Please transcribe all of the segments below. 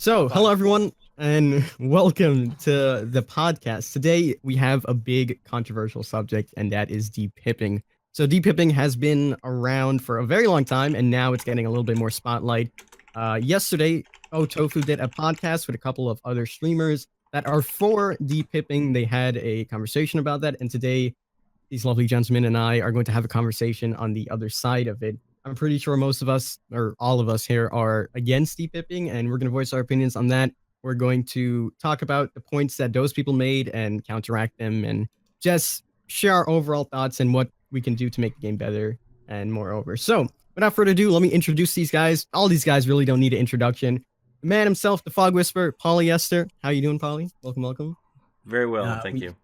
So, hello everyone, and welcome to the podcast. Today we have a big controversial subject, and that is depipping. So, depipping has been around for a very long time, and now it's getting a little bit more spotlight. Yesterday, OhTofu did a podcast with a couple of other streamers that are for depipping. They had a conversation about that, and today, these lovely gentlemen and I are going to have a conversation on the other side of it. I'm pretty sure most of us, or all of us here, are against depipping, and we're going to voice our opinions on that. We're going to talk about the points that those people made and counteract them, and just share our overall thoughts and what we can do to make the game better and moreover. So, without further ado, let me introduce these guys. All these guys really don't need an introduction. The man himself, the Fog Whisperer, Paulie. How you doing, Paulie? Welcome. Very well, thank you.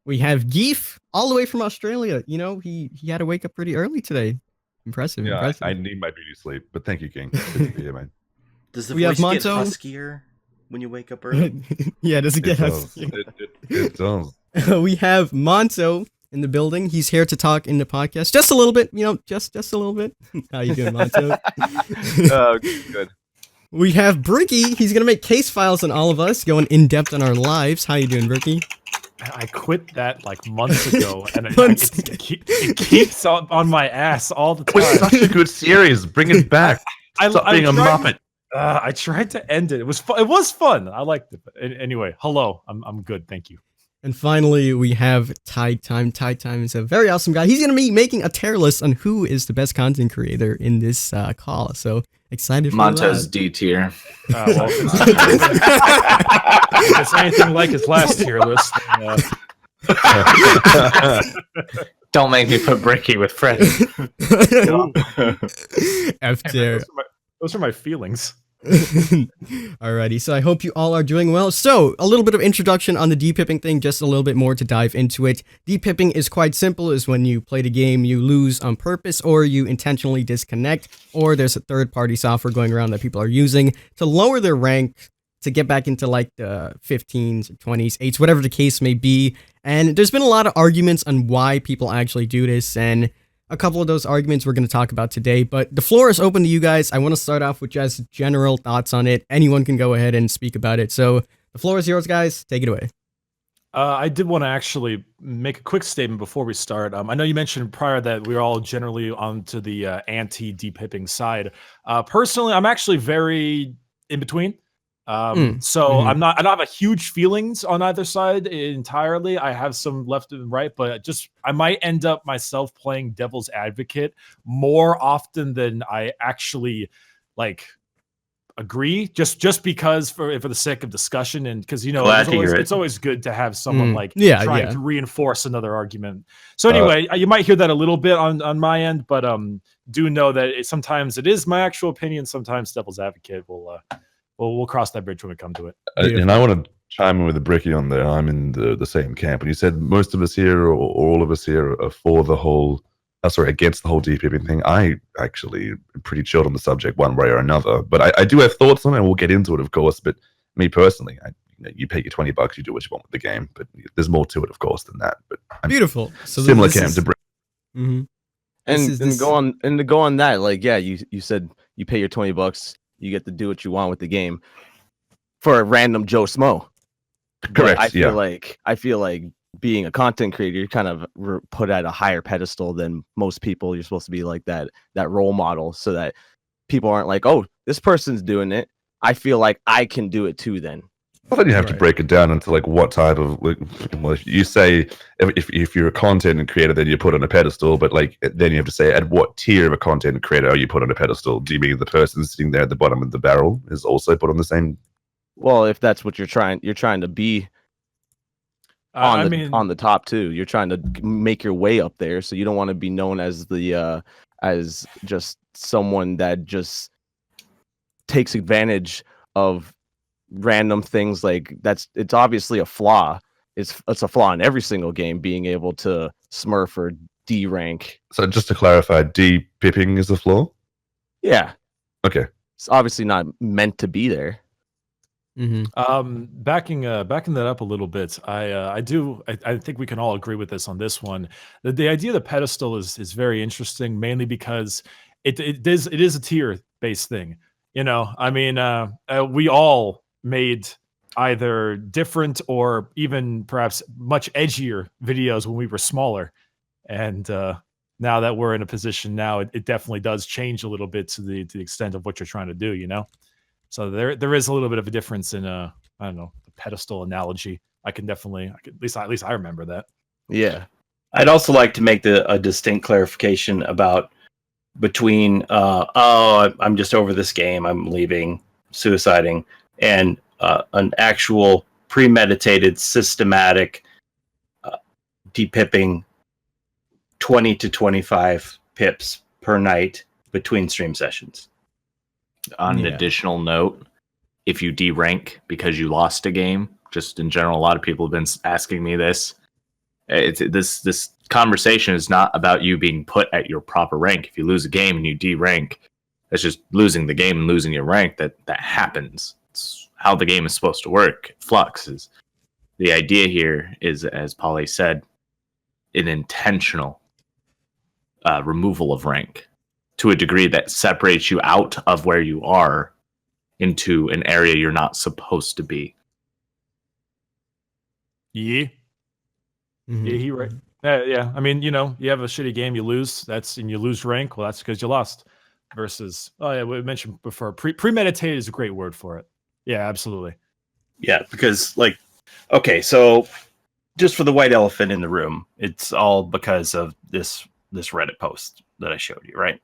We have Geef, all the way from Australia. You know, he had to wake up pretty early today. Impressive. I need my beauty sleep, but thank you, King. Good to be here, man. Does the voice get huskier when you wake up early? Yeah, does it get huskier? It does. We have Monto in the building. He's here to talk in the podcast. Just a little bit, just a little bit. How you doing, Monto? Oh, good. We have Bricky. He's going to make case files on all of us, going in-depth on our lives. How you doing, Bricky? I quit that like months ago, and it keeps on my ass all the time. It was such a good series. Bring it back. Stop being a muppet. I tried to end it. It was fun. It was fun. I liked it. Anyway, hello. I'm good. Thank you. And finally, we have TydeTyme. TydeTyme is a very awesome guy. He's going to be making a tier list on who is the best content creator in this call. So excited for Monto's D tier. Well, if it's anything like his last tier list, Don't make me put Bricky with Fred. F tier. Those are my feelings. Alrighty, so I hope you all are doing well. So, a little bit of introduction on the depipping thing, just a little bit more to dive into it. Depipping is quite simple, is when you play the game, you lose on purpose, or you intentionally disconnect, or there's a third-party software going around that people are using to lower their rank to get back into like the 15s, 20s, 8s, whatever the case may be. And there's been a lot of arguments on why people actually do this, and a couple of those arguments we're going to talk about today, but the floor is open to you guys. I want to start off with just general thoughts on it. Anyone can go ahead and speak about it. So the floor is yours, guys. Take it away. I did want to actually make a quick statement before we start. I know you mentioned prior that we're all generally onto the anti-depipping side. Personally, I'm actually very in between. I don't have a huge feelings on either side entirely. I have some left and right, but I might end up myself playing devil's advocate more often than I actually like agree, just because for the sake of discussion, and because it's always good to have someone trying to reinforce another argument. So anyway, you might hear that a little bit on my end, but do know that sometimes it is my actual opinion. Sometimes devil's advocate will we'll cross that bridge when we come to it. And I want to chime in with the Bricky on there. I'm in the same camp. And you said most of us here, or all of us here, are for the whole, against the whole depipping thing. I actually am pretty chilled on the subject one way or another. But I do have thoughts on it, and we'll get into it, of course. But me personally, you pay your $20, you do what you want with the game. But there's more to it, of course, than that. But I'm beautiful. So similar camp to Bricky. Mm-hmm. And to go on that, like, yeah, you said you pay your $20. You get to do what you want with the game for a random Joe Smo. Correct. I feel like being a content creator, you're kind of put at a higher pedestal than most people. You're supposed to be like that role model, so that people aren't like, oh, this person's doing it, I feel like I can do it too. Then. Well, then you have to break it down into like what type of. Well, you say if you're a content creator, then you put on a pedestal. But like then you have to say at what tier of a content creator are you put on a pedestal? Do you mean the person sitting there at the bottom of the barrel is also put on the same? Well, if that's what you're trying to be on the top too. You're trying to make your way up there, so you don't want to be known as as just someone that just takes advantage of random things. Like it's obviously a flaw. It's a flaw in every single game, being able to smurf or D rank. So just to clarify, depipping is a flaw? Yeah. Okay. It's obviously not meant to be there. Backing that up a little bit, I think we can all agree with this on this one. The idea of the pedestal is very interesting, mainly because it is a tier based thing. You know, I mean, we all made either different or even perhaps much edgier videos when we were smaller. And now that we're in a position now, it definitely does change a little bit to the extent of what you're trying to do, you know? So there is a little bit of a difference in I don't know, the pedestal analogy. At least I remember that. Yeah. I'd also like to make a distinct clarification about between I'm just over this game, I'm leaving, suiciding, and an actual premeditated, systematic depipping 20 to 25 pips per night between stream sessions. On an additional note, if you derank because you lost a game, just in general, a lot of people have been asking me this. This conversation is not about you being put at your proper rank. If you lose a game and you derank, that's just losing the game and losing your rank. That happens. It's how the game is supposed to work. It fluxes. The idea here is, as Paulie said, an intentional removal of rank to a degree that separates you out of where you are into an area you're not supposed to be. Yeah. Mm-hmm. Yeah, he right. Yeah, I mean, you know, you have a shitty game, you lose. And you lose rank. Well, that's because you lost. Versus, we mentioned before, premeditated is a great word for it. Yeah, absolutely. Yeah, because okay, so just for the white elephant in the room, it's all because of this Reddit post that I showed you, right?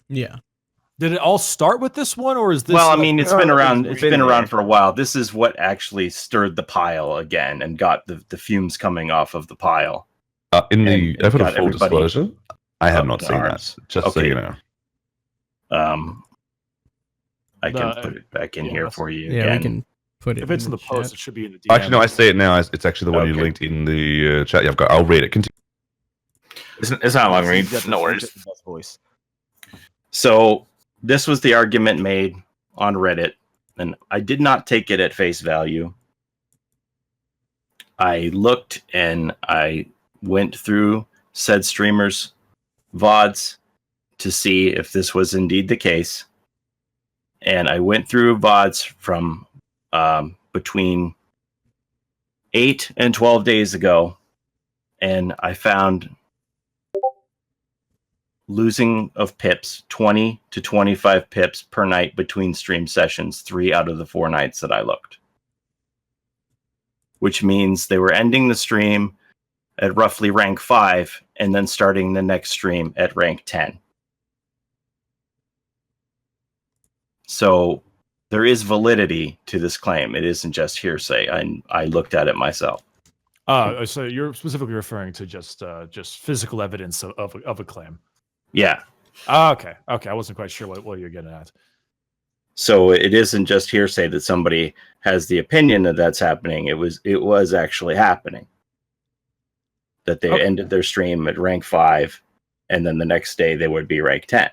Yeah. Did it all start with this one, or is this? Well, I mean, it's been around. It's been around for a while. This is what actually stirred the pile again and got the fumes coming off of the pile. In the effort of full disclosure, I have not seen that. Just so you know. I can put it back in here for you. Yeah, again. we can put it. If it's in the chat. post, it should be in the DM. Actually, no, I see it now. It's actually the one you linked in the chat. Yeah, I'll read it. Continue. It's not a long read. No worries. Voice. So this was the argument made on Reddit, and I did not take it at face value. I looked and I went through said streamers' VODs to see if this was indeed the case. And I went through VODs from between 8 and 12 days ago, and I found losing of pips, 20 to 25 pips per night between stream sessions, 3 out of the 4 nights that I looked. Which means they were ending the stream at roughly rank 5 and then starting the next stream at rank 10. So there is validity to this claim. It isn't just hearsay. I looked at it myself. So you're specifically referring to just physical evidence of a claim. Yeah. Okay. I wasn't quite sure what you're getting at. So it isn't just hearsay that somebody has the opinion that that's happening. It was actually happening. That they ended their stream at rank 5, and then the next day they would be rank 10.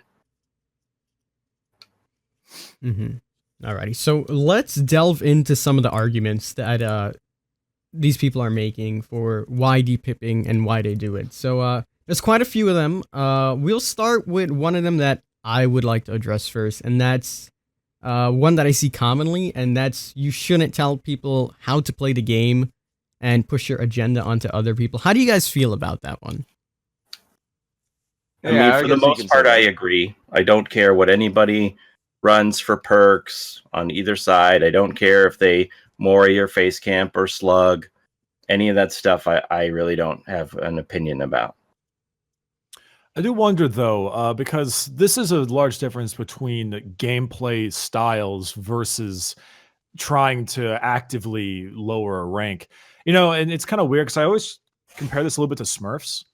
Mm-hmm. Alrighty. So let's delve into some of the arguments that these people are making for why depipping and why they do it. So there's quite a few of them. We'll start with one of them that I would like to address first, and that's one that I see commonly, and that's you shouldn't tell people how to play the game and push your agenda onto other people. How do you guys feel about that one? I mean, for the most part, I agree. I don't care what anybody runs for perks on either side. I don't care if they Mori or face camp or slug. Any of that stuff, I really don't have an opinion about. I do wonder, though, because this is a large difference between gameplay styles versus trying to actively lower a rank. You know, and it's kind of weird because I always compare this a little bit to Smurfs.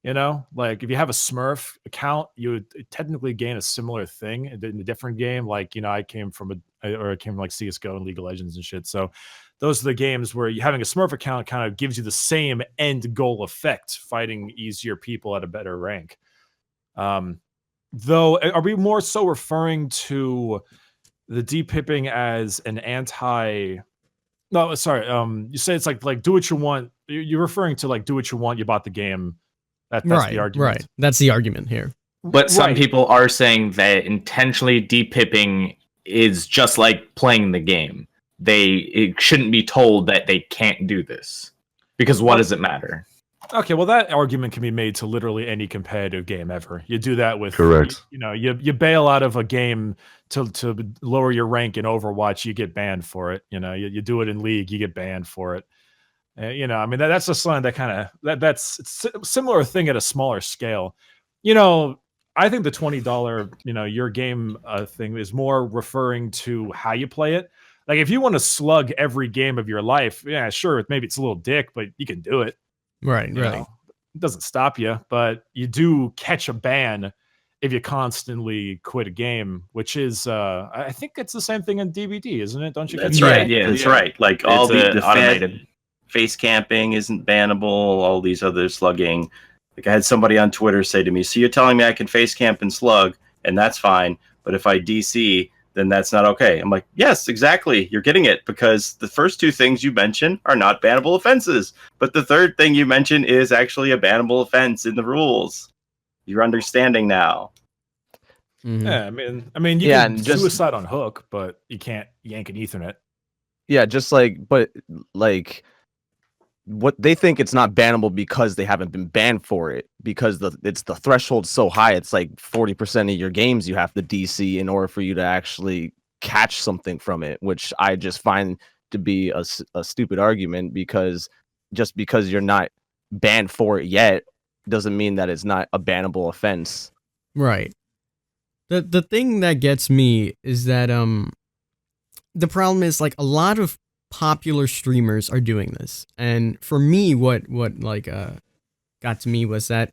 You know, like if you have a Smurf account, you would technically gain a similar thing in a different game. Like, you know, I came from like CSGO and League of Legends and shit. So those are the games where having a Smurf account kind of gives you the same end goal effect, fighting easier people at a better rank. Though, are we more so referring to the depipping as an anti? No, sorry. You say it's like do what you want. You're referring to like do what you want. You bought the game. That's right, the argument. Right. That's the argument here. But some people are saying that intentionally depipping is just like playing the game. It shouldn't be told that they can't do this. Because what does it matter? Okay, well, that argument can be made to literally any competitive game ever. You do that with, Correct. You bail out of a game to lower your rank in Overwatch, you get banned for it. You do it in League, you get banned for it. I mean, that's just something that that's a similar thing at a smaller scale. I think the $20, your game thing is more referring to how you play it. Like, if you want to slug every game of your life, yeah, sure, maybe it's a little dick, but you can do it. Right. It doesn't stop you, but you do catch a ban if you constantly quit a game, which is, I think it's the same thing in DBD, isn't it? Don't you? That's right. Yeah, That's right. Like all the automated face camping isn't bannable. All these other slugging. Like I had somebody on Twitter say to me, "So you're telling me I can face camp and slug, and that's fine, but if I DC, then that's not okay." I'm like, yes, exactly. You're getting it, because the first two things you mention are not bannable offenses. But the third thing you mention is actually a bannable offense in the rules. You're understanding now. Mm-hmm. Yeah, I mean, you can suicide on hook, but you can't yank an Ethernet. Yeah, what they think it's not bannable because they haven't been banned for it, because the threshold so high. It's like 40% of your games you have to DC in order for you to actually catch something from it, which I just find to be a stupid argument, because just because you're not banned for it yet doesn't mean that it's not a bannable offense. Right. The thing that gets me is that the problem is, like, a lot of popular streamers are doing this, and for me, what got to me was that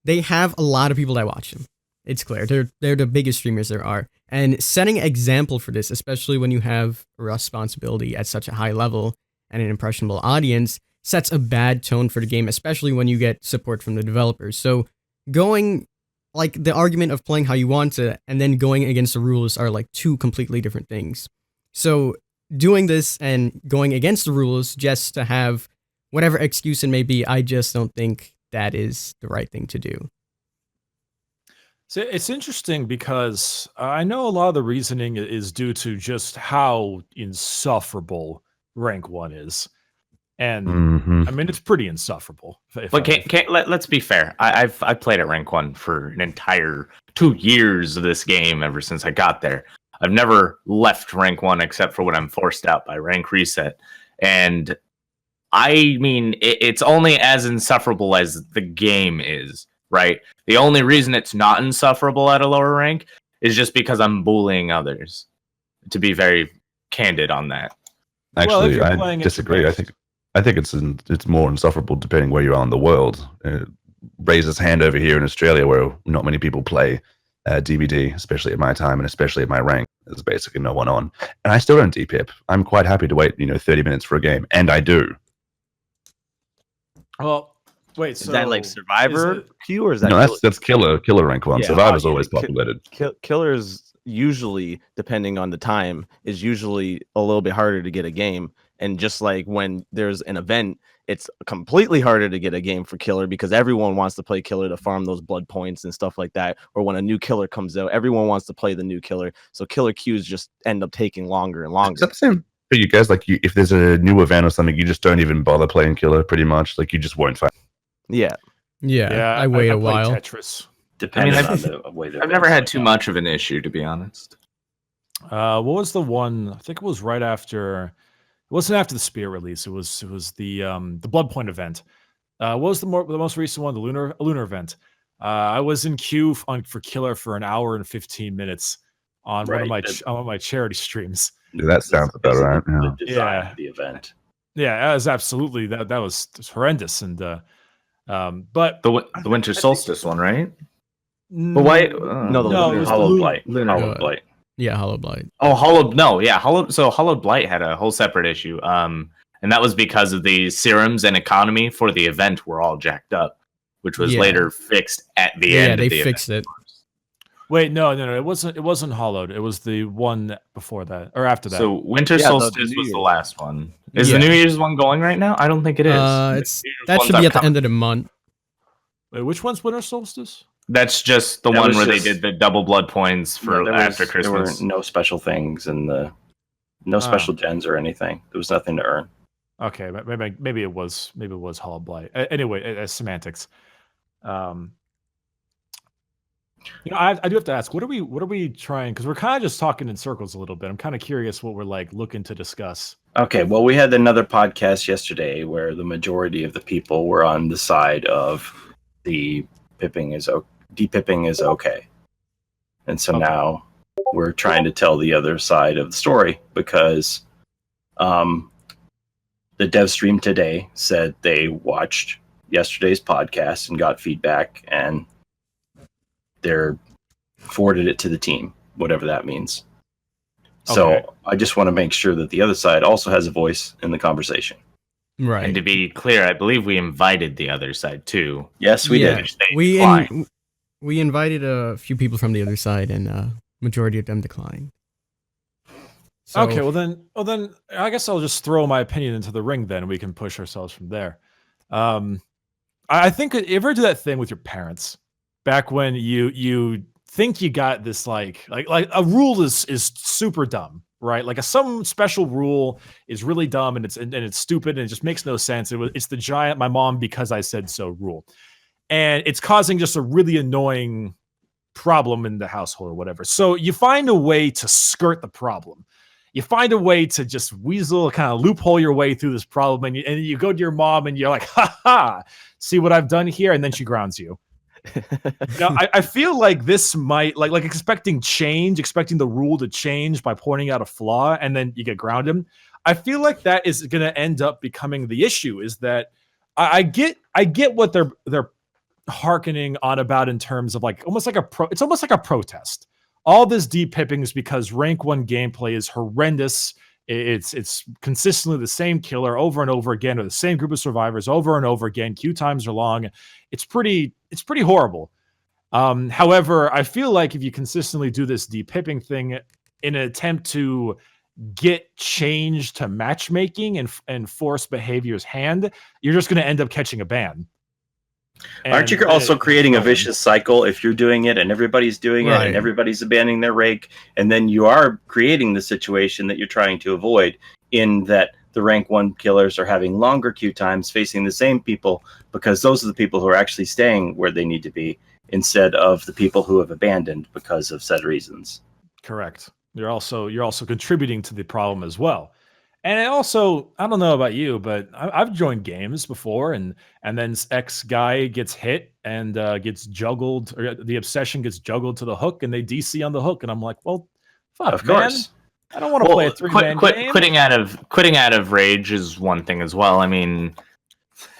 they have a lot of people that watch them. It's clear they're the biggest streamers there are, and setting an example for this, especially when you have a responsibility at such a high level and an impressionable audience, sets a bad tone for the game, especially when you get support from the developers. So going, like, the argument of playing how you want to and then going against the rules are like two completely different things. So doing this and going against the rules just to have whatever excuse it may be, I just don't think that is the right thing to do. So it's interesting because I know a lot of the reasoning is due to just how insufferable rank 1 is. And I mean, it's pretty insufferable. But let's be fair. I played at rank 1 for an entire 2 years of this game ever since I got there. I've never left rank 1 except for when I'm forced out by rank reset. And I mean, it's only as insufferable as the game is, right? The only reason it's not insufferable at a lower rank is just because I'm bullying others, to be very candid on that. Actually, I disagree. I think it's more insufferable depending where you are in the world. Raise his hand over here in Australia, where not many people play DBD, especially at my time and especially at my rank. There's basically no one on, and I still don't DPIP. I'm quite happy to wait, 30 minutes for a game, and I do. Well, wait, is that like Survivor queue, or is that that's killer rank 1? Yeah, Survivor's always populated. Killers usually, depending on the time, is usually a little bit harder to get a game. And just like when there's an event, it's completely harder to get a game for killer because everyone wants to play killer to farm those blood points and stuff like that. Or when a new killer comes out, everyone wants to play the new killer. So killer queues just end up taking longer and longer. Is that the same for you guys? Like, if there's a new event or something, you just don't even bother playing killer, pretty much. Like, you just won't find. Yeah. I wait a while. Tetris. Depending on the way I've never had too much of an issue, to be honest. What was the one? I think it was right after. It wasn't after the Spear release. It was the Bloodpoint event. What was the most recent one? The lunar event. I was in queue for killer for an hour and 15 minutes on one of my charity streams. Yeah, that sounds about right. The design of the event. Yeah, it was absolutely that was horrendous. And but the winter solstice one, right? But why? No, Hollow Blight. Hollow Blight. Yeah, Hollow Blight. Oh, Hollow Blight had a whole separate issue. And that was because of the serums and economy for the event were all jacked up, which was later fixed at the end. Yeah, they fixed it. Wait, no, it wasn't hollowed. It was the one before that or after that. So Winter Solstice was the last one. Is the New Year's one going right now? I don't think it is. That should be at the end of the month. Wait, which one's Winter Solstice? That's just the one where they did the double blood points for after Christmas. There were no special things and no special gens or anything. There was nothing to earn. Okay, maybe it was Hall of Blight. Anyway, semantics. I do have to ask, what are we trying? Because we're kind of just talking in circles a little bit. I'm kind of curious what we're like looking to discuss. Okay, well, we had another podcast yesterday where the majority of the people were on the side of the depipping is okay, and so now we're trying to tell the other side of the story because the dev stream today said they watched yesterday's podcast and got feedback and they're forwarded it to the team, whatever that means. So I just want to make sure that the other side also has a voice in the conversation. Right. And to be clear, I believe we invited the other side too. Yes, we did. We invited a few people from the other side, and majority of them declined. So, okay, well then I guess I'll just throw my opinion into the ring. Then we can push ourselves from there. I think you ever do that thing with your parents back when you think you got this like a rule is super dumb, right? Like some special rule is really dumb and it's stupid and it just makes no sense. It's the giant "my mom because I said so" rule, and it's causing just a really annoying problem in the household or whatever. So you find a way to skirt the problem. You find a way to just weasel, kind of loophole your way through this problem, and you go to your mom and you're like, "Ha ha! See what I've done here?" And then she grounds you. Now, I feel like this might like expecting the rule to change by pointing out a flaw, and then you get grounded. I feel like that is going to end up becoming the issue. Is that I get what they're hearkening on about in terms of like it's almost like a protest. All this depipping is because rank 1 gameplay is horrendous. It's consistently the same killer over and over again, or the same group of survivors over and over again. Queue times are long. It's pretty horrible. However, I feel like if you consistently do this depipping thing in an attempt to get change to matchmaking and force behavior's hand, you're just going to end up catching a ban. Aren't you also creating a vicious cycle if you're doing it and everybody's doing it and everybody's abandoning their rank, and then you are creating the situation that you're trying to avoid in that the rank 1 killers are having longer queue times facing the same people because those are the people who are actually staying where they need to be instead of the people who have abandoned because of said reasons. Correct. You're also contributing to the problem as well. And I don't know about you, but I've joined games before, and then X guy gets hit and gets juggled, or the obsession gets juggled to the hook, and they DC on the hook, and I'm like, well, fuck, of course. I don't want to play a 3-man game. Quitting out of rage is one thing as well. I mean,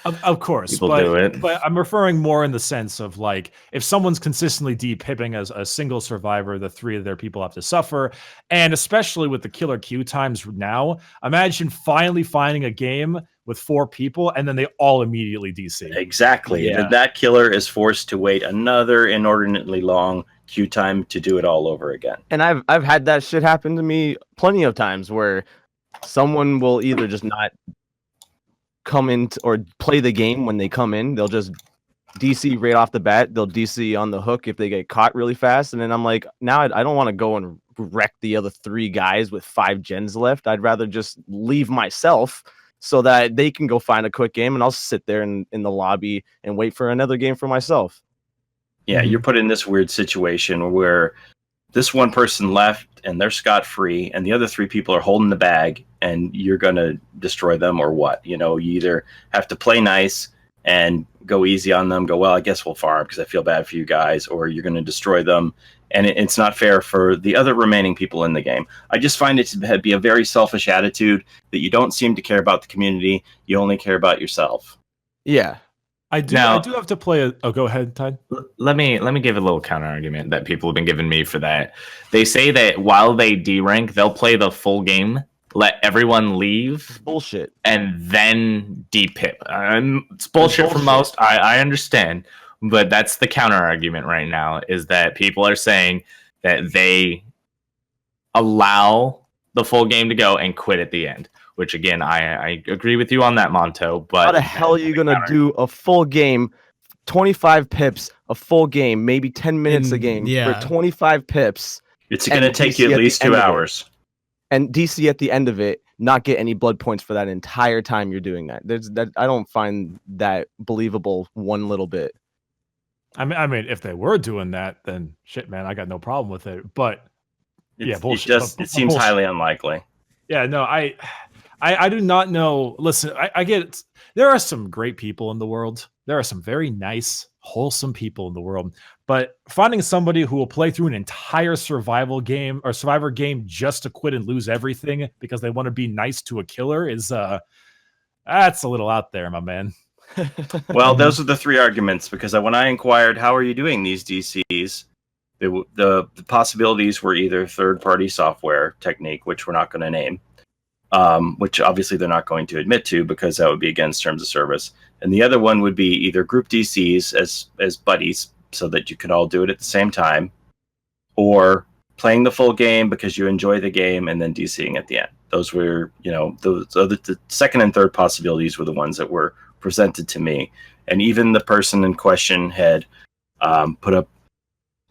of course, people do it. But I'm referring more in the sense of like if someone's consistently depipping as a single survivor, the 3 of their people have to suffer, and especially with the killer queue times now, imagine finally finding a game with 4 people and then they all immediately DC. Exactly. Yeah. That killer is forced to wait another inordinately long queue time to do it all over again. And I've had that shit happen to me plenty of times where someone will either just not come in or play the game when they come in. They'll just DC right off the bat. They'll DC on the hook if they get caught really fast. And then I'm like, now I don't want to go and wreck the other 3 guys with 5 gens left. I'd rather just leave myself so that they can go find a quick game, and I'll sit there in the lobby and wait for another game for myself. Yeah, you're put in this weird situation where this one person left and they're scot-free and the other 3 people are holding the bag, and you're going to destroy them or what? You know, you either have to play nice and go easy on them, go, well, I guess we'll farm because I feel bad for you guys, or you're going to destroy them. And it's not fair for the other remaining people in the game. I just find it to be a very selfish attitude that you don't seem to care about the community. You only care about yourself. Yeah. I do have to play go ahead, Tide. Let me give a little counter argument that people have been giving me for that. They say that while they D-rank, they'll play the full game, let everyone leave. Bullshit. And then D-pip. It's bullshit for most. I understand. But that's the counter argument right now, is that people are saying that they allow the full game to go and quit at the end. Which, again, I agree with you on that, Monto. But how the hell are you going to do a full game 25 pips a full game, maybe 10 minutes a game yeah. for 25 pips. It's going to take you at least 2 hours. And DC at the end of it, not get any blood points for that entire time you're doing that. I don't find that believable one little bit. I mean, if they were doing that, then shit, man, I got no problem with it. But bullshit. It seems highly unlikely. Yeah, no, I do not know. Listen, I get it. There are some great people in the world. There are some very nice, wholesome people in the world. But finding somebody who will play through an entire survival game or survivor game just to quit and lose everything because they want to be nice to a killer is that's a little out there, my man. Well, those are the 3 arguments, because when I inquired, how are you doing these DCs? The possibilities were either third-party software technique, which we're not going to name, which obviously they're not going to admit to because that would be against terms of service. And the other one would be either group DCs as buddies so that you could all do it at the same time, or playing the full game because you enjoy the game and then DCing at the end. Those were, the second and third possibilities were the ones that were presented to me. And even the person in question had put up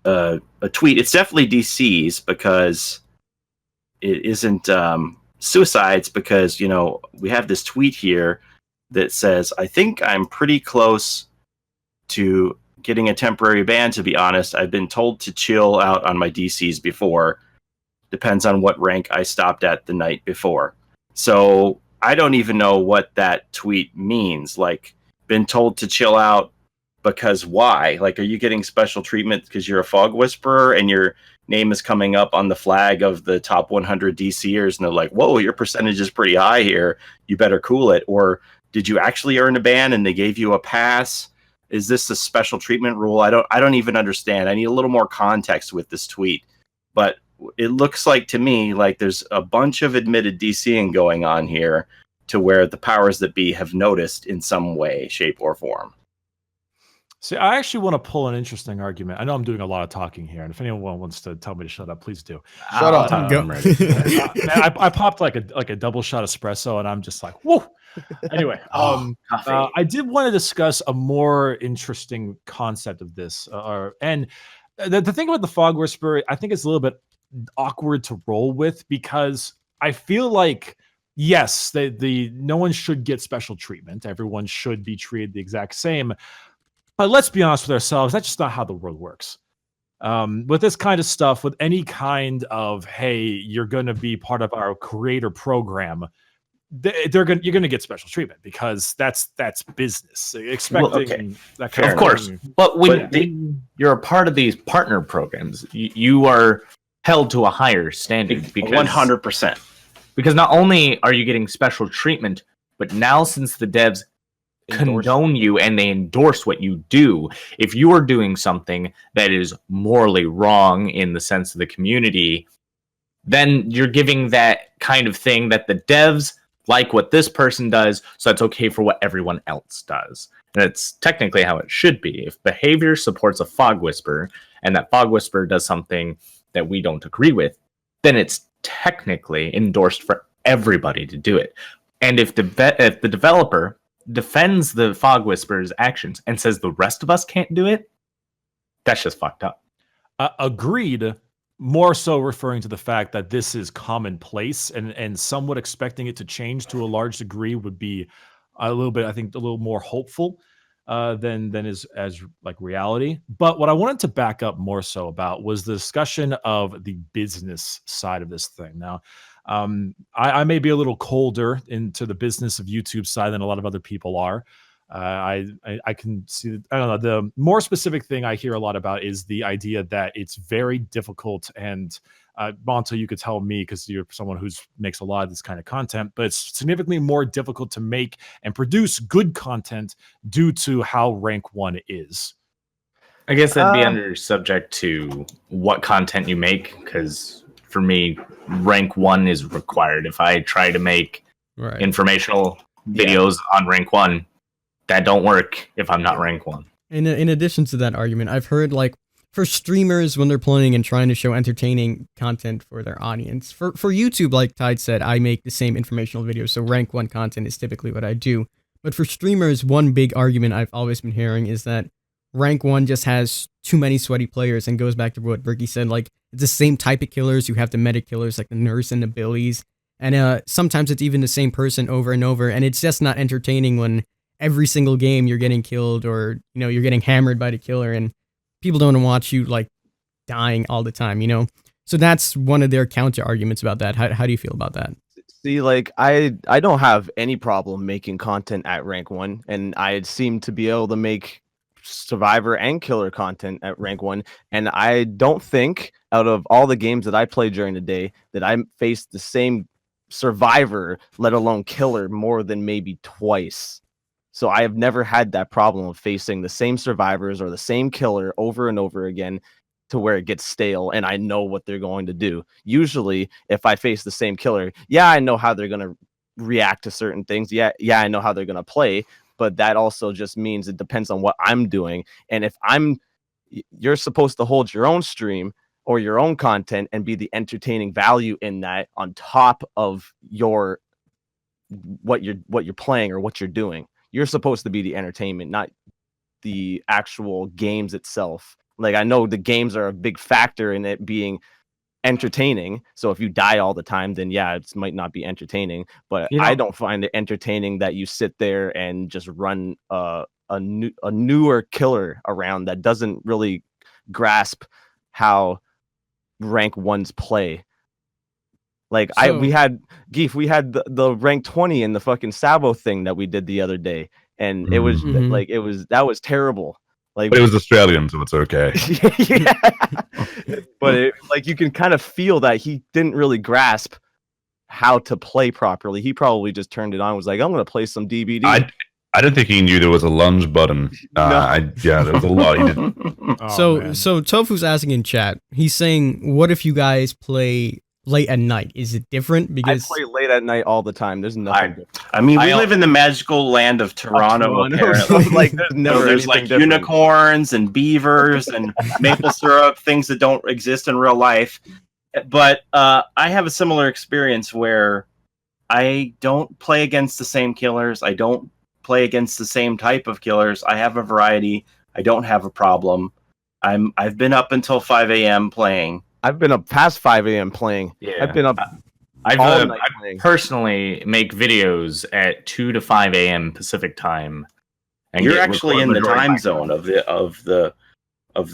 a tweet. It's definitely DCs because it isn't suicides, because we have this tweet here that says, I think I'm pretty close to getting a temporary ban, to be honest. I've been told to chill out on my DCs before. Depends on what rank I stopped at the night before. So I don't even know what that tweet means. Like, been told to chill out because why? Like, are you getting special treatment because you're a fog whisperer and your name is coming up on the flag of the top 100 DCers and they're like, whoa, your percentage is pretty high here, you better cool it? Or did you actually earn a ban and they gave you a pass? Is this a special treatment rule? I don't even understand. I need a little more context with this tweet. But it looks like to me like there's a bunch of admitted DCing going on here to where the powers that be have noticed in some way, shape, or form. See, I actually want to pull an interesting argument. I know I'm doing a lot of talking here, and if anyone wants to tell me to shut up, please do. Shut up. I'm ready. I popped like a double shot espresso, and I'm just like, whoa. Anyway, I did want to discuss a more interesting concept of this. And the thing about the Fog Whisperer, I think it's a little bit awkward to roll with, because I feel like, yes, no one should get special treatment. Everyone should be treated the exact same. But let's be honest with ourselves, that's just not how the world works. With this kind of stuff, with any kind of, hey, you're going to be part of our creator program, you're going to get special treatment, because that's business. Expecting that kind of course. But when you're a part of these partner programs, you are held to a higher standing. Because 100%. Because not only are you getting special treatment, but now since the devs condone you and they endorse what you do, if you are doing something that is morally wrong in the sense of the community, then you're giving that kind of thing that the devs like what this person does, so it's okay for what everyone else does. And it's technically how it should be. If behavior supports a fog whisperer and that fog whisperer does something that we don't agree with, then it's technically endorsed for everybody to do it. And if the developer defends the fog whisperer's actions and says the rest of us can't do it, that's just fucked up. Agreed. More so referring to the fact that this is commonplace, and somewhat expecting it to change to a large degree would be a little bit, I think, a little more hopeful than is as like reality. But what I wanted to back up more so about was the discussion of the business side of this thing. Now, I may be a little colder into the business of YouTube side than a lot of other people are. I can see, I don't know, the more specific thing I hear a lot about is the idea that it's very difficult, and Monto, you could tell me because you're someone who makes a lot of this kind of content, but it's significantly more difficult to make and produce good content due to how rank 1 is. I guess that'd be under subject to what content you make, because for me, rank 1 is required. If I try to make informational videos on rank 1, that don't work if I'm not rank 1. In addition to that argument, I've heard, like, for streamers when they're playing and trying to show entertaining content for their audience. For YouTube, like Tide said, I make the same informational videos, so rank 1 content is typically what I do. But for streamers, one big argument I've always been hearing is that rank 1 just has too many sweaty players, and goes back to what Bricky said. Like, it's the same type of killers. You have the meta killers like the nurse and the billies, and sometimes it's even the same person over and over, and it's just not entertaining when every single game you're getting killed, or you're getting hammered by the killer, and people don't watch you like dying all the time. So that's one of their counter arguments about that. How do you feel about that? See, like I don't have any problem making content at rank 1, and I seem to be able to make survivor and killer content at rank 1, and I don't think out of all the games that I play during the day that I faced the same survivor, let alone killer, more than maybe twice. So I have never had that problem of facing the same survivors or the same killer over and over again to where it gets stale and I know what they're going to do. Usually if I face the same killer, yeah, I know how they're going to react to certain things. Yeah, I know how they're going to play, but that also just means it depends on what I'm doing. And if you're supposed to hold your own stream or your own content and be the entertaining value in that on top of what you're playing or what you're doing. You're supposed to be the entertainment, not the actual games itself. Like, I know the games are a big factor in it being entertaining. So if you die all the time, then yeah, it might not be entertaining. But I don't find it entertaining that you sit there and just run a newer killer around that doesn't really grasp how rank 1s play. Like, we had Geef, we had the rank 20 in the fucking Sabo thing that we did the other day, and it was like that was terrible. Like, but it was Australian, so it's okay. Yeah, but like you can kind of feel that he didn't really grasp how to play properly. He probably just turned it on and was like, I'm going to play some DBD. I don't think he knew there was a lunge button. No. There was a lot. He didn't. So Tofu's asking in chat. He's saying, what if you guys play late at night? Is it different? Because I play late at night all the time. There's nothing different. I mean, we live in the magical land of Toronto. Apparently. Like, there's never there's like different. unicorns and beavers and maple syrup, things that don't exist in real life. But I have a similar experience where I don't play against the same killers. I don't play against the same type of killers. I have a variety. I don't have a problem. I've been up until 5 a.m. playing. I've been up past 5 a.m. playing. Yeah. I've been up I playing. personally make videos at 2 to 5 a.m. Pacific time. And you're actually in the time zone of the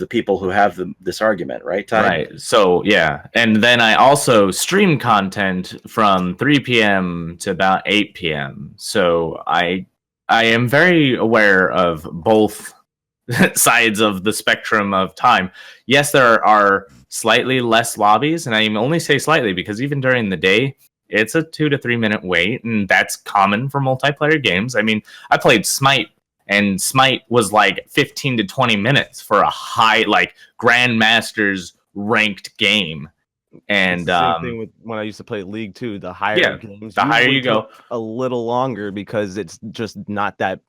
people who have this argument, right, Ty? Right. So yeah, and then I also stream content from 3 p.m. to about 8 p.m. So I am very aware of both sides of the spectrum of time. Yes, there are slightly less lobbies, and I only say slightly because even during the day, it's a 2 to 3 minute wait, and that's common for multiplayer games. I mean, I played Smite, and Smite was like 15 to 20 minutes for a high, like, Grandmasters ranked game. And same thing with when I used to play League too. The higher games, the higher you go, a little longer because it's just not that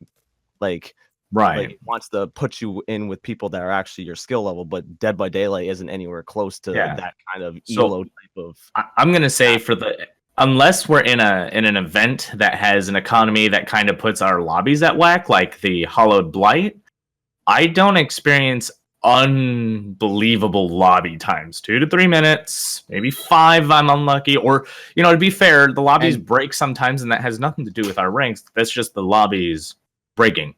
like. Right. Like, it wants to put you in with people that are actually your skill level, but Dead by Daylight isn't anywhere close to that kind of elo type of. I'm gonna say unless we're in an event that has an economy that kind of puts our lobbies at whack, like the Hollowed Blight, I don't experience unbelievable lobby times. 2 to 3 minutes, maybe 5. I'm unlucky, or to be fair, the lobbies break sometimes, and that has nothing to do with our ranks. That's just the lobbies breaking.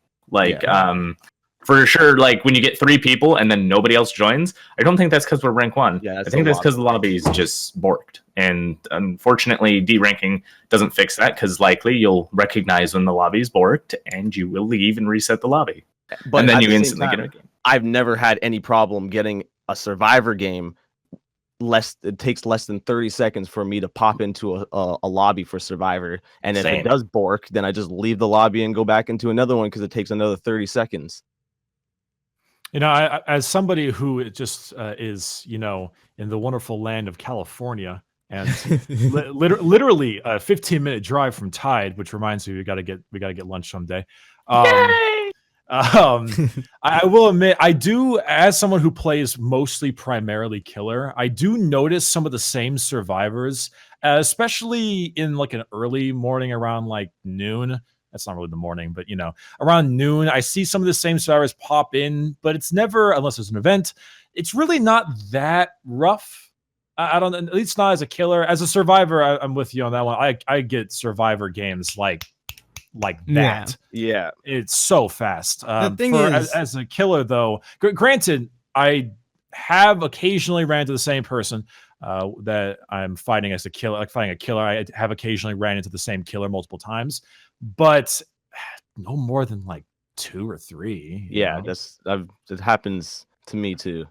For sure, like when you get 3 people and then nobody else joins, I don't think that's because we're rank 1. Yeah, I think that's because the lobby's just borked. And unfortunately, deranking doesn't fix that, because likely you'll recognize when the lobby's borked and you will leave and reset the lobby. But and then you instantly get a game. I've never had any problem getting a survivor game. It takes less than 30 seconds for me to pop into a lobby for survivor, and if it does bork, then I just leave the lobby and go back into another one because it takes another 30 seconds. I, as somebody who just is in the wonderful land of California, and literally a 15-minute drive from Tide, which reminds me we gotta get lunch someday. I will admit, I do, as someone who plays mostly primarily killer, I do notice some of the same survivors, especially in like an early morning around like noon, that's not really the morning, but around noon, I see some of the same survivors pop in, but it's never, unless there's an event, it's really not that rough. I don't, at least not as a killer. As a survivor, I'm with you on that one. I get survivor games like that. Yeah. It's so fast. The thing is, as a killer, though, granted, I have occasionally ran into the same person that I'm fighting as a killer. Like fighting a killer, I have occasionally ran into the same killer multiple times, but no more than like 2 or 3. Yeah, it happens to me too.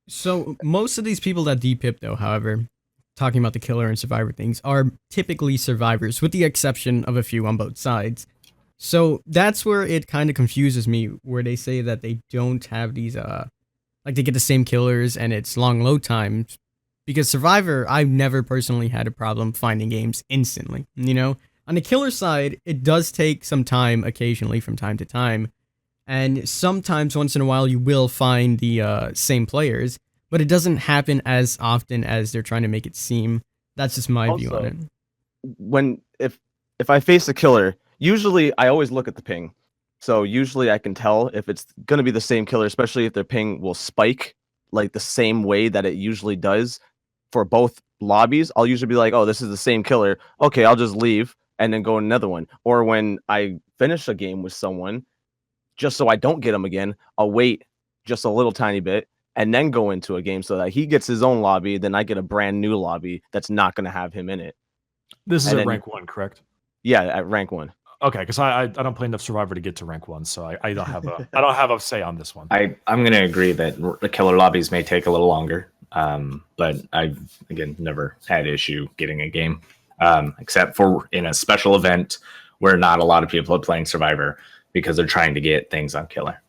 So most of these people that depip, though, however, talking about the killer and survivor things, are typically survivors, with the exception of a few on both sides. So that's where it kind of confuses me, where they say that they don't have these, like they get the same killers and it's long load times. Because Survivor, I've never personally had a problem finding games instantly, On the killer side, it does take some time occasionally from time to time. And sometimes, once in a while, you will find the same players, but it doesn't happen as often as they're trying to make it seem. That's just my view on it. If I face a killer, usually I always look at the ping. So usually I can tell if it's going to be the same killer, especially if their ping will spike like the same way that it usually does for both lobbies. I'll usually be like, oh, this is the same killer. Okay, I'll just leave and then go another one. Or when I finish a game with someone, just so I don't get him again, I'll wait just a little tiny bit and then go into a game so that he gets his own lobby. Then I get a brand new lobby that's not going to have him in it. This is at rank 1, correct? Yeah, at rank 1. Okay, because I don't play enough Survivor to get to rank 1, so I don't have a say on this one. I'm going to agree that the killer lobbies may take a little longer, but I've again never had issue getting a game, except for in a special event where not a lot of people are playing Survivor because they're trying to get things on killer.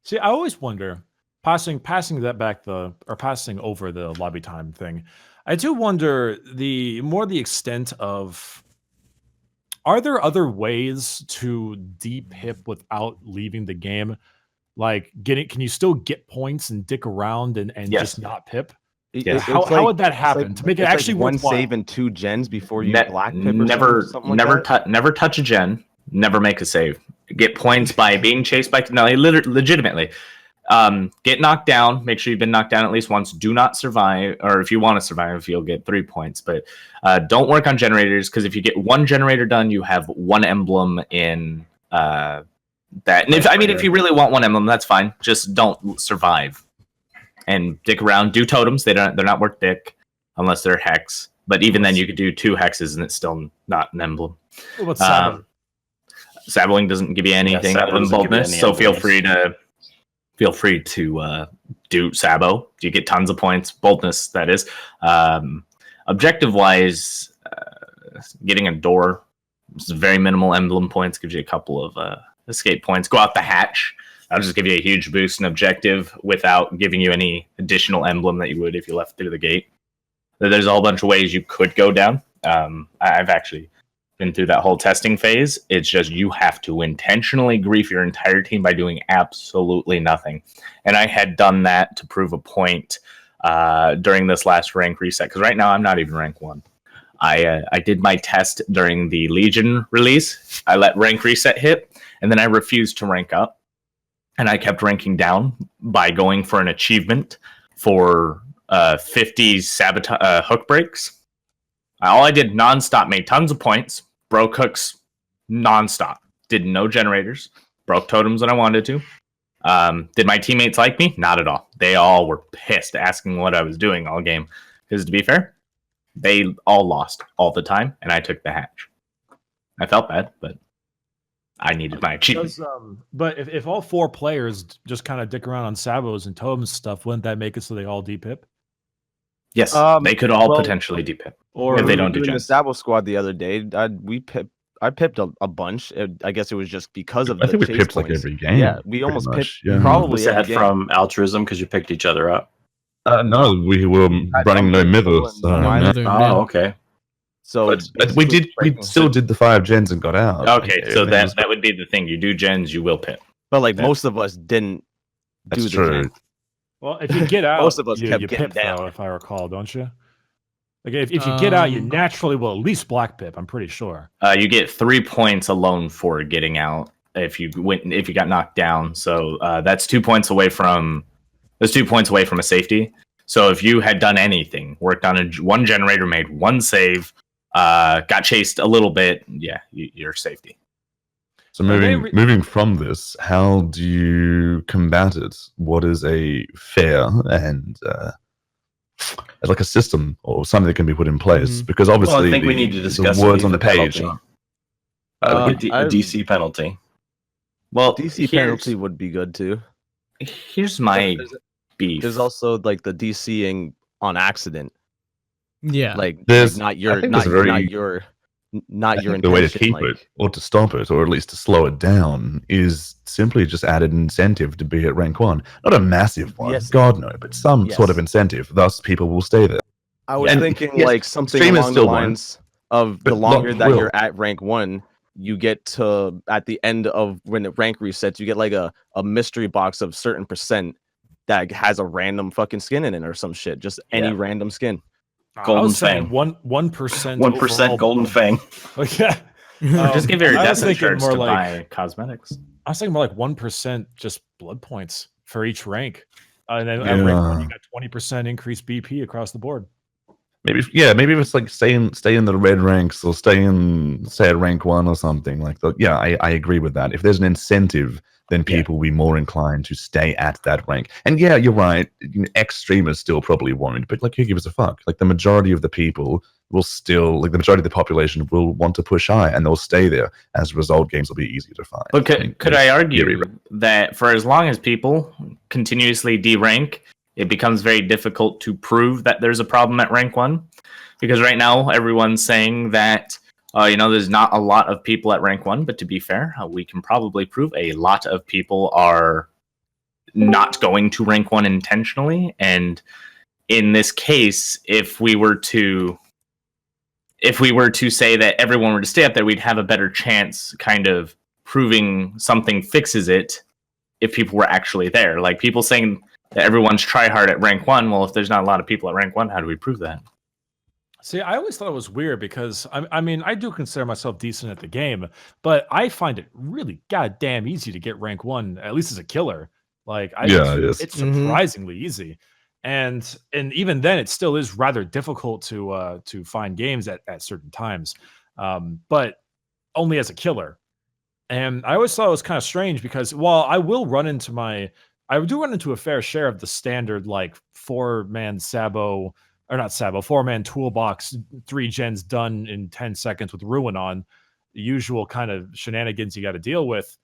See, I always wonder, passing over the lobby time thing. I do wonder the extent of. Are there other ways to depip without leaving the game? Like can you still get points and dick around and Yes. just not pip? Yes. How would that happen to make it actually one worthwhile? save and 2 gens before you black pip? Never touch a gen. Never make a save. Get points by being chased by legitimately. Get knocked down. Make sure you've been knocked down at least once. Do not survive, or if you want to survive, you'll get 3 points. But don't work on generators, because if you get 1 generator done, you have 1 emblem in that. And if you really want 1 emblem, that's fine. Just don't survive and dick around. Do totems. They're not worth dick unless they're hex. But even then, you could do 2 hexes and it's still not an emblem. What's Sabo? Saboing doesn't give you anything other than boldness, so feel free to do Sabo. You get tons of points, boldness that is. Objective wise, getting a door is very minimal emblem points, gives you a couple of escape points. Go out the hatch. That'll just give you a huge boost in objective without giving you any additional emblem that you would if you left through the gate. There's a whole bunch of ways you could go down. I've actually been through that whole testing phase. It's just you have to intentionally grief your entire team by doing absolutely nothing. And I had done that to prove a point during this last rank reset, because right now I'm not even rank 1. I did my test during the Legion release. I let rank reset hit, and then I refused to rank up. And I kept ranking down by going for an achievement for 50 hook breaks. All I did nonstop, made tons of points, broke hooks nonstop, did no generators, broke totems when I wanted to. Did my teammates like me? Not at all. They all were pissed, asking what I was doing all game. Because to be fair, they all lost all the time, and I took the hatch. I felt bad, but I needed my achievement. But if all 4 players just kind of dick around on Sabos and totems stuff, wouldn't that make it so they all depip? Yes, they could all potentially depip. Or if they don't do the Sabo squad the other day, I pipped a bunch. I guess it was just because of I the think we chase pipped points. like every game. Yeah, we almost much, pipped yeah. probably Was every that game. from altruism because you picked each other up? No, we were running no mythos. Oh, okay. So But we still did the 5 gens and got out. Okay, so that would be the thing. You do gens, you will pip. But like most of us didn't do That's the true. gens. Well, if you get out, Most of us you kept pip getting down. though, if I recall, don't you? Like if you get out, you naturally will at least black pip. I'm pretty sure. You get 3 points alone for getting out if you got knocked down. So that's 2 points away from a safety. So if you had done anything, worked on one generator, made one save, got chased a little bit, yeah, you're safety. So moving from this, how do you combat it? What is a fair and like a system or something that can be put in place? Because obviously, I think we need to discuss the words on the page. A DC penalty. Well, DC penalty would be good too. Here's my beef. There's also like the DCing on accident. Yeah, like There's not your intention. The way to keep it or to stop it or at least to slow it down is simply just added incentive to be at rank 1. Not a massive one, Yes. God no, but some sort of incentive. Thus, people will stay there. I was thinking like something streamers along the still lines of the but longer that will. you're at rank 1, you get to at the end of when the rank resets, you get like a mystery box of certain percent that has a random fucking skin in it or some shit. Just any random skin. Golden Fang. 1% Golden Fang. Yeah. Just give your I was death thinking insurance more to like- buy cosmetics. I was thinking more like 1% just blood points for each rank. And then at rank 1, you got 20% increased BP across the board. Maybe if it's like stay in the red ranks or stay at rank 1 or something like that. Yeah, I agree with that. If there's an incentive, then people will be more inclined to stay at that rank. And yeah, you're right. Ex-streamers still probably won't, but like who gives a fuck? Like the majority of the people will still, like the majority of the population will want to push high and they'll stay there. As a result, games will be easier to find. But could I argue that for as long as people continuously derank, it becomes very difficult to prove that there's a problem at rank 1? Because right now everyone's saying that there's not a lot of people at rank 1, but to be fair, we can probably prove a lot of people are not going to rank 1 intentionally. And in this case, if we were to say that everyone were to stay up there, we'd have a better chance kind of proving something fixes it if people were actually there. Like people saying that everyone's try hard at rank 1. Well, if there's not a lot of people at rank 1, how do we prove that? See, I always thought it was weird because I mean, I do consider myself decent at the game, but I find it really goddamn easy to get rank 1, at least as a killer. Like, it's surprisingly easy, and even then, it still is rather difficult to find games at certain times, but only as a killer. And I always thought it was kind of strange because while I do run into a fair share of the standard like 4-man Sabo. Or not Sabo, 4-man toolbox, 3 gens done in 10 seconds with Ruin on, the usual kind of shenanigans you got to deal with.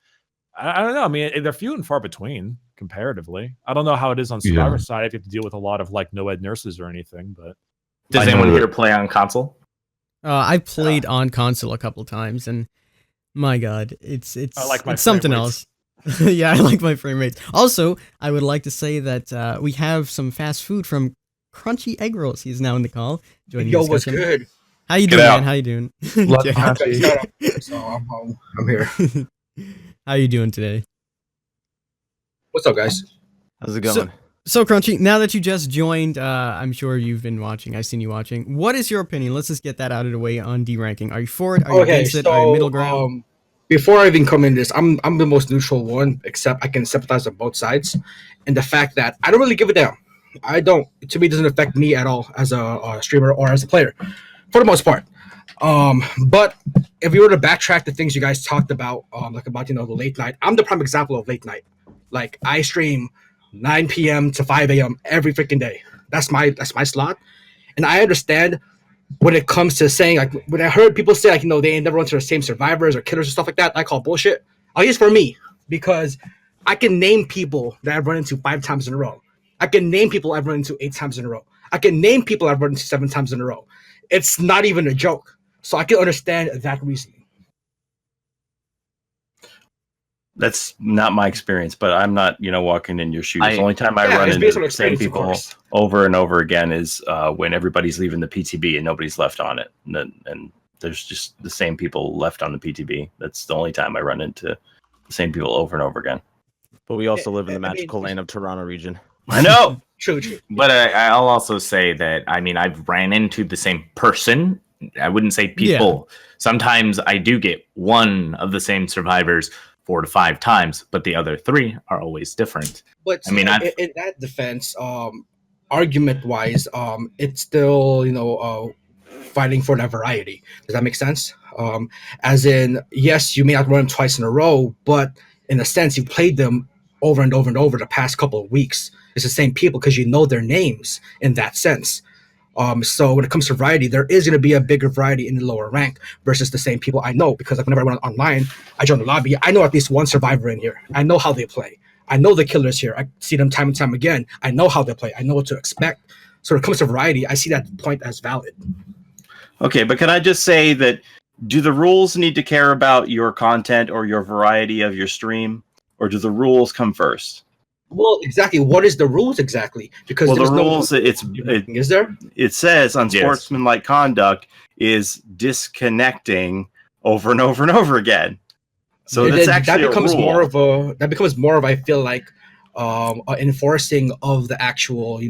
I don't know. I mean, they're few and far between comparatively. I don't know how it is on Survivor side if you have to deal with a lot of like no-ed nurses or anything. But does anyone here play on console? I played on console a couple times, and my God, it's something else. Yeah, I like my frame rates. Also, I would like to say that we have some fast food from CrunchyEggrollz. He's now in the call. Yo, what's good? How you doing, man? How you doing? So I'm home. I'm here. How you doing today? What's up, guys? How's it going? So Crunchy, now that you just joined, I'm sure you've been watching. I've seen you watching. What is your opinion? Let's just get that out of the way on deranking. Are you for it? Are you against it? Are you middle ground? Before I even come in this, I'm the most neutral one, except I can sympathize on both sides. And the fact that I don't really give a damn. I don't. To me, it doesn't affect me at all as a streamer or as a player, for the most part. But if you were to backtrack the things you guys talked about, like about the late night, I'm the prime example of late night. Like I stream 9 p.m. to 5 a.m. every freaking day. That's my slot, and I understand when it comes to saying like when I heard people say like they ain't never run to the same survivors or killers and stuff like that. I call bullshit. At least for me, because I can name people that I've run into 5 times in a row. I can name people I've run into 8 times in a row. I can name people I've run into 7 times in a row. It's not even a joke. So I can understand that reasoning. That's not my experience, but I'm not, walking in your shoes. The only time I run into the same people over and over again is when everybody's leaving the PTB and nobody's left on it. And there's just the same people left on the PTB. That's the only time I run into the same people over and over again. But we also live in the magical land of Toronto region. I know. True. But I'll also say that, I mean, I've ran into the same person. I wouldn't say people. Sometimes I do get one of the same survivors 4 to 5 times, but the other 3 are always different. But I mean, in that defense, argument-wise, it's still, fighting for that variety. Does that make sense? As in, yes, you may not run them twice in a row, but in a sense, you played them over and over and over the past couple of weeks. It's the same people because you know their names in that sense. So when it comes to variety, there is going to be a bigger variety in the lower rank versus the same people I know, because like whenever I went online, I joined the lobby, I know at least one survivor in here. I know how they play. I know the killers here. I see them time and time again. I know how they play. I know what to expect. So when it comes to variety, I see that point as valid. Okay, but can I just say that, do the rules need to care about your content or your variety of your stream, or do the rules come first? Well, exactly. What is the rules exactly? Because the rules, is there? It says unsportsmanlike conduct is disconnecting over and over and over again. So that's actually that becomes a rule. more of I feel like enforcing of the actual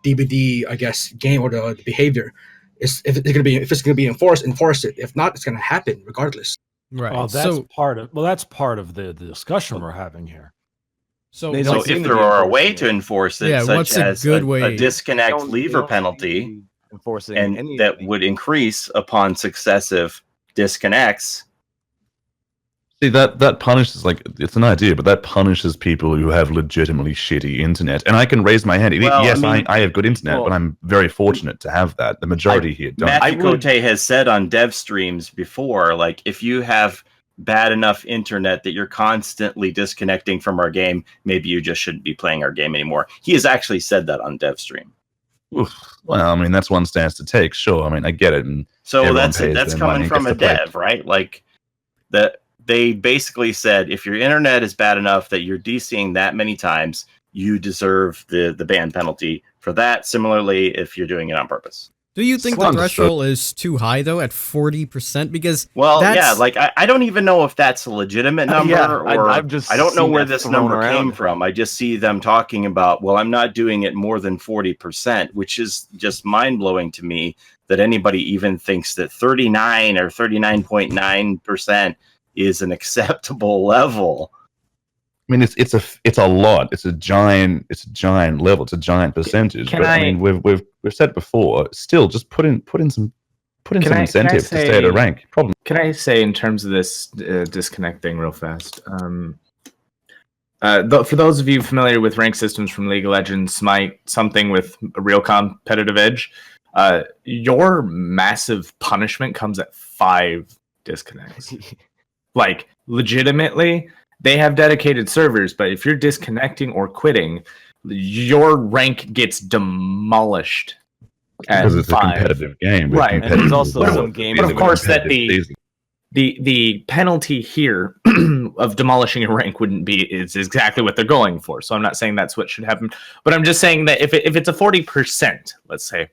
DBD, I guess, game or the behavior. If it's gonna be enforced, enforce it. If not, it's gonna happen regardless. Right. Oh, that's part of the discussion we're having here. So They So don't seem if to there be are a way enforcing to it. enforce it, Yeah, such what's a as good a way? disconnect Don't- lever they don't penalty, seem to be enforcing and any that of it. would increase upon successive disconnects. See, that punishes, like, it's an idea, but that punishes people who have legitimately shitty internet. And I can raise my hand. Well, Yes, I mean, I have good internet, well, but I'm very fortunate to have that. The majority here don't. Matthew Cote has said on dev streams before, like, if you have bad enough internet that you're constantly disconnecting from our game, maybe you just shouldn't be playing our game anymore. He has actually said that on dev stream. Oof. Well, I mean, that's one stance to take. Sure, I mean, I get it. And So everyone that's pays their coming money, from gets a to play. dev, right? Like, that they basically said, if your internet is bad enough that you're DCing that many times, you deserve the ban penalty for that. Similarly, if you're doing it on purpose. Do you think the threshold is too high though, at 40%? Because like I don't even know if that's a legitimate number, or I've just I don't know seen where that this thrown number around. came from. I just see them talking about, well, I'm not doing it more than 40%, which is just mind blowing to me that anybody even thinks that 39 or 39.9% is an acceptable level. I mean, it's a lot. It's a giant level. It's a giant percentage. I mean, we've said before. Still, just put in some incentive to stay at a rank. Problem. Can I say, in terms of this disconnecting real fast? For those of you familiar with rank systems from League of Legends, Smite, something with a real competitive edge, your massive punishment comes at 5 disconnects. Like, legitimately, they have dedicated servers, but if you're disconnecting or quitting, your rank gets demolished. Because it's 5. A competitive game, right? And there's also some games, but of course, that the penalty here of demolishing a rank is exactly what they're going for. So I'm not saying that's what should happen, but I'm just saying that if it's a 40%, let's say,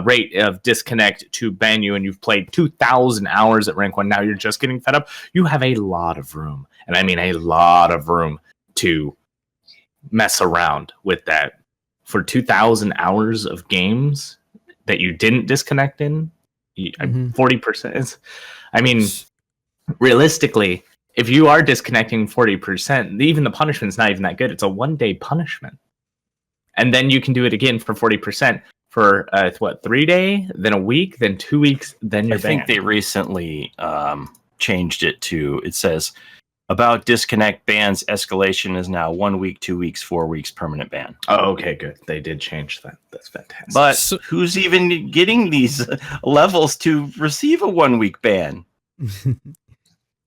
rate of disconnect to ban you, and you've played 2,000 hours at rank 1, now you're just getting fed up, you have a lot of room, and I mean a lot of room, to mess around with that. For 2,000 hours of games that you didn't disconnect in, 40% is, I mean, realistically, if you are disconnecting 40%, even the punishment's not even that good. It's a 1-day punishment, and then you can do it again for 40%. For 3 days, then a week, then 2 weeks, then you're banned. I think they recently changed it to, it says, about disconnect bans, escalation is now 1 week, 2 weeks, 4 weeks, permanent ban. Oh, okay, good. They did change that. That's fantastic. But who's even getting these levels to receive a 1 week ban?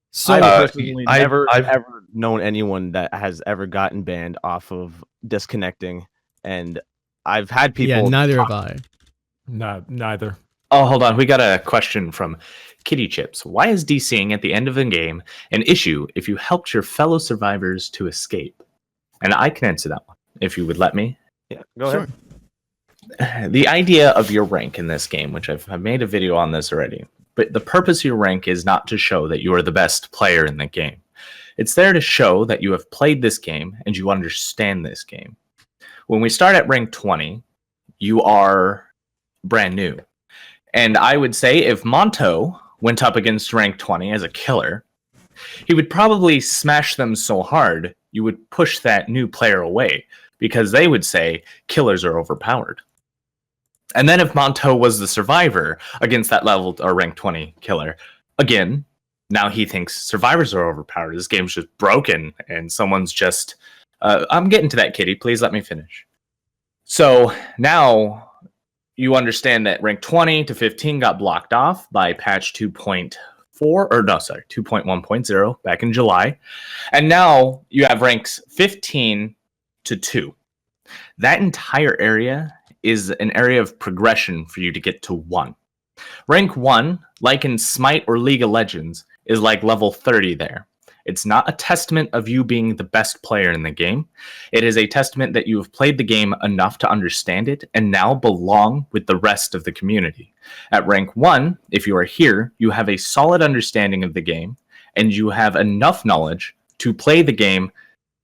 So I've personally never ever known anyone that has ever gotten banned off of disconnecting, and I've had people. Yeah, neither have I. Neither. Oh, hold on. We got a question from Kittychipz. Why is DCing at the end of the game an issue if you helped your fellow survivors to escape? And I can answer that one, if you would let me. Yeah, go ahead. The idea of your rank in this game, which I've made a video on this already, but the purpose of your rank is not to show that you are the best player in the game. It's there to show that you have played this game and you understand this game. When we start at rank 20, you are brand new. And I would say if Monto went up against rank 20 as a killer, he would probably smash them so hard you would push that new player away because they would say killers are overpowered. And then if Monto was the survivor against that level or rank 20 killer, again, now he thinks survivors are overpowered. This game's just broken and someone's just... I'm getting to that, Kitty. Please let me finish. So now you understand that rank 20 to 15 got blocked off by patch 2.1.0 back in July. And now you have ranks 15 to 2. That entire area is an area of progression for you to get to 1. Rank 1, like in Smite or League of Legends, is like level 30 there. It's not a testament of you being the best player in the game. It is a testament that you have played the game enough to understand it and now belong with the rest of the community. At rank 1, if you are here, you have a solid understanding of the game and you have enough knowledge to play the game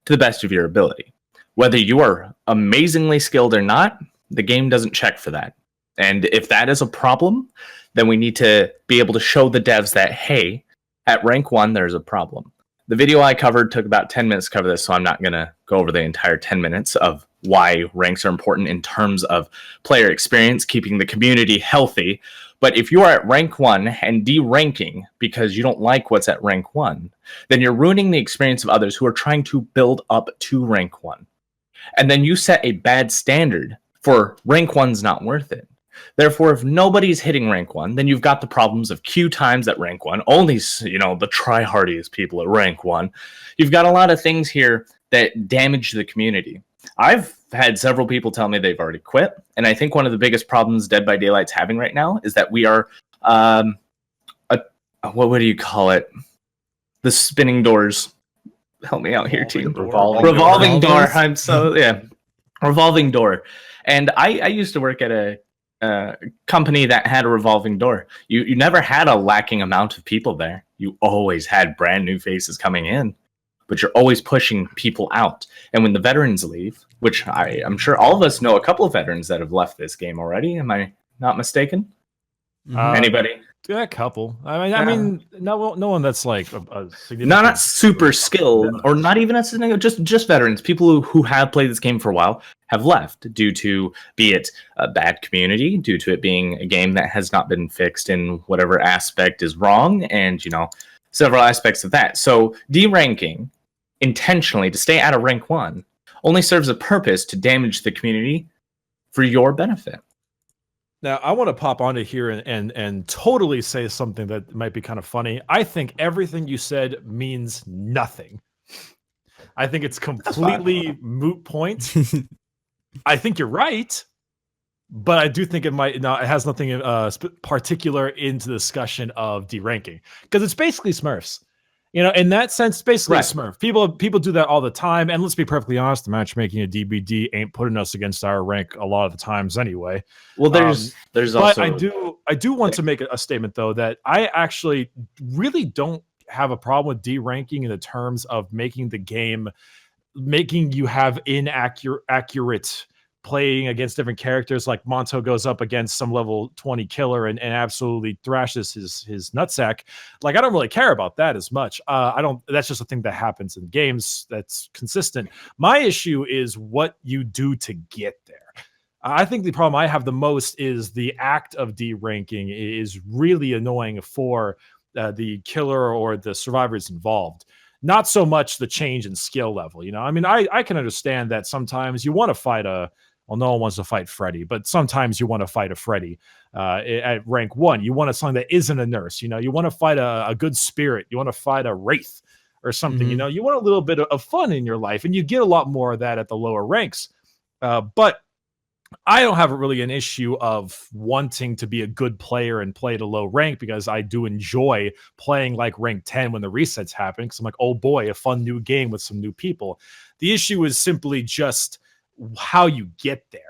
to the best of your ability. Whether you are amazingly skilled or not, the game doesn't check for that. And if that is a problem, then we need to be able to show the devs that, hey, at rank 1, there's a problem. The video I covered took about 10 minutes to cover this, so I'm not going to go over the entire 10 minutes of why ranks are important in terms of player experience, keeping the community healthy. But if you are at rank 1 and deranking because you don't like what's at rank 1, then you're ruining the experience of others who are trying to build up to rank 1. And then you set a bad standard for rank 1's not worth it. Therefore, if nobody's hitting rank 1, then you've got the problems of queue times at rank 1. Only, the try-hardiest people at rank 1. You've got a lot of things here that damage the community. I've had several people tell me they've already quit, and I think one of the biggest problems Dead by Daylight's having right now is that we are, what do you call it? The spinning doors. Help me out here, team. Revolving door. Revolving door. And I used to work at a company that had a revolving door. You never had a lacking amount of people there. You always had brand new faces coming in, but you're always pushing people out. And when the veterans leave, which I'm sure all of us know a couple of veterans that have left this game already. Am I not mistaken? Anybody? A couple. I mean, no one that's like a significant. Not super skilled, or not even just veterans. People who have played this game for a while have left due to, be it a bad community, due to it being a game that has not been fixed in whatever aspect is wrong, and several aspects of that. So deranking intentionally to stay out of rank 1 only serves a purpose to damage the community for your benefit. Now, I want to pop onto here and totally say something that might be kind of funny. I think everything you said means nothing. I think it's completely moot point. I think you're right, but I do think it has nothing particular into the discussion of deranking, because it's basically Smurfs. In that sense, basically Smurf. People do that all the time, and let's be perfectly honest, the matchmaking of DBD ain't putting us against our rank a lot of the times anyway. Well, there's but also... I do want to make a statement though that I actually really don't have a problem with deranking in the terms of making the game, making you have accurate playing against different characters. Like Monto goes up against some level 20 killer and absolutely thrashes his nutsack. Like, I don't really care about that as much. That's just a thing that happens in games that's consistent. My issue is what you do to get there. I think the problem I have the most is the act of deranking is really annoying for the killer or the survivors involved. Not so much the change in skill level. I mean, I can understand that sometimes you want to fight no one wants to fight Freddy, but sometimes you want to fight a Freddy at rank 1. You want something that isn't a nurse. You want to fight a good spirit. You want to fight a wraith or something. You want a little bit of fun in your life, and you get a lot more of that at the lower ranks. But I don't have really an issue of wanting to be a good player and play at a low rank, because I do enjoy playing like rank 10 when the resets happen, because I'm like, oh boy, a fun new game with some new people. The issue is simply just how you get there.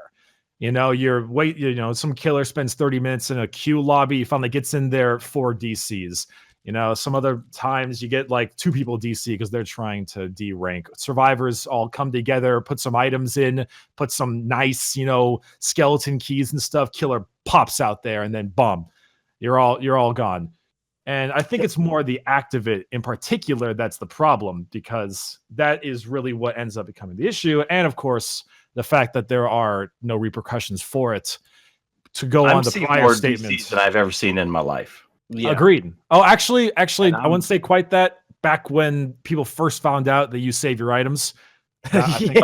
Some killer spends 30 minutes in a queue lobby, finally gets in there 4 DCs. Some other times you get like 2 people DC because they're trying to D-rank. Survivors all come together, put some items in, put some nice, skeleton keys and stuff. Killer pops out there, and then boom, you're all gone. And I think it's more the act of it in particular that's the problem, because that is really what ends up becoming the issue. And of course, the fact that there are no repercussions for it. To go on the prior statements that I've ever seen in my life. Yeah. Agreed. Oh, actually, I wouldn't say quite that. Back when people first found out that you save your items. Okay.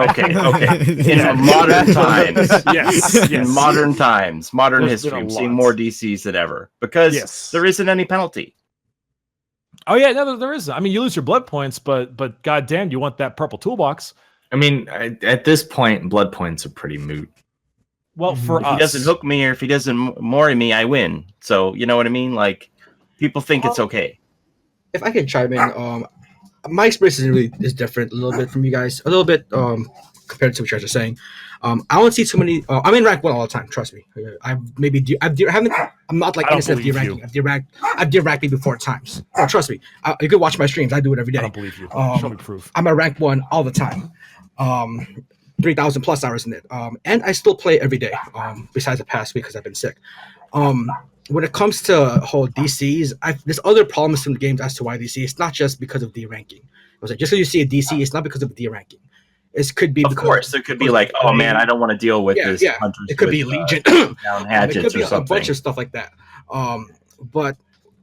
In modern times, yes. In modern times, modern history, we've seen more DCs than ever because there isn't any penalty. Oh yeah, no, there isn't. I mean, you lose your blood points, but goddamn, you want that purple toolbox. I mean, at this point, blood points are pretty moot. Well, for if us, he doesn't hook me or if he doesn't mori me, I win. So you know what I mean? Like, people think it's okay. If I can chime in, my experience is different a little bit from you guys, a little bit compared to what you guys are saying. I don't see too many. I'm in rank 1 all the time. Trust me. I'm not like innocent of D-ranking. I've D-ranked maybe 4 times. Oh, trust me. You could watch my streams. I do it every day. I don't believe you. Show me proof. I'm at rank 1 all the time. 3,000 plus hours in it. And I still play every day. Besides the past week because I've been sick. When it comes to whole DCs, there's other problems in the games as to why DC. It's not just because of D-ranking. It was like, just because you see a DC, it's not because of D-ranking. It could be. Of course, it could be like, oh man, I don't want to deal with this. Yeah. It could be Legion. Down hatchets it could be or something. A bunch of stuff like that. But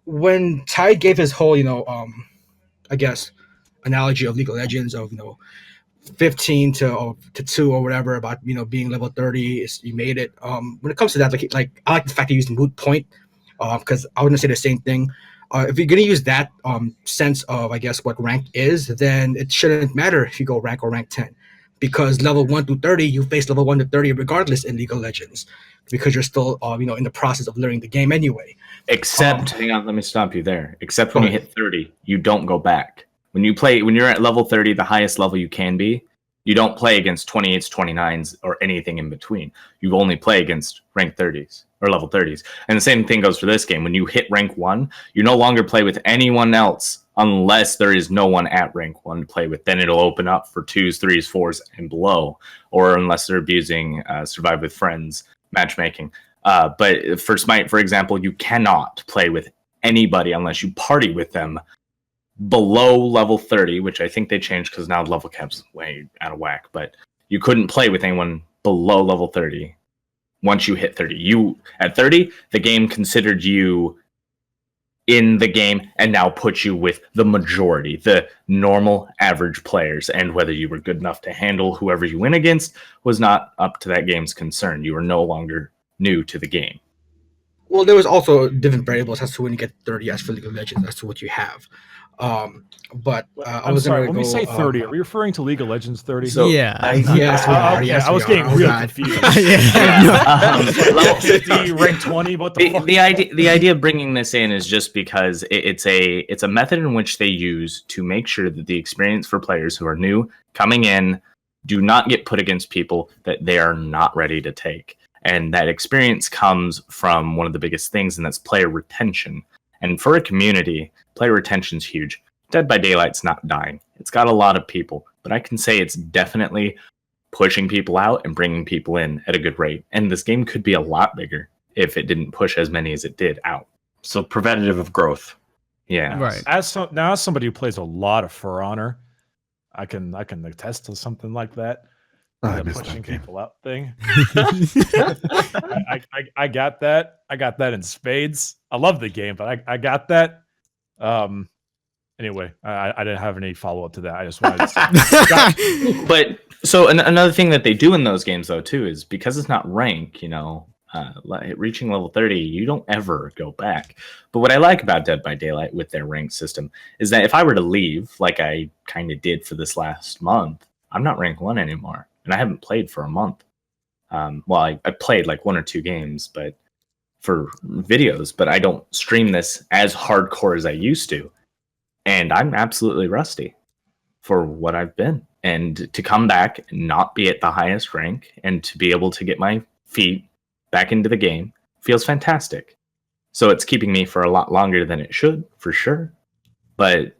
when Tide gave his whole, I guess, analogy of League of Legends of 15 to 2 or whatever about being level 30, you made it. When it comes to that, like I like the fact he used moot point, because I wouldn't say the same thing. If you're gonna use that sense of, I guess, what rank is, then it shouldn't matter if you go rank or rank 10, because level 1 to 30, you face level 1 to 30 regardless in League of Legends, because you're still in the process of learning the game anyway. Except, hang on, let me stop you there. Except when you hit 30, you don't go back. When you're at level 30, the highest level you can be, you don't play against 28s, 29s, or anything in between. You only play against rank 30s or level 30s. And the same thing goes for this game. When you hit rank 1, you no longer play with anyone else unless there is no one at rank 1 to play with. Then it'll open up for 2s, 3s, 4s, and below, or unless they're abusing Survive with Friends matchmaking. But for Smite, for example, you cannot play with anybody unless you party with them below level 30, which I think they changed because now level cap's way out of whack, but you couldn't play with anyone below level 30 once you hit 30. At 30, the game considered you in the game and now put you with the majority, the normal average players, and whether you were good enough to handle whoever you went against was not up to that game's concern. You were no longer new to the game. Well, there was also different variables as to when you get 30 as for League of Legends as to what you have. But I'm sorry, when we say 30, are we referring to League of Legends 30? So, yeah. I was getting real confused. Level 50, rank 20, what the fuck? The idea of bringing this in is just because it's a method in which they use to make sure that the experience for players who are new coming in do not get put against people that they are not ready to take. And that experience comes from one of the biggest things, and that's player retention. And for a community, player retention is huge. Dead by Daylight's not dying. It's got a lot of people, but I can say it's definitely pushing people out and bringing people in at a good rate. And this game could be a lot bigger if it didn't push as many as it did out. So preventative of growth. Yeah. Right. As somebody who plays a lot of For Honor, I can attest to something like that. The pushing people out thing. I got that. I got that in spades. I love the game, but I got that. Anyway, I didn't have any follow up to that. I just wanted to say. But so another thing that they do in those games though too is because it's not rank, reaching level 30, you don't ever go back. But what I like about Dead by Daylight with their rank system is that if I were to leave, like I kind of did for this last month, I'm not rank 1 anymore. And I haven't played for a month. I played like 1 or 2 games, but for videos, but I don't stream this as hardcore as I used to. And I'm absolutely rusty for what I've been. And to come back and not be at the highest rank and to be able to get my feet back into the game feels fantastic. So it's keeping me for a lot longer than it should, for sure. But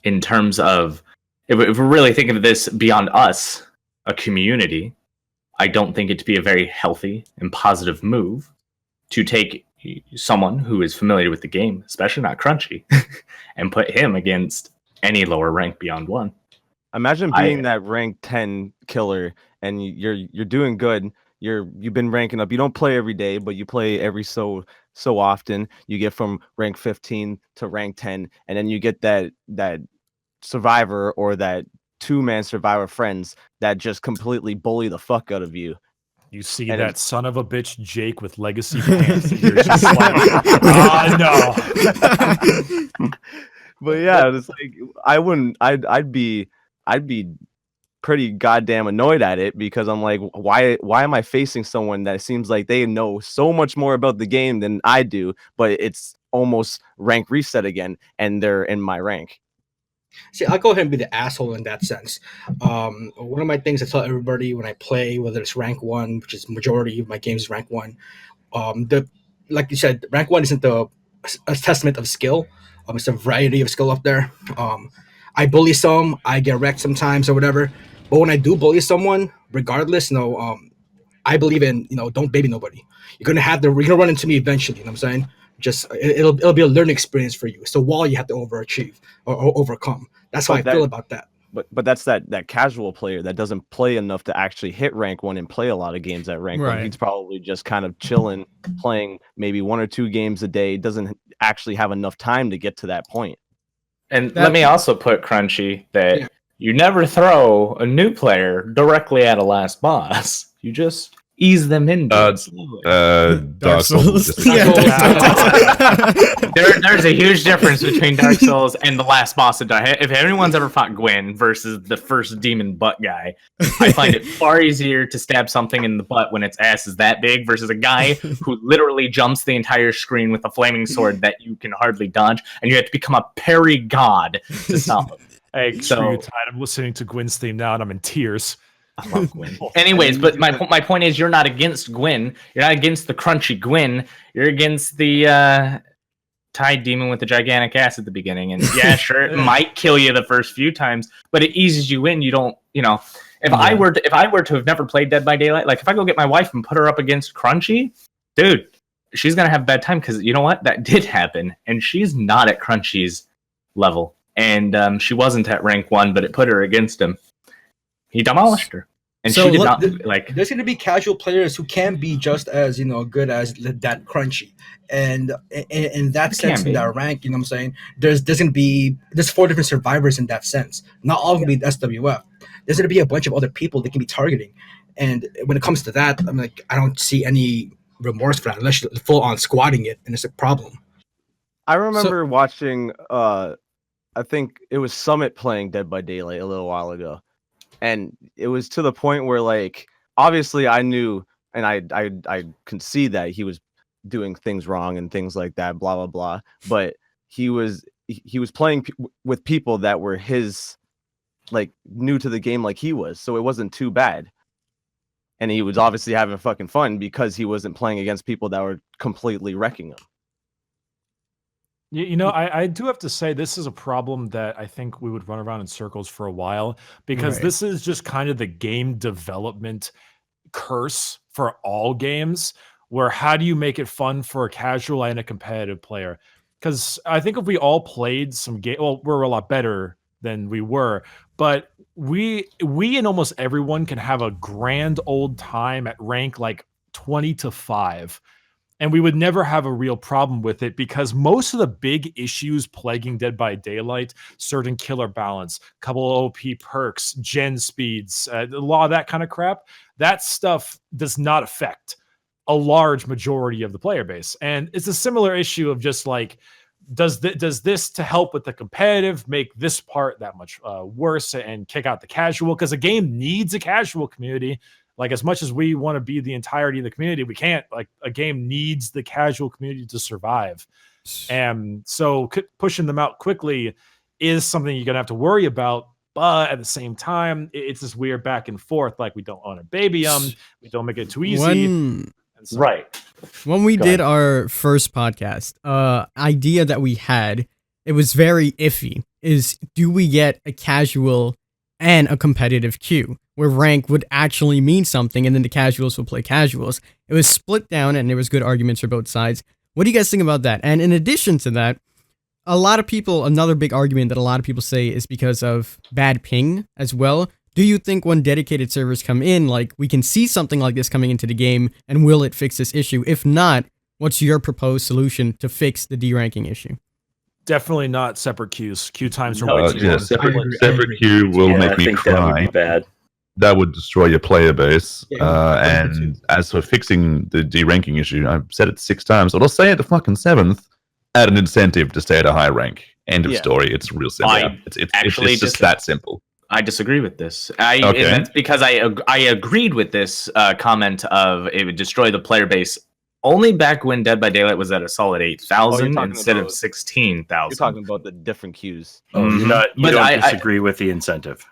in terms of, if we're really thinking of this beyond us, a community, I don't think it to be a very healthy and positive move to take someone who is familiar with the game, especially not Crunchy, and put him against any lower rank beyond 1. Imagine being that rank 10 killer and you're doing good. You've been ranking up. You don't play every day, but you play every so often. You get from rank 15 to rank 10, and then you get that survivor or that 2-man survivor friends that just completely bully the fuck out of you. You see and that son of a bitch Jake with legacy pants. And you're just like, oh no. But yeah, it's like I'd be pretty goddamn annoyed at it, because I'm like, why am I facing someone that seems like they know so much more about the game than I do, but it's almost rank reset again and they're in my rank. See, I'll go ahead and be the asshole in that sense. One of my things I tell everybody when I play, whether it's rank 1, which is majority of my games rank 1, like you said, rank 1 isn't a testament of skill. It's a variety of skill up there. I bully some, I get wrecked sometimes or whatever. But when I do bully someone, regardless, I believe in, don't baby nobody. You're gonna run into me eventually. You know what I'm saying? Just it'll be a learning experience for you. It's a wall you have to overachieve or overcome. That's how I feel about that. But that's that casual player that doesn't play enough to actually hit rank 1 and play a lot of games at rank 1. He's probably just kind of chilling, playing maybe 1 or 2 games a day. Doesn't actually have enough time to get to that point. And let me also put Crunchy that you never throw a new player directly at a last boss. You just ease them in. Dark Souls. There's a huge difference between Dark Souls and the last boss of Dark. If anyone's ever fought Gwyn versus the first demon butt guy, I find it far easier to stab something in the butt when its ass is that big versus a guy who literally jumps the entire screen with a flaming sword that you can hardly dodge, and you have to become a parry god to stop him. Hey, I'm listening to Gwyn's theme now, and I'm in tears. I love Gwyn. Anyways, but my point is, you're not against Gwyn. You're not against the Crunchy Gwyn. You're against the Tide demon with the gigantic ass at the beginning. And yeah, sure, it might kill you the first few times, but it eases you in. You don't, if I were to have never played Dead by Daylight, like if I go get my wife and put her up against Crunchy, dude, she's gonna have a bad time, because you know what? That did happen, and she's not at Crunchy's level, and she wasn't at rank 1, but it put her against him. He demolished her, and so she did not like. There's going to be casual players who can be just as good as that Crunchy, and in that sense, in that rank, you know what I'm saying. There's 4 different survivors in that sense. Not all going to be SWF. There's going to be a bunch of other people that can be targeting, and when it comes to that, I'm like, I don't see any remorse for that unless you're full on squatting it, and it's a problem. I remember watching. I think it was Summit playing Dead by Daylight a little while ago. And it was to the point where, like, obviously I knew, and I could see that he was doing things wrong and things like that, blah blah blah. But he was playing with people that were his, like, new to the game, like he was, so it wasn't too bad. And he was obviously having fucking fun because he wasn't playing against people that were completely wrecking him. I do have to say, this is a problem that I think we would run around in circles for a while, because this is just kind of the game development curse for all games, where how do you make it fun for a casual and a competitive player? Because I think if we all played some game, well, we're a lot better than we were, but we and almost everyone can have a grand old time at rank like 20 to 5. And we would never have a real problem with it, because most of the big issues plaguing Dead by Daylight, certain killer balance, couple of OP perks, gen speeds, a lot of that kind of crap, that stuff does not affect a large majority of the player base. And it's a similar issue of just like, does this to help with the competitive make this part that much worse and kick out the casual? Because a game needs a casual community. Like, as much as we want to be the entirety of the community, we can't. Like, a game needs the casual community to survive. And so pushing them out quickly is something you're going to have to worry about. But at the same time, it's this weird back and forth. Like, we don't want to baby them. We don't make it too easy. Right. When we did our first podcast, idea that we had, it was very iffy, is do we get a casual and a competitive queue where rank would actually mean something and then the casuals will play casuals? It was split down and there was good arguments for both sides. What do you guys think about that? And in addition to that, a lot of people, another big argument that a lot of people say is because of bad ping as well. Do you think when dedicated servers come in, like we can see something like this coming into the game, and will it fix this issue? If not, what's your proposed solution to fix the D-ranking issue? Definitely not separate queues. Queue times are way too yeah, long. separate queue will make I me think cry. that would be bad. That would destroy your player base. Yeah, And as for fixing the D-ranking issue, I've said it 6 times, but I'll say it the fucking 7th. Add an incentive to stay at a high rank. End of story. It's real simple. It's just that simple. I disagree with this. Okay. And that's because I agreed with this comment of it would destroy the player base only back when Dead by Daylight was at a solid 8,000 instead of 16,000. You're talking about the different queues. You don't disagree with the incentive.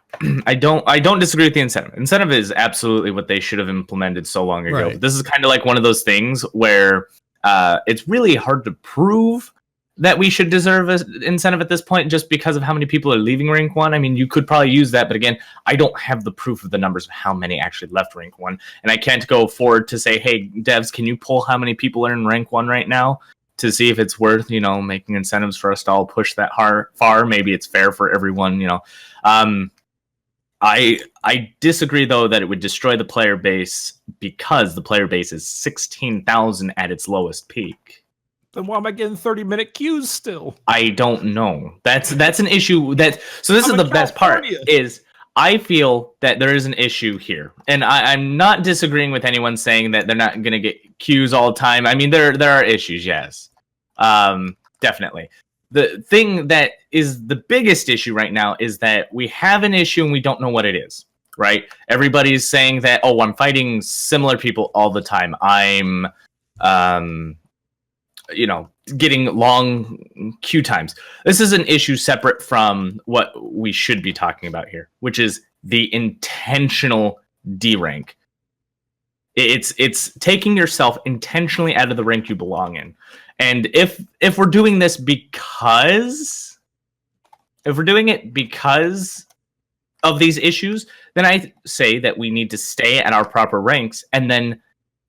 I don't disagree with the incentive. Incentive is absolutely what they should have implemented so long ago. Right. But this is kind of like one of those things where it's really hard to prove that we should deserve an incentive at this point just because of how many people are leaving rank 1. I mean, you could probably use that, but again, I don't have the proof of the numbers of how many actually left rank 1, and I can't go forward to say, hey, devs, can you pull how many people are in rank 1 right now to see if it's worth, making incentives for us to all push that far. Maybe it's fair for everyone, I disagree, though, that it would destroy the player base because the player base is 16,000 at its lowest peak. Then why am I getting 30-minute queues still? I don't know. That's an issue. So this is the best part, is I feel that there is an issue here. And I'm not disagreeing with anyone saying that they're not going to get queues all the time. I mean, there are issues, yes. Definitely. The thing that is the biggest issue right now is that we have an issue and we don't know what it is, right? Everybody's saying that, oh, I'm fighting similar people all the time. I'm getting long queue times. This is an issue separate from what we should be talking about here, which is the intentional D-rank. It's taking yourself intentionally out of the rank you belong in. And if we're doing this because of these issues, then I say that we need to stay at our proper ranks and then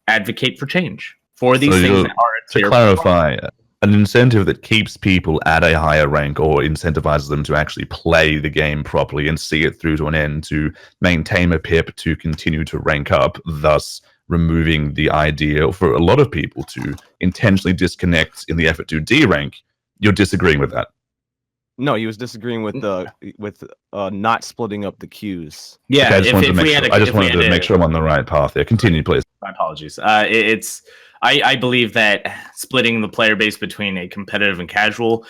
advocate for change for these things that are to clarify, an incentive that keeps people at a higher rank or incentivizes them to actually play the game properly and see it through to an end, to maintain a pip, to continue to rank up, thus removing the idea for a lot of people to intentionally disconnect in the effort to D-rank. You're disagreeing with that? No, he was disagreeing with not splitting up the queues. Yeah, okay, I just wanted to make sure I'm on the right path there. Continue, please. My apologies. I believe that splitting the player base between a competitive and casual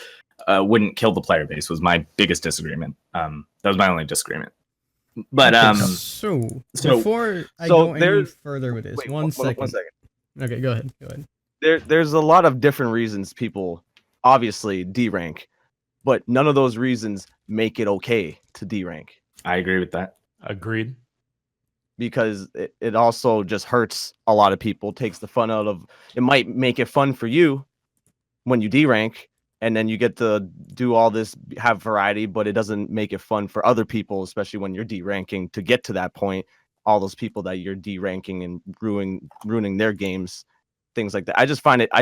wouldn't kill the player base, was my biggest disagreement. That was my only disagreement. But so before I go any further with this, one second. Okay, go ahead. There's a lot of different reasons people obviously D-rank, but none of those reasons make it okay to D-rank. I agree with that. Agreed. Because it also just hurts a lot of people, takes the fun out of it. Might make it fun for you when you D-rank, and then you get to do all this, have variety, but it doesn't make it fun for other people, especially when you're D-ranking to get to that point. All those people that you're D-ranking and ruining their games, things like that. I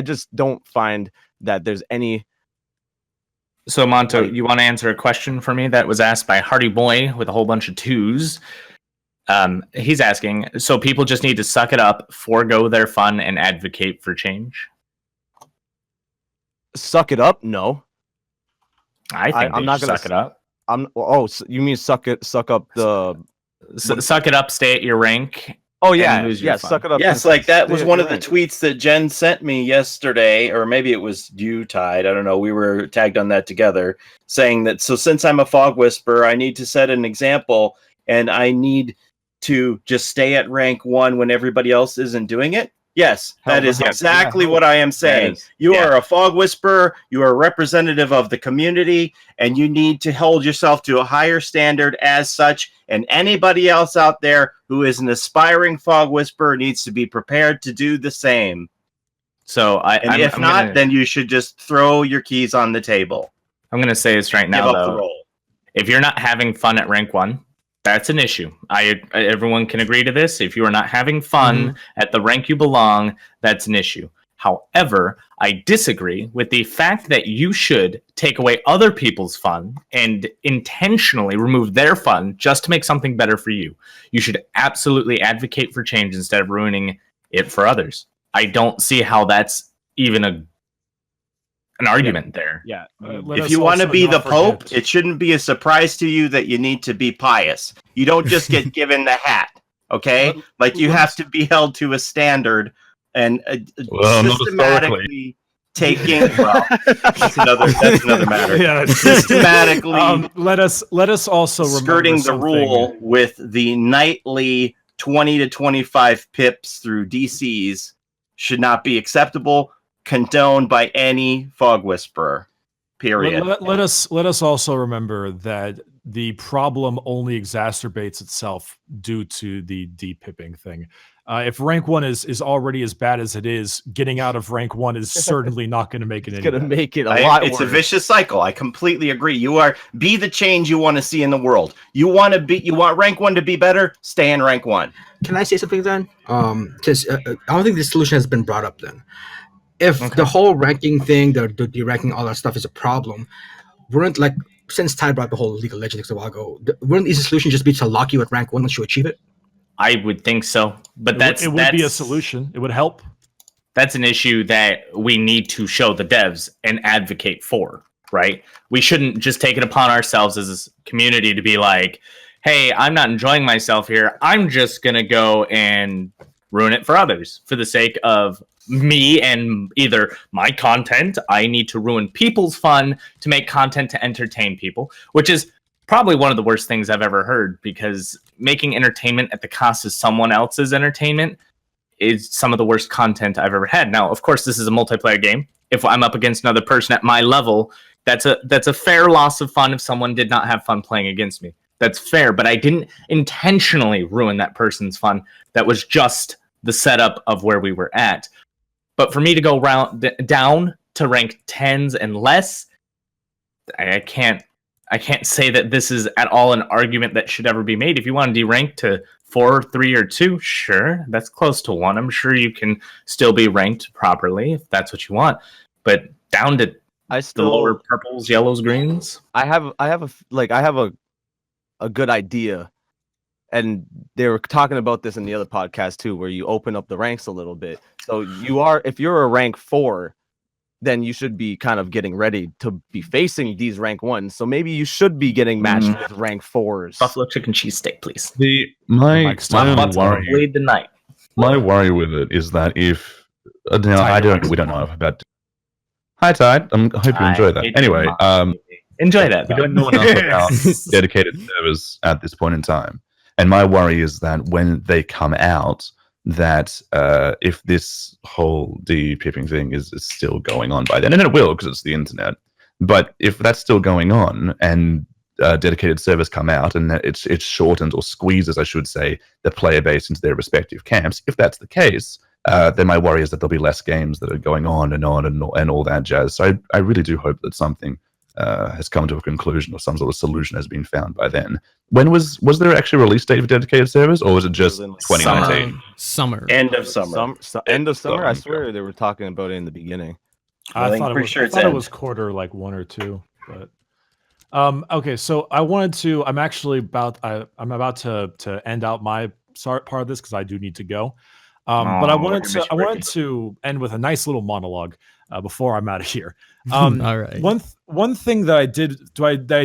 just don't find that there's any. So Monto, you want to answer a question for me that was asked by Hardy Boy with a whole bunch of 2s? He's asking, so people just need to suck it up, forego their fun, and advocate for change? Suck it up? No. I think I'm not going to suck it up. So you mean suck up the... suck it up, stay at your rank. Oh, yeah. Yeah, suck it up. Yes, like that was one of the tweets that Jen sent me yesterday, or maybe it was you, Tide. I don't know. We were tagged on that together, saying that, so since I'm a fog whisperer, I need to set an example, and I need to just stay at rank 1 when everybody else isn't doing it. Yes, that is exactly what I am saying. You are a fog whisperer, you are a representative of the community, and you need to hold yourself to a higher standard as such, and anybody else out there who is an aspiring fog whisperer needs to be prepared to do the same. So if not, then you should just throw your keys on the table. I'm going to say this right now, Give up the though. roll. If you're not having fun at rank 1, that's an issue. Everyone can agree to this. If you are not having fun at the rank you belong, that's an issue. However, I disagree with the fact that you should take away other people's fun and intentionally remove their fun just to make something better for you. You should absolutely advocate for change instead of ruining it for others. I don't see how that's even an argument there. Yeah. If you want to be the Pope, it shouldn't be a surprise to you that you need to be pious. You don't just get given the hat, okay? Like you have to be held to a standard and systematically taking. Well, that's another matter. Yeah, systematically. Let us also skirting the rule with the nightly 20 to 25 pips through DCs should not be acceptable. Condoned by any fog whisperer. Period. Let us also remember that the problem only exacerbates itself due to the depipping thing. If rank 1 is already as bad as it is, getting out of rank 1 is certainly not going to make it. It's going to make it a lot worse. It's a vicious cycle. I completely agree. Be the change you want to see in the world. You want rank 1 to be better. Stay in rank 1. Can I say something then? Because I don't think this solution has been brought up then. If the whole ranking thing, the deranking, all that stuff is a problem, since Ty brought the whole League of Legends a while ago, wouldn't the easy solution just be to lock you at rank 1 once you achieve it? I would think so, but it would be a solution. It would help. That's an issue that we need to show the devs and advocate for, right? We shouldn't just take it upon ourselves as a community to be like, hey, I'm not enjoying myself here. I'm just going to go and ruin it for others for the sake of me and either my content. I need to ruin people's fun to make content to entertain people, which is probably one of the worst things I've ever heard, because making entertainment at the cost of someone else's entertainment is some of the worst content I've ever had. Now, of course, this is a multiplayer game. If I'm up against another person at my level, that's a fair loss of fun if someone did not have fun playing against me. That's fair, but I didn't intentionally ruin that person's fun. That was just the setup of where we were at. But for me to go down to rank 10s and less, I can't say that this is at all an argument that should ever be made. If you want to derank to 4, 3, or 2, sure, that's close to 1. I'm sure you can still be ranked properly if that's what you want. But down to the lower purples, yellows, greens. I have a good idea. And they were talking about this in the other podcast too, where you open up the ranks a little bit. So if you're a rank 4, then you should be kind of getting ready to be facing these rank 1s. So maybe you should be getting matched with rank 4s. Buffalo chicken cheesesteak, please. My worry, the night. My worry with it is that if we don't know about. Hi, Tide. I hope you enjoy that. Anyway, enjoy that. We don't know enough about dedicated servers at this point in time. And my worry is that when they come out, that if this whole depipping thing is still going on by then, and it will because it's the internet, but if that's still going on and dedicated servers come out and it's shortened or squeezes, I should say, the player base into their respective camps, if that's the case, then my worry is that there'll be less games that are going on and all that jazz. So I really do hope that something has come to a conclusion or some sort of solution has been found by then. When was there actually a release date for dedicated servers, or was it just 2019? Summer. End of summer. End of summer. I swear they were talking about it in the beginning. I thought it was quarter 1 or 2. But okay, so I'm about to end out my part of this because I do need to go. But I wanted to end with a nice little monologue before I'm out of here. All right. One thing that I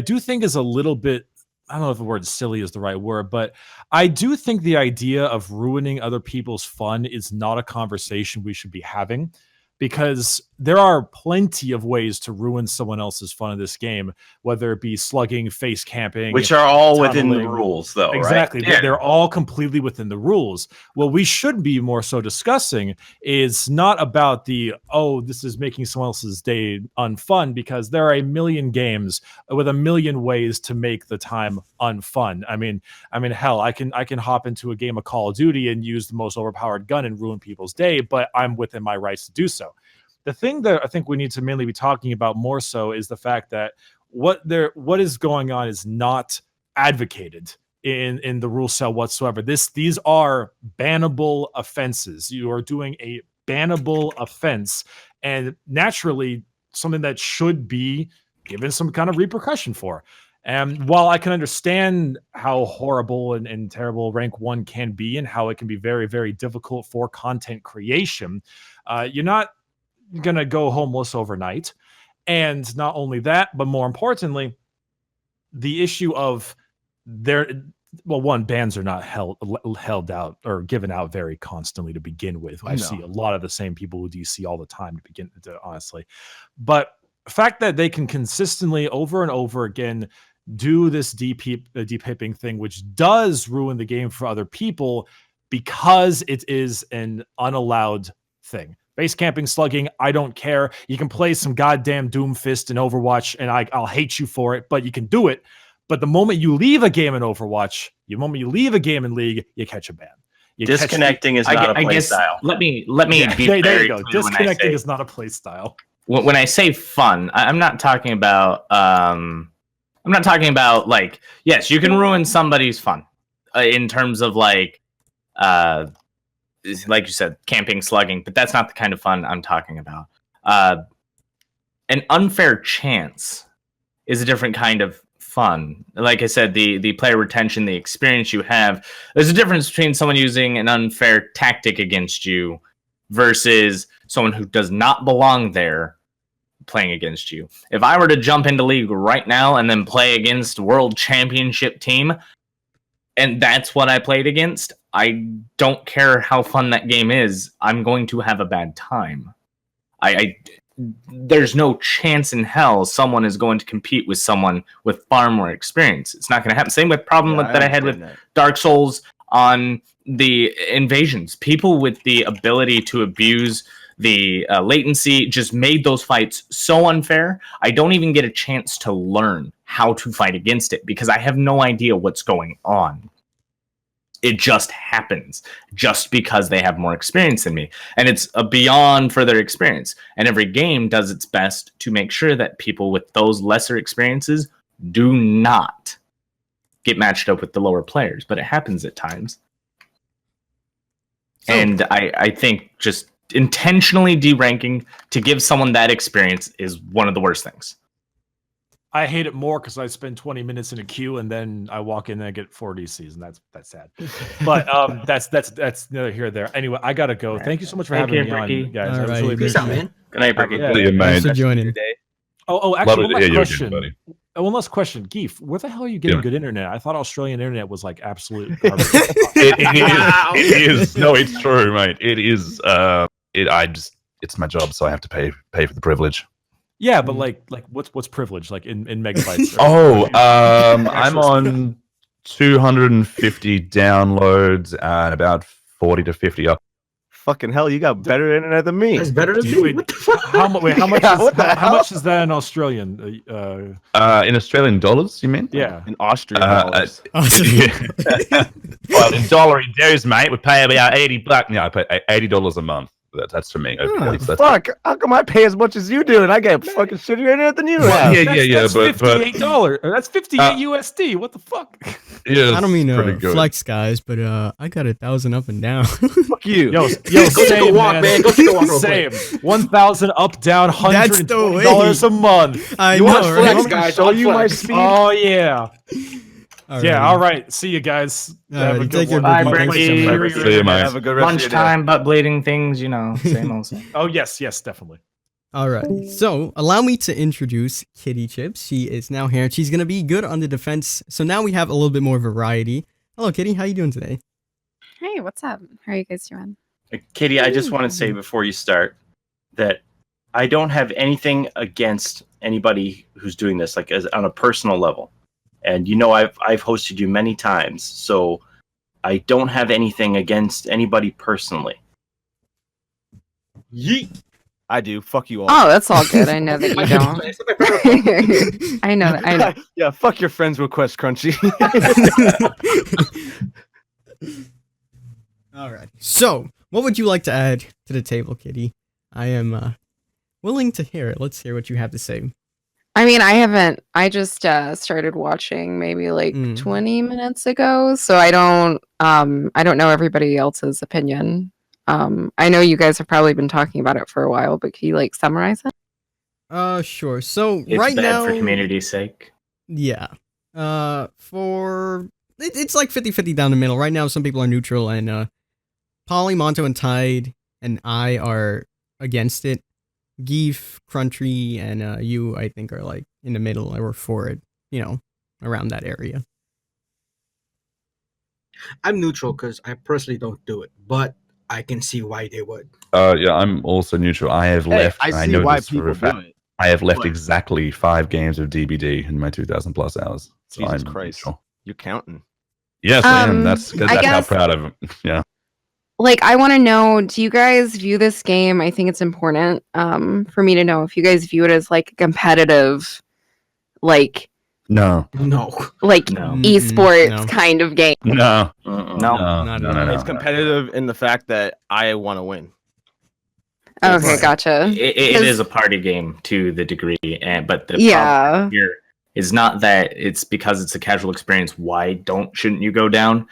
do think is a little bit, I don't know if the word silly is the right word, but I do think the idea of ruining other people's fun is not a conversation we should be having, because there are plenty of ways to ruin someone else's fun in this game, whether it be slugging, face camping, which are all within the tunneling. rules, though. Exactly. Right? They're all completely within the rules. What we should be more so discussing is not about this is making someone else's day unfun, because there are a million games with a million ways to make the time unfun. I mean, hell, I can hop into a game of Call of Duty and use the most overpowered gun and ruin people's day, but I'm within my rights to do so. The thing that I think we need to mainly be talking about more so is the fact that what is going on is not advocated in the rule set whatsoever. These are bannable offenses. You are doing a bannable offense, and naturally something that should be given some kind of repercussion for. And while I can understand how horrible and terrible rank 1 can be, and how it can be very, very difficult for content creation, you're not gonna go homeless overnight. And not only that, but more importantly, the issue of bans are not held out or given out very constantly to begin with. I see a lot of the same people who DC all the time to begin to, honestly. But the fact that they can consistently over and over again do this depipping thing, which does ruin the game for other people because it is an unallowed thing. Base camping, slugging, I don't care. You can play some goddamn Doomfist in Overwatch, and I'll hate you for it, but you can do it. But the moment you leave a game in Overwatch, the moment you leave a game in League, you catch a ban. Disconnecting is not a play style. Let me be there very you go. clear. Disconnecting is not a play style. When I say fun, I'm not talking about like, yes, you can ruin somebody's fun in terms of like you said, camping, slugging, but that's not the kind of fun I'm talking about. An unfair chance is a different kind of fun. Like I said, the player retention, the experience you have, there's a difference between someone using an unfair tactic against you versus someone who does not belong there playing against you. If I were to jump into League right now and then play against World Championship team, and that's what I played against, I don't care how fun that game is, I'm going to have a bad time. There's no chance in hell someone is going to compete with someone with far more experience. It's not going to happen. Same with that I had with Dark Souls on the invasions. People with the ability to abuse the latency just made those fights so unfair. I don't even get a chance to learn how to fight against it because I have no idea what's going on. It just happens just because they have more experience than me. And it's beyond further experience. And every game does its best to make sure that people with those lesser experiences do not get matched up with the lower players. But it happens at times. And I think just intentionally deranking to give someone that experience is one of the worst things. I hate it more because I spend 20 minutes in a queue and then I walk in and I get 4 DCs, and that's sad. But that's neither here nor there. Anyway, I gotta go. Thank you so much for having me on, guys. All right. Really Peace out, man. Good night, Bricky. Thanks for joining. Actually, one last question. Again, One last question, Geef. Where the hell are you getting good internet? I thought Australian internet was like absolute garbage. it is. No, it's true, mate. It is. It's my job, so I have to pay for the privilege. Yeah, but like what's privilege like in megabytes? I'm on 250 downloads and about 40 to 50 up. Fucking hell, you got better internet than me. That's better than me. What the fuck? How much is that in Australian? In Australian dollars, you mean? Yeah, in Austrian dollars. Well, in dollary dues, mate, we pay about $80. No, I pay $80 a month. That's for me. Fuck! How come I pay as much as you do and I get fucking shittier internet than you have? That's $58. That's 58 USD. What the fuck? Yeah, I don't mean to flex, guys, but I got 1,000 up and down. Fuck you. Yo, Go take a walk, man. Go take a walk. Same. 1,000 up, down, $120 a month. I know, flex, right? guys. Show you my speed. Oh yeah. All right. See you guys. Have a good one. Bye, Bricky. Bricky. See you, mate. Have a good rest Lunchtime, butt bleeding things, you know, same old same. Oh yes, definitely. All right. So allow me to introduce Kittychipz. She is now here. She's gonna be good on the defense. So now we have a little bit more variety. Hello, Kitty. How you doing today? Hey, what's up? How are you guys doing? Kitty, I just want to say before you start that I don't have anything against anybody who's doing this, like as on a personal level. And I've hosted you many times, so I don't have anything against anybody personally. Yeet. I do. Fuck you all. Oh, that's all good. I know that you don't. I know that. I know. Yeah, fuck your friend's request, Crunchy. All right. So, what would you like to add to the table, Kitty? I am willing to hear it. Let's hear what you have to say. I mean, I haven't. I just started watching maybe like 20 minutes ago, so I don't know everybody else's opinion. I know you guys have probably been talking about it for a while, but can you like summarize it? Sure. So It's right bad now, for community's sake. yeah. It's like 50-50 down the middle. Right now, some people are neutral, and Paulie, Monto, and Tide, and I are against it. Geef, Crunchy, and you, I think, are like in the middle or for it, around that area. I'm neutral because I personally don't do it, but I can see why they would. Yeah, I'm also neutral. I have left. I know see why this for people a fact. do it. I have left What? exactly 5 games of DBD in my 2,000+ hours. So Jesus I'm Christ. neutral. You're counting. Yes, I am. That's I how guess- proud of him. Yeah. Like, I want to know, do you guys view this game? I think it's important for me to know if you guys view it as like a competitive, like No. No. esports kind of game. No. No. No. It's competitive in the fact that I want to win. Okay, Right. gotcha. It is a party game to the degree, but the Yeah. problem here is not that it's because it's a casual experience. Why shouldn't you go down?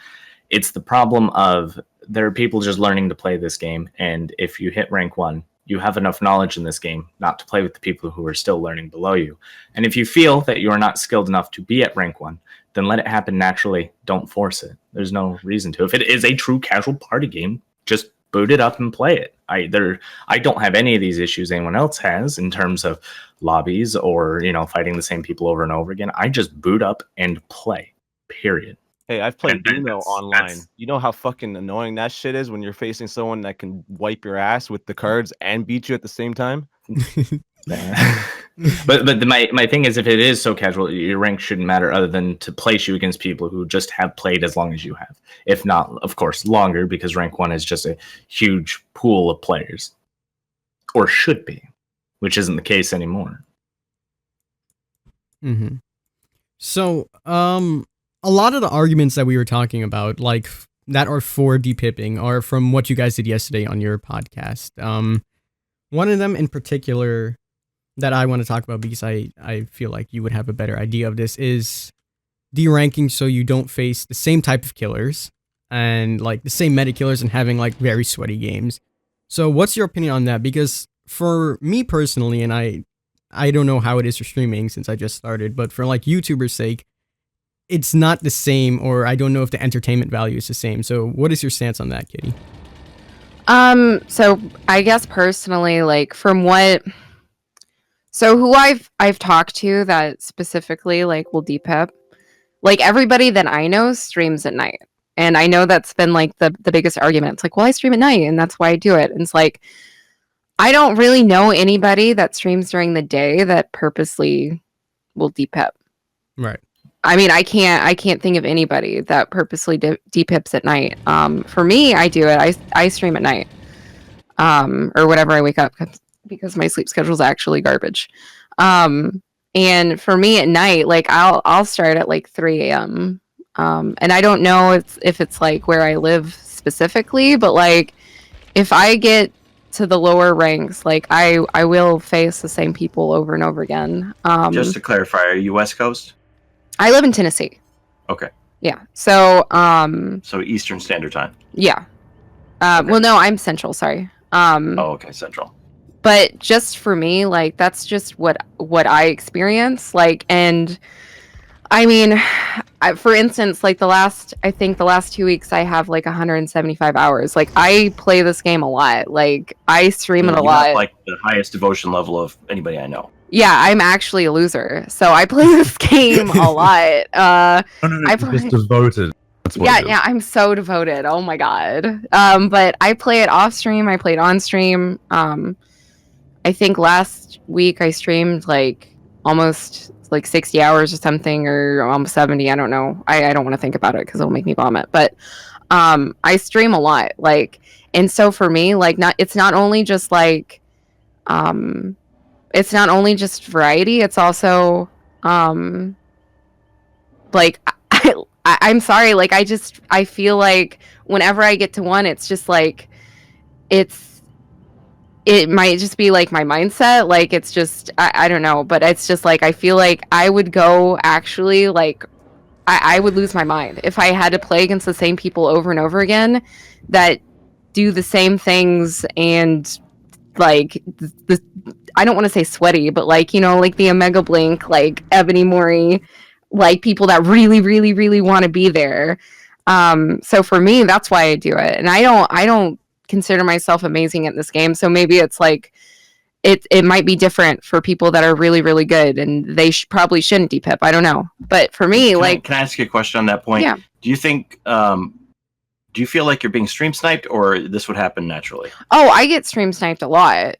It's the problem of there are people just learning to play this game, and if you hit rank 1, you have enough knowledge in this game not to play with the people who are still learning below you. And if you feel that you are not skilled enough to be at rank 1, then let it happen naturally. Don't force it. There's no reason to. If it is a true casual party game, just boot it up and play it. I don't have any of these issues anyone else has in terms of lobbies or fighting the same people over and over again. I just boot up and play. Period. Hey, I've played And Uno online. You know how fucking annoying that shit is when you're facing someone that can wipe your ass with the cards and beat you at the same time? But my thing is, if it is so casual, your rank shouldn't matter other than to place you against people who just have played as long as you have. If not, of course, longer, because rank 1 is just a huge pool of players. Or should be, which isn't the case anymore. Mm-hmm. So, a lot of the arguments that we were talking about, like that are for depipping, are from what you guys did yesterday on your podcast. One of them in particular that I want to talk about, because I feel like you would have a better idea of this, is deranking so you don't face the same type of killers and like the same meta killers and having like very sweaty games. So what's your opinion on that? Because for me personally, and I don't know how it is for streaming since I just started, but for like YouTubers' sake, it's not the same, or I don't know if the entertainment value is the same. So what is your stance on that, Kitty? So I guess personally, like who I've talked to that specifically like will depip, like everybody that I know streams at night. And I know that's been like the biggest argument. It's like, well, I stream at night and that's why I do it. And it's like, I don't really know anybody that streams during the day that purposely will depip. Right. I mean, I can't think of anybody that purposely depips at night. For me, I do it. I stream at night, or whenever I wake up, because my sleep schedule is actually garbage. And for me at night, like I'll start at like 3 a.m. And I don't know if it's like where I live specifically, but like if I get to the lower ranks, like I will face the same people over and over again. Just to clarify, are you West Coast? I live in Tennessee. Okay. Yeah. So So Eastern Standard Time. yeah. Well, no, I'm Central. Sorry. Okay, Central. But just for me, like that's just what I experience. Like, and I mean, for instance, like the last 2 weeks, I have like 175 hours. Like I play this game a lot. Like I stream it a You lot. have, like the highest devotion level of anybody I know. Yeah, I'm actually a loser. So I play this game a lot. Just devoted. That's what Yeah, it is. yeah, I'm so devoted. Oh my god. But I play it off stream. I play it on stream. I think last week I streamed like almost like 60 hours or something, or almost 70. I don't know. I don't want to think about it because it'll make me vomit. But I stream a lot, like, and so for me, like, it's not only just like it's not only just variety. It's also like I'm sorry, like I feel like whenever I get to one, it's just like it might just be like my mindset, like it's just I don't know, but it's just like I feel like I would go actually like I would lose my mind if I had to play against the same people over and over again that do the same things, and like I don't want to say sweaty, but like, you know, like the Omega Blink, like Ebony Mori, like people that really, really, really want to be there. So for me, that's why I do it. And I don't consider myself amazing at this game. So maybe it's like, it might be different for people that are really, really good, and they probably shouldn't DPIP. I don't know. But for me, can I ask you a question on that point? Yeah. Do you think, do you feel like you're being stream sniped, or this would happen naturally? Oh, I get stream sniped a lot.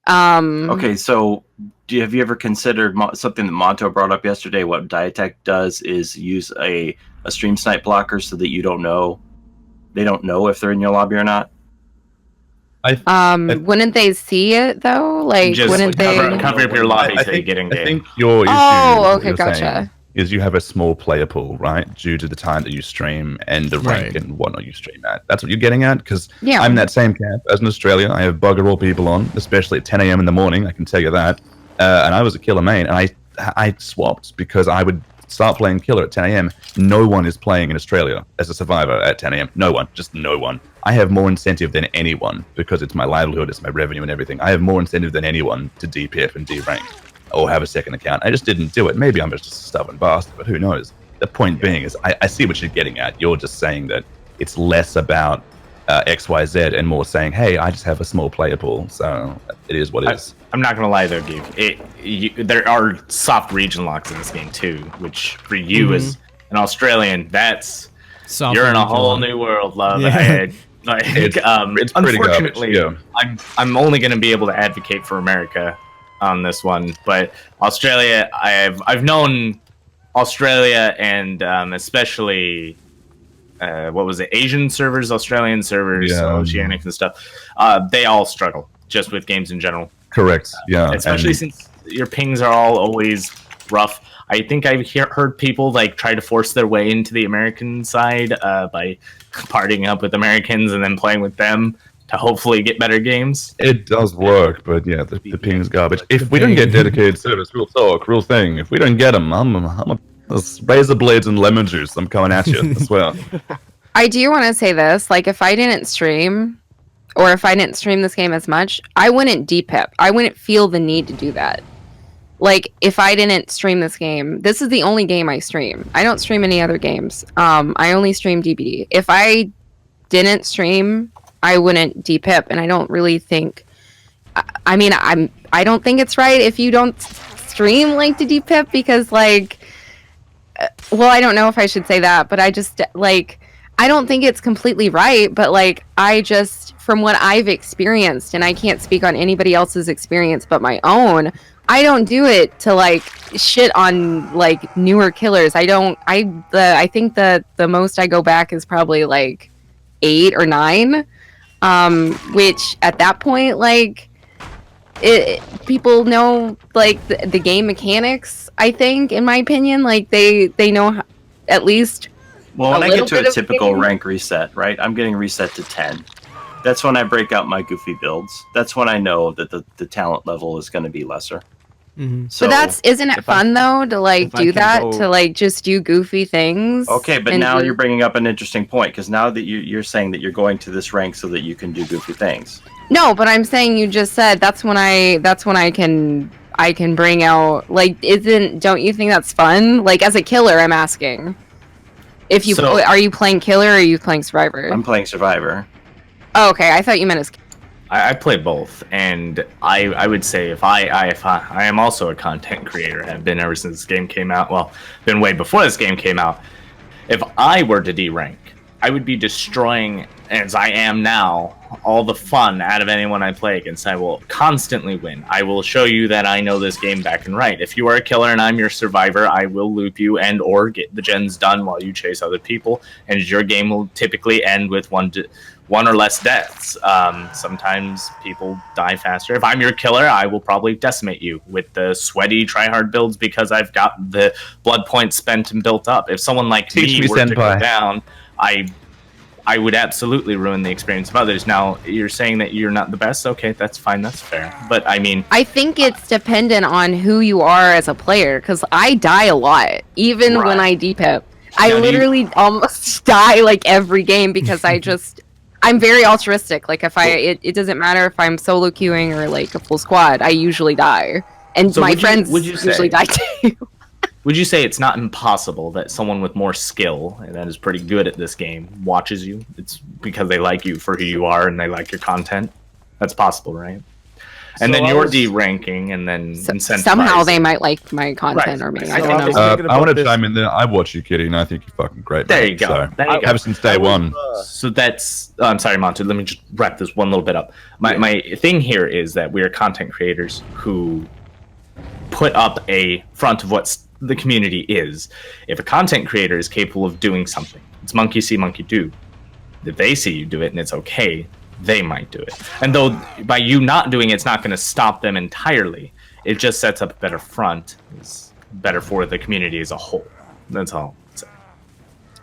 Okay, so have you ever considered something that Monto brought up yesterday? What TydeTyme does is use a stream snipe blocker so that they don't know if they're in your lobby or not. Wouldn't they see it though? Like, just wouldn't they cover up your lobby till you get in game? I think your issue okay, you're gotcha. saying is you have a small player pool, right? Due to the time that you stream and the rank and whatnot you stream at. That's what you're getting at? Because I'm in that same camp as in Australia. I have bugger all people on, especially at 10 a.m. in the morning, I can tell you that. And I was a killer main, and I swapped because I would start playing killer at 10 a.m. No one is playing in Australia as a survivor at 10 a.m. No one, just no one. I have more incentive than anyone because it's my livelihood, it's my revenue and everything. I have more incentive than anyone to DPF and D-rank or have a second account. I just didn't do it. Maybe I'm just a stubborn bastard, but who knows? The point being is I see what you're getting at. You're just saying that it's less about XYZ and more saying, hey, I just have a small player pool, so it is what it is. I'm not gonna lie though, Geef. There are soft region locks in this game too, which for you as an Australian, that's soft you're in a whole new world, love. Yeah. It's unfortunately, I'm only gonna be able to advocate for America on this one, but Australia, I've known Australia and especially what was it, Asian servers, Australian servers, Oceanic and stuff. They all struggle just with games in general. Correct. Especially since your pings are all always rough. I think I've heard people like try to force their way into the American side by partying up with Americans and then playing with them to hopefully get better games. It does work, but yeah, the ping's garbage. If we don't get dedicated service, real talk, real thing. If we don't get them, I'm a razor blades and lemon juice. I'm coming at you. I swear. I do want to say this: like, if I didn't stream, or if I didn't stream this game as much, I wouldn't DPIP. I wouldn't feel the need to do that. Like, if I didn't stream this game, this is the only game I stream. I don't stream any other games. I only stream DBD. If I didn't stream, I wouldn't DPIP, and I don't really think. I mean, I don't think it's right if you don't stream like to DPIP because, like, well, I don't know if I should say that, but I just like. I don't think it's completely right, but like I just, from what I've experienced, and I can't speak on anybody else's experience but my own, I don't do it to like shit on like newer killers. I think the most I go back is probably like 8 or 9, which at that point, like people know like the game mechanics. I think, in my opinion, like they know at least. Well, when I get to a typical rank reset, right, I'm getting reset to 10. That's when I break out my goofy builds. That's when I know that the talent level is going to be lesser. So, but isn't it fun though to like do that, to like just do goofy things? Okay, but now you're bringing up an interesting point, because now that you're saying that you're going to this rank so that you can do goofy things. No, but I'm saying you just said that's when I can bring out, like, don't you think that's fun? Like, as a killer, I'm asking. If you are you playing killer or are you playing survivor? I'm playing survivor. Oh, okay. I thought you meant as. I play both, and I would say if I am also a content creator, have been ever since this game came out. Well, been way before this game came out. If I were to D rank, I would be destroying as I am now, all the fun out of anyone I play against. I will constantly win. I will show you that I know this game back and right. If you are a killer and I'm your survivor, I will loop you and or get the gens done while you chase other people, and your game will typically end with one or less deaths. Sometimes people die faster. If I'm your killer, I will probably decimate you with the sweaty tryhard builds because I've got the blood points spent and built up. If someone like me were to go down, I would absolutely ruin the experience of others. Now, you're saying that you're not the best. Okay, that's fine. That's fair. But I mean, I think it's dependent on who you are as a player, because I die a lot, even when I depip. I literally almost die like every game because I'm very altruistic. Like if it doesn't matter if I'm solo queuing or like a full squad, I usually die. And so my friends usually die too. Would you say it's not impossible that someone with more skill and that is pretty good at this game watches you? It's because they like you for who you are and they like your content. That's possible, right? And then you're D-ranking, and then somehow they might like my content or me. I don't know. I want to chime in there. I watch you, Kitty, and I think you're fucking great. There you go. So, there you go. Ever since day one. So that's. I'm sorry, Monto. Let me just wrap this one little bit up. My thing here is that we are content creators who put up a front of what the community is. If a content creator is capable of doing something, it's monkey see, monkey do. If they see you do it and it's okay, they might do it. And though by you not doing it, it's not going to stop them entirely. It just sets up a better front. It's better for the community as a whole. That's all.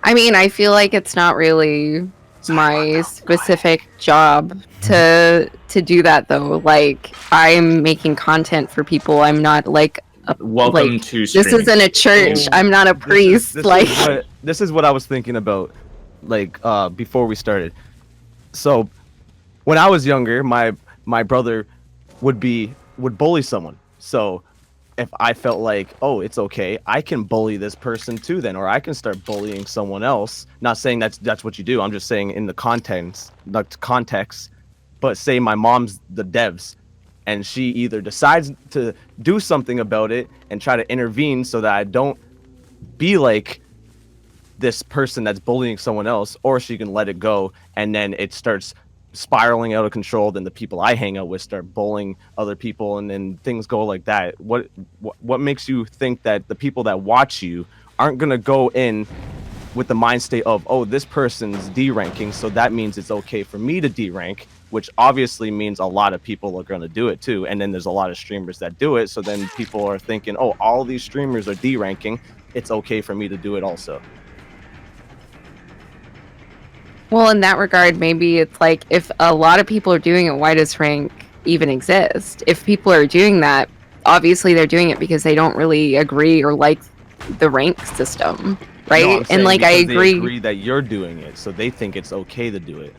I mean, I feel like it's not really my specific job to do that, though. Like, I'm making content for people. I'm not like welcome to streaming. This isn't a church. I'm not a priest. This is what I was thinking about, like, before we started. So when I was younger, my brother would bully someone. So if I felt like, oh, it's okay, I can bully this person too then, or I can start bullying someone else. Not saying that's what you do. I'm just saying in the context. But say my mom's the devs, and she either decides to do something about it and try to intervene so that I don't be like this person that's bullying someone else, or she can let it go, and then it starts spiraling out of control. Then the people I hang out with start bullying other people, and then things go like that. What makes you think that the people that watch you aren't gonna go in with the mind state of, oh, this person's D-ranking, so that means it's okay for me to D-rank, which obviously means a lot of people are going to do it too. And then there's a lot of streamers that do it, so then people are thinking, oh, all these streamers are D-ranking, it's okay for me to do it also. Well, in that regard, maybe it's like, if a lot of people are doing it, why does rank even exist? If people are doing that, obviously they're doing it because they don't really agree or like the rank system. Right? No, and like I agree that you're doing it, so they think it's okay to do it.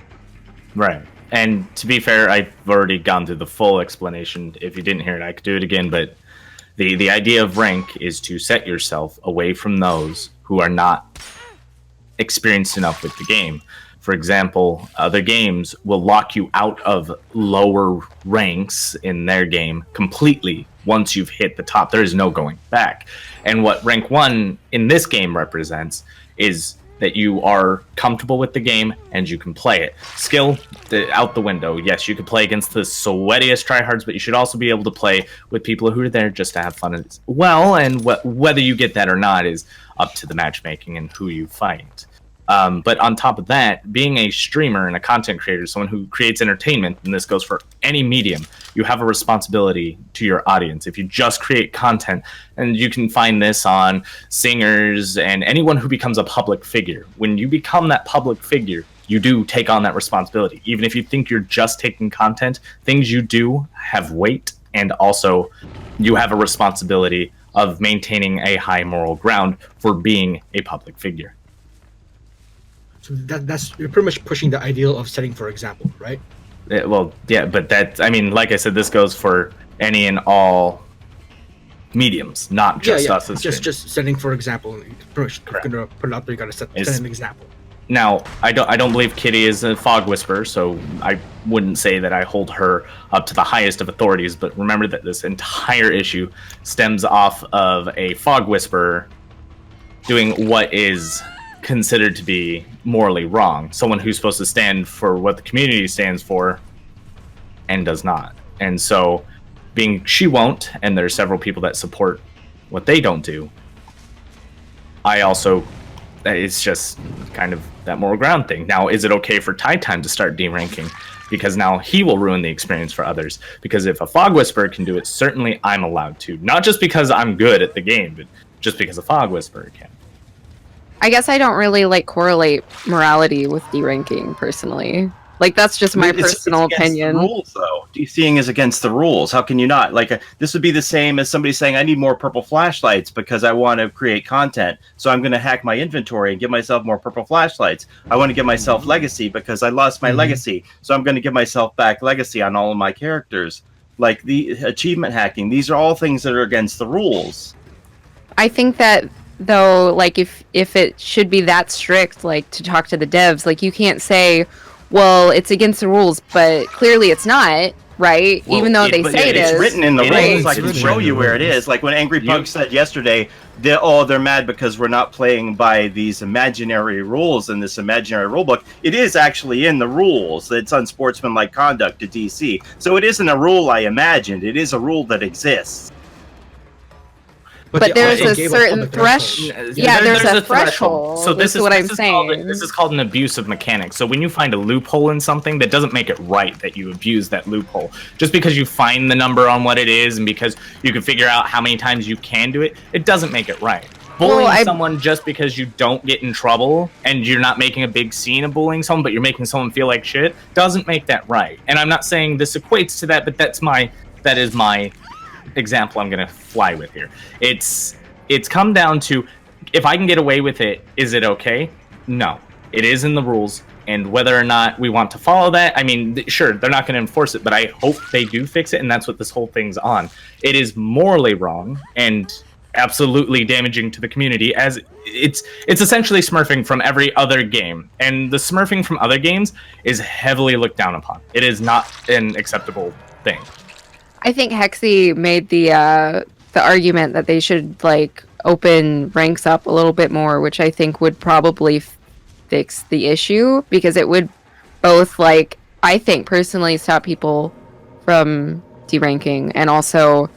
Right. And to be fair, I've already gone through the full explanation. If you didn't hear it, I could do it again. But the idea of rank is to set yourself away from those who are not experienced enough with the game. For example, other games will lock you out of lower ranks in their game completely once you've hit the top. There is no going back. And what rank 1 in this game represents is that you are comfortable with the game and you can play it. Skill, out the window. Yes, you can play against the sweatiest tryhards, but you should also be able to play with people who are there just to have fun as well. And whether you get that or not is up to the matchmaking and who you fight. But on top of that, being a streamer and a content creator, someone who creates entertainment, and this goes for any medium, you have a responsibility to your audience. If you just create content, and you can find this on singers and anyone who becomes a public figure, when you become that public figure, you do take on that responsibility. Even if you think you're just taking content, things you do have weight, and also you have a responsibility of maintaining a high moral ground for being a public figure. So that's you're pretty much pushing the ideal of setting for example, right? Well, yeah, but that, I mean, like I said, this goes for any and all mediums, not just us as just setting for example. You're gonna put it out there. You gotta set an example. Now, I don't believe Kitty is a fog whisperer, so I wouldn't say that I hold her up to the highest of authorities. But remember that this entire issue stems off of a fog whisperer doing what is considered to be morally wrong. Someone who's supposed to stand for what the community stands for and does not. And so being she won't, and there's several people that support what they don't do, I also, it's just kind of that moral ground thing. Now, is it okay for TydeTyme to start deranking? Because now he will ruin the experience for others. Because if a Fog Whisperer can do it, certainly I'm allowed to. Not just because I'm good at the game, but just because a Fog Whisperer can. I guess I don't really like correlate morality with deranking personally. Like, that's just my personal opinion. The rules, though. DCing is against the rules. How can you not? Like, this would be the same as somebody saying, I need more purple flashlights because I want to create content. So I'm going to hack my inventory and give myself more purple flashlights. I want to give myself legacy because I lost my legacy. So I'm going to give myself back legacy on all of my characters. Like, the achievement hacking. These are all things that are against the rules. I think that, though, like, if it should be that strict, like, to talk to the devs, like, you can't say, well, it's against the rules, but clearly it's not, right? Well, even though they say it is. It's written in the rules. I can show you where it is. Like when Angry Pug said yesterday, they're mad because we're not playing by these imaginary rules in this imaginary rule book. It is actually in the rules. It's unsportsmanlike conduct to DC. So it isn't a rule I imagined. It is a rule that exists. But there's a certain threshold. Yeah, there's a threshold. So this is what I'm saying. This is called an abuse of mechanics. So when you find a loophole in something, that doesn't make it right that you abuse that loophole. Just because you find the number on what it is and because you can figure out how many times you can do it, it doesn't make it right. Bullying someone just because you don't get in trouble and you're not making a big scene of bullying someone, but you're making someone feel like shit, doesn't make that right. And I'm not saying this equates to that, but that is my example I'm gonna fly with here. It's come down to, if I can get away with it, is it okay? No, it is in the rules, and whether or not we want to follow that, I mean, sure, they're not going to enforce it, but I hope they do fix it, and that's what this whole thing's on. It is morally wrong and absolutely damaging to the community, as it's essentially smurfing from every other game, and the smurfing from other games is heavily looked down upon. It is not an acceptable thing. I think Hexy made the argument that they should like open ranks up a little bit more, which I think would probably fix the issue, because it would both, like, I think personally, stop people from deranking and also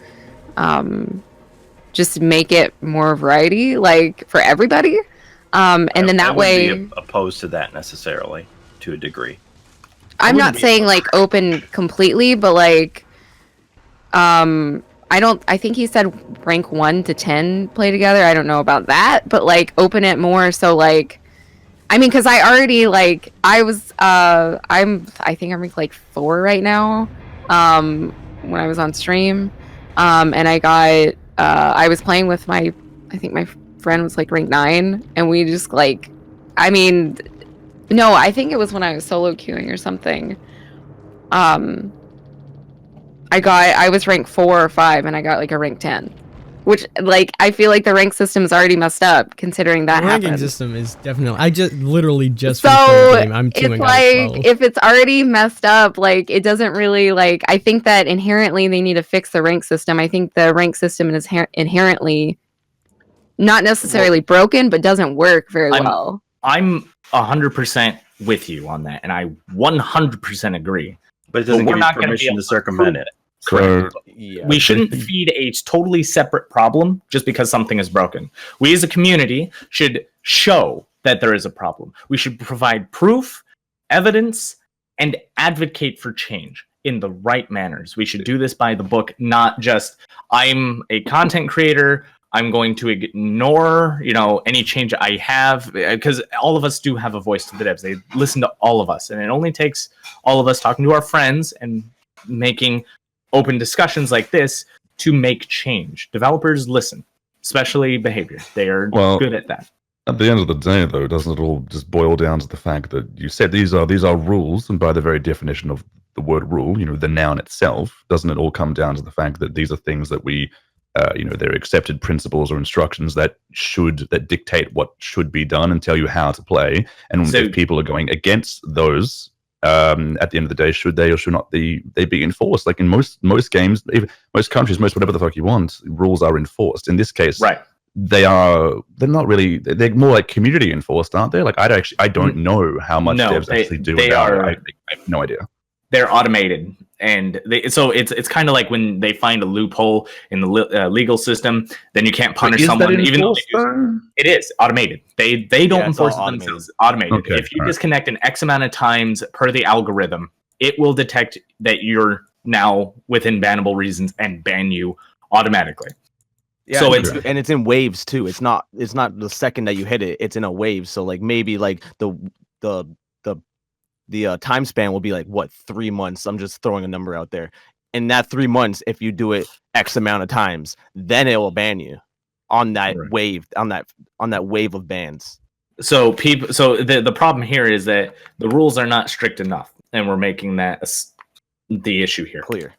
just make it more variety, like, for everybody. And then that way, I wouldn't be opposed to that necessarily, to a degree. I'm not saying like open completely, but like, I think he said rank 1 to 10 play together. I don't know about that, but like open it more. So like, I mean, cause I already like, I think I'm ranked like 4 right now. When I was on stream, and I was playing with I think my friend was like ranked 9, and we just like, I mean, no, I think it was when I was solo queuing or something. I was ranked 4 or 5, and I got like a rank 10, which, like, I feel like the rank system is already messed up considering that happened. The ranking system is definitely. I just literally just. So I'm it's like, if it's already messed up, like, it doesn't really, like, I think that inherently they need to fix the rank system. I think the rank system is inherently not necessarily broken, but doesn't work very well. I'm 100% with you on that, and I 100% agree. But it doesn't give you permission to circumvent it. So, we shouldn't feed a totally separate problem just because something is broken. We as a community should show that there is a problem. We should provide proof, evidence, and advocate for change in the right manners. We should do this by the book, not just, I'm a content creator, I'm going to ignore, any change I have, because all of us do have a voice to the devs. They listen to all of us, and it only takes all of us talking to our friends and making open discussions like this to make change. Developers listen, especially behavior. They are good at that. At the end of the day, though, doesn't it all just boil down to the fact that you said these are rules, and by the very definition of the word rule, the noun itself, doesn't it all come down to the fact that these are things that we, they're accepted principles or instructions that dictate what should be done and tell you how to play. And if people are going against those, at the end of the day, should they or should not they be enforced? Like in most games, even most countries, most whatever the fuck you want, rules are enforced. In this case, right. they're not really, they're more like community enforced, aren't they? Like I don't know how much devs actually do about it. I have no idea. They're automated, and so it's kind of like when they find a loophole in the legal system, then you can't punish someone even though it is automated. They don't enforce it themselves. Automated. Okay, if you disconnect an X amount of times per the algorithm, it will detect that you're now within bannable reasons and ban you automatically. Yeah, so it's in waves too. It's not the second that you hit it. It's in a wave. So like maybe like the time span will be like what, 3 months. I'm just throwing a number out there. In that 3 months, if you do it X amount of times, then it will ban you on that wave, on that wave of bans. So the problem here is that the rules are not strict enough, and we're making that the issue here. Clear.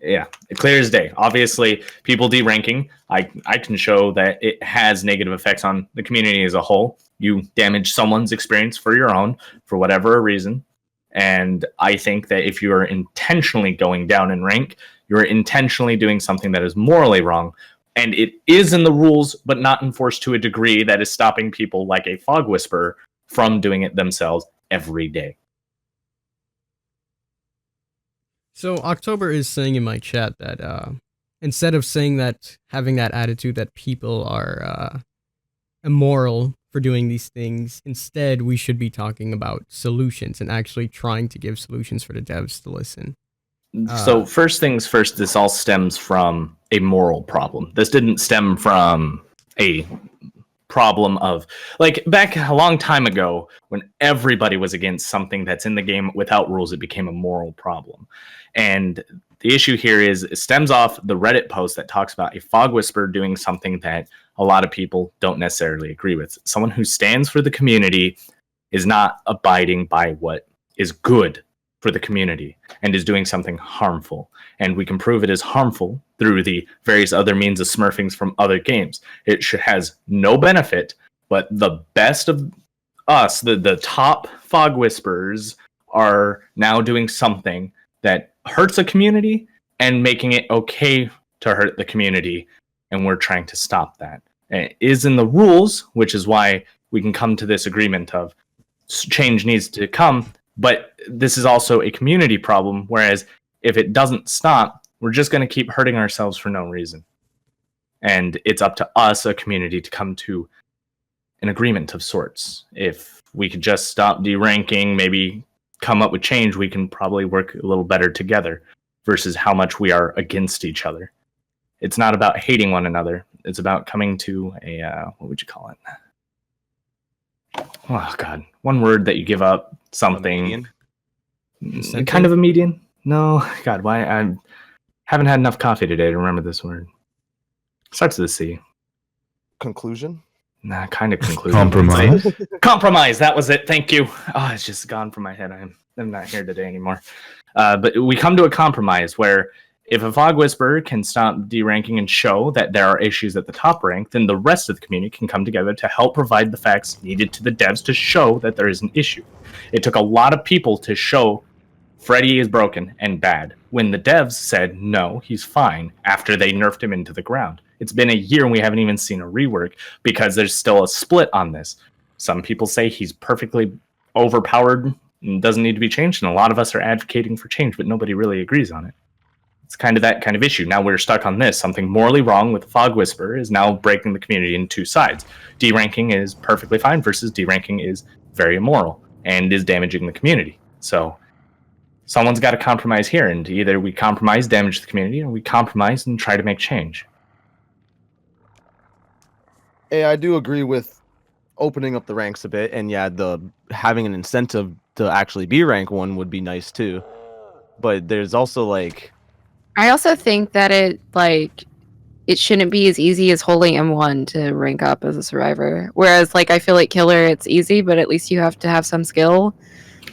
Yeah, clear as day. Obviously, people deranking, I can show that it has negative effects on the community as a whole. You damage someone's experience for your own, for whatever reason. And I think that if you are intentionally going down in rank, you're intentionally doing something that is morally wrong. And it is in the rules, but not enforced to a degree that is stopping people like a Fog Whisperer from doing it themselves every day. So October is saying in my chat that instead of saying that, having that attitude that people are immoral for doing these things, instead we should be talking about solutions and actually trying to give solutions for the devs to listen. So first things first, this all stems from a moral problem. This didn't stem from a problem of, like, back a long time ago when everybody was against something that's in the game without rules, it became a moral problem. And the issue here is it stems off the Reddit post that talks about a Fog Whisperer doing something that a lot of people don't necessarily agree with. Someone who stands for the community is not abiding by what is good for the community and is doing something harmful. And we can prove it is harmful through the various other means of smurfings from other games. It has no benefit, but the best of us, the top Fog Whisperers, are now doing something that hurts a community and making it okay to hurt the community. And we're trying to stop that. And it is in the rules, which is why we can come to this agreement of change needs to come. But this is also a community problem, whereas if it doesn't stop, we're just going to keep hurting ourselves for no reason. And it's up to us, a community, to come to an agreement of sorts. If we could just stop deranking, maybe come up with change, we can probably work a little better together versus how much we are against each other. It's not about hating one another. It's about coming to a, what would you call it? Oh, God. One word that you give up something. Kind of a median? No. God, why? I haven't had enough coffee today to remember this word. Starts with a C. Conclusion? Nah, kind of conclusion. Compromise. Compromise. That was it. Thank you. Oh, it's just gone from my head. I'm not here today anymore. But we come to a compromise where if a Fog Whisperer can stop deranking and show that there are issues at the top rank, then the rest of the community can come together to help provide the facts needed to the devs to show that there is an issue. It took a lot of people to show Freddy is broken and bad when the devs said, no, he's fine, after they nerfed him into the ground. It's been a year and we haven't even seen a rework because there's still a split on this. Some people say he's perfectly overpowered and doesn't need to be changed, and a lot of us are advocating for change, but nobody really agrees on it. It's kind of that kind of issue. Now we're stuck on this. Something morally wrong with the Fog Whisperer is now breaking the community into two sides. Deranking is perfectly fine versus deranking is very immoral and is damaging the community. So someone's got to compromise here, and either we compromise, damage the community, or we compromise and try to make change. Hey, I do agree with opening up the ranks a bit, and yeah, the having an incentive to actually be rank 1 would be nice too. But there's also like, I also think that it shouldn't be as easy as holding M1 to rank up as a survivor. Whereas I feel like Killer, it's easy, but at least you have to have some skill.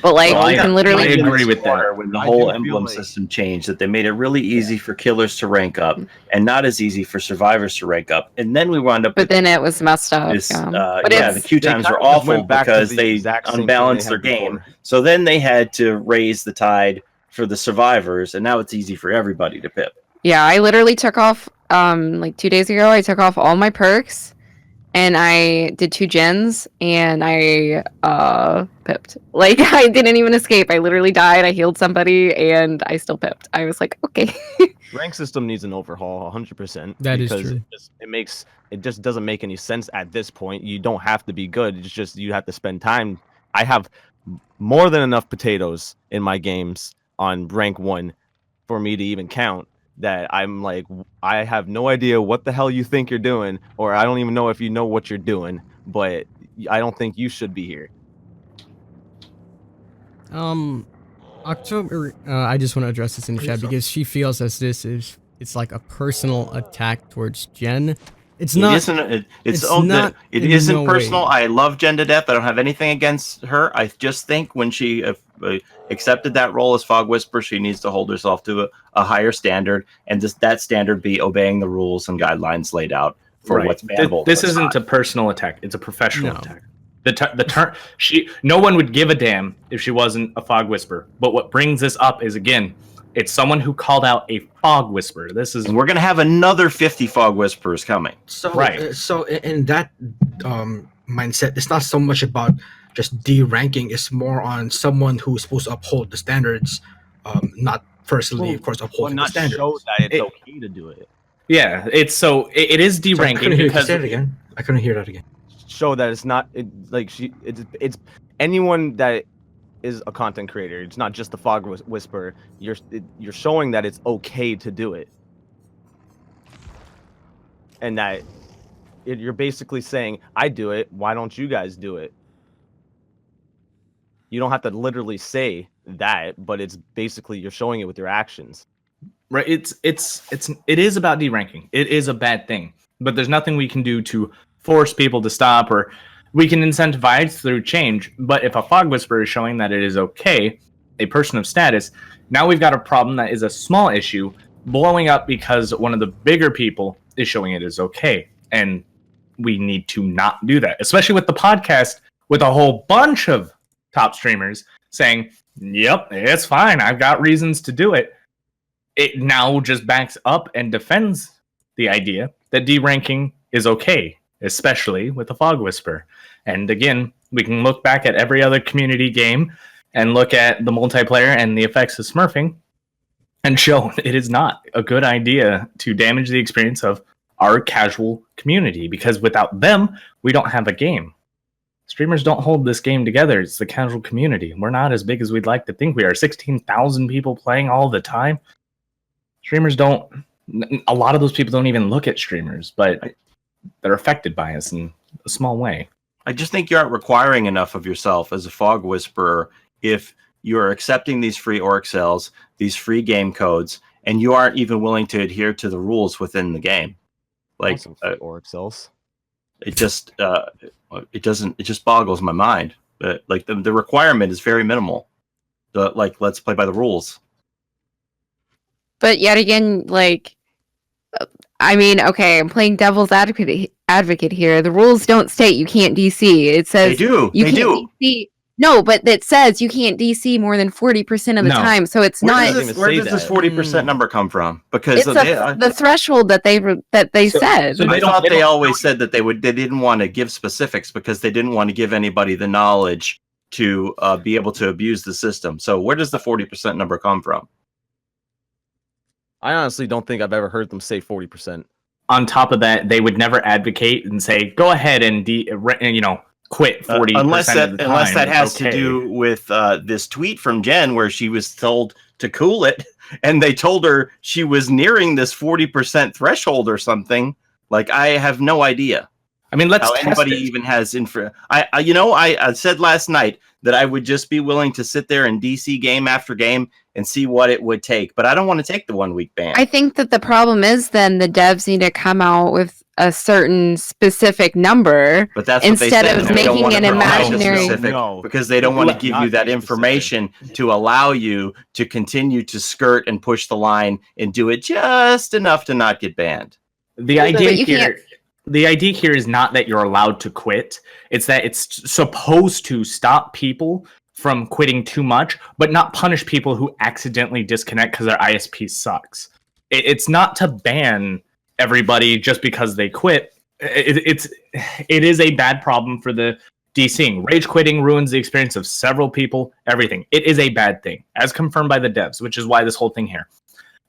But you can literally. I agree with that. When the whole emblem system changed, that they made it really easy for killers to rank up, and not as easy for survivors to rank up. And then we wound up. But then it was messed up. This, the queue times were awful because they unbalanced their game. So then they had to raise the tide for the survivors, and now it's easy for everybody to pip. Yeah, I literally took off 2 days ago. I took off all my perks, and I did 2 gens, and I pipped. Like, I didn't even escape. I literally died. I healed somebody, and I still pipped. I was like, okay. Rank system needs an overhaul, 100%. That is because true. It just doesn't make any sense at this point. You don't have to be good. It's just you have to spend time. I have more than enough potatoes in my games on rank 1 for me to even count. That I'm like, I have no idea what the hell you think you're doing, or I don't even know if you know what you're doing, but I don't think you should be here. October, I just want to address this in the chat because she feels as it's like a personal attack towards Jen. It's not. It in isn't no personal. way. I love Jen to death. I don't have anything against her. I just think when she accepted that role as Fog Whisperer, she needs to hold herself to a higher standard, and that standard be obeying the rules and guidelines laid out for what's bannable. This isn't a personal attack; it's a professional attack. The term no one would give a damn if she wasn't a Fog Whisperer. But what brings this up is, again, it's someone who called out a Fog Whisperer. And we're gonna have another 50 Fog Whisperers coming. So so in that mindset, it's not so much about just D-ranking. It's more on someone who's supposed to uphold the standards, not personally, of course, upholding the standards. Show that it's okay to do it. Yeah, it is D-ranking because say it again. I couldn't hear that again. Show that it's not it's anyone that is a content creator. It's not just the Fog Whisperer. You're showing that it's okay to do it, and that you're basically saying, I do it, why don't you guys do it? You don't have to literally say that, but it's basically you're showing it with your actions. Right. It is about D-ranking. It is a bad thing, but there's nothing we can do to force people to stop, or we can incentivize through change. But if a Fog Whisperer is showing that it is okay, a person of status, now we've got a problem that is a small issue blowing up because one of the bigger people is showing it is okay. And we need to not do that, especially with the podcast, with a whole bunch of top streamers saying, yep, it's fine, I've got reasons to do it. It now just backs up and defends the idea that D-ranking is okay, especially with the Fog Whisperer. And again, we can look back at every other community game and look at the multiplayer and the effects of smurfing and show it is not a good idea to damage the experience of our casual community, because without them, we don't have a game. Streamers don't hold this game together. It's the casual community. We're not as big as we'd like to think we are. 16,000 people playing all the time. Streamers don't... A lot of those people don't even look at streamers, but they're affected by us in a small way. I just think you aren't requiring enough of yourself as a Fog Whisperer if you're accepting these free orc cells, these free game codes, and you aren't even willing to adhere to the rules within the game. Like orc cells. It just boggles my mind. Like the requirement is very minimal. Let's play by the rules. But yet again, like, I mean, okay, I'm playing devil's advocate here. The rules don't state you can't DC. It says they do. You can't DC. No, but it says you can't DC more than 40% of the time. So it's where does this 40% number come from? Because it's the threshold that they said. So I thought they always said that they didn't want to give specifics because they didn't want to give anybody the knowledge to be able to abuse the system. So where does the 40% number come from? I honestly don't think I've ever heard them say 40%. On top of that, they would never advocate and say, go ahead and quit 40% unless of the time. Unless that has to do with this tweet from Jen where she was told to cool it, and they told her she was nearing this 40% threshold or something. Like, I have no idea. I mean, let's how anybody even has info. I said last night that I would just be willing to sit there and DC game after game and see what it would take, but I don't want to take the 1 week ban. I think that the problem is then the devs need to come out with a certain specific number, but that's instead of making an imaginary, because they don't want to give you that information to allow you to continue to skirt and push the line and do it just enough to not get banned. The idea here is not that you're allowed to quit. It's that it's supposed to stop people from quitting too much, but not punish people who accidentally disconnect because their ISP sucks. It's not to ban everybody just because they quit. it is a bad problem for the DCing. Rage quitting ruins the experience of several people. Everything. It is a bad thing, as confirmed by the devs, which is why this whole thing here.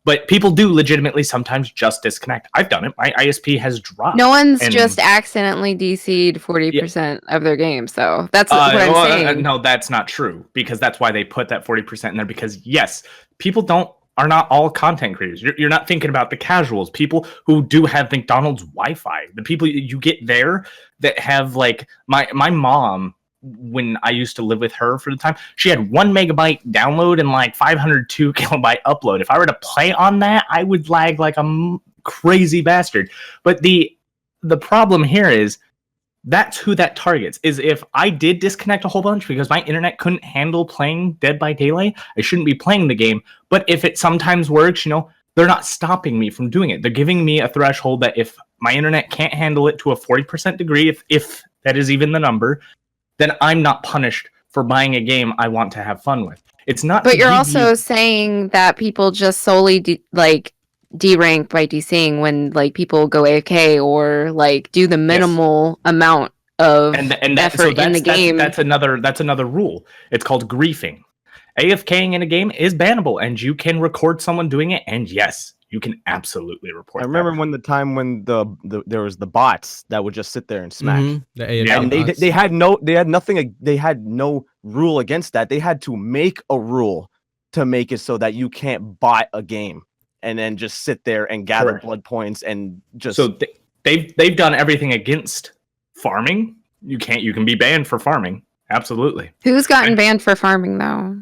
But people do legitimately sometimes just disconnect. I've done it. My ISP has dropped. No one's just accidentally DC'd 40% of their games, though. That's what I'm saying. No, that's not true, because that's why they put that 40% in there. Because yes, people are not all content creators. You're not thinking about the casuals, people who do have McDonald's Wi-Fi. The people you get there that have like my mom. When I used to live with her for the time, she had 1 megabyte download and like 502 kilobyte upload. If I were to play on that, I would lag like a crazy bastard. But the problem here is that's who that targets. Is if I did disconnect a whole bunch because my internet couldn't handle playing Dead by Daylight, I shouldn't be playing the game. But if it sometimes works, they're not stopping me from doing it. They're giving me a threshold that if my internet can't handle it to a 40% degree, if that is even the number, then I'm not punished for buying a game I want to have fun with. It's not. But you're also saying that people just solely derank by DCing when like people go AFK or like do the minimal amount of effort in the game. That's another rule. It's called griefing. AFKing in a game is bannable, and you can record someone doing it. And yes, you can absolutely report. I remember when there was the bots that would just sit there and smack. And they had no rule against that. They had to make a rule to make it so that you can't bot a game and then just sit there and gather blood points and just. So they've done everything against farming. You can be banned for farming. Absolutely. Who's gotten banned for farming though?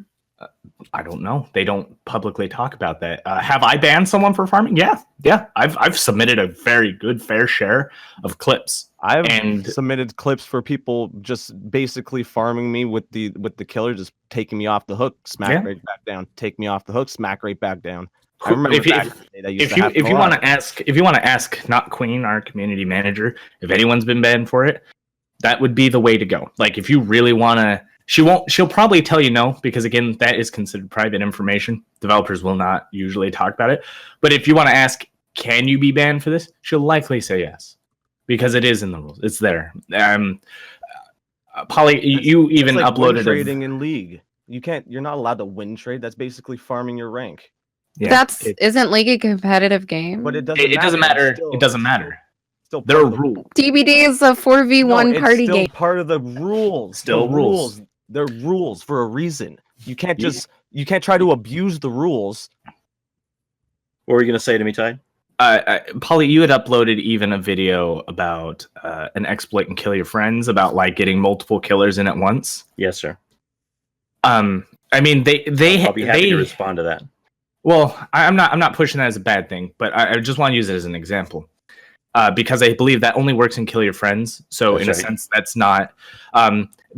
I don't know. They don't publicly talk about that. Have I banned someone for farming? Yeah. I've submitted a very good fair share of clips. I've submitted clips for people just basically farming me with the killer, just taking me off the hook, smack right back down. Take me off the hook, smack right back down. I remember if you want to ask not Queen, our community manager, if anyone's been banned for it, that would be the way to go. Like if you really want to. She'll probably tell you no, because again, that is considered private information. Developers will not usually talk about it. But if you want to ask, can you be banned for this? She'll likely say yes, because it is in the rules. It's there. Paulie, you even like uploaded trading in League. You're not allowed to win trade. That's basically farming your rank. Yeah, isn't League a competitive game? But it doesn't matter. It doesn't matter. There are rules. DBD is a 4v1 party still game. Part of the rules. Still rules. They're rules for a reason. You can't try to abuse the rules. What were you gonna say to me, Tide? Paulie, you had uploaded even a video about an exploit and kill your friends, about like getting multiple killers in at once. Yes, sir. I mean, I'll be happy to respond to that. Well, I'm not pushing that as a bad thing, but I just want to use it as an example. Because I believe that only works in Kill Your Friends. So in a sense, that's not.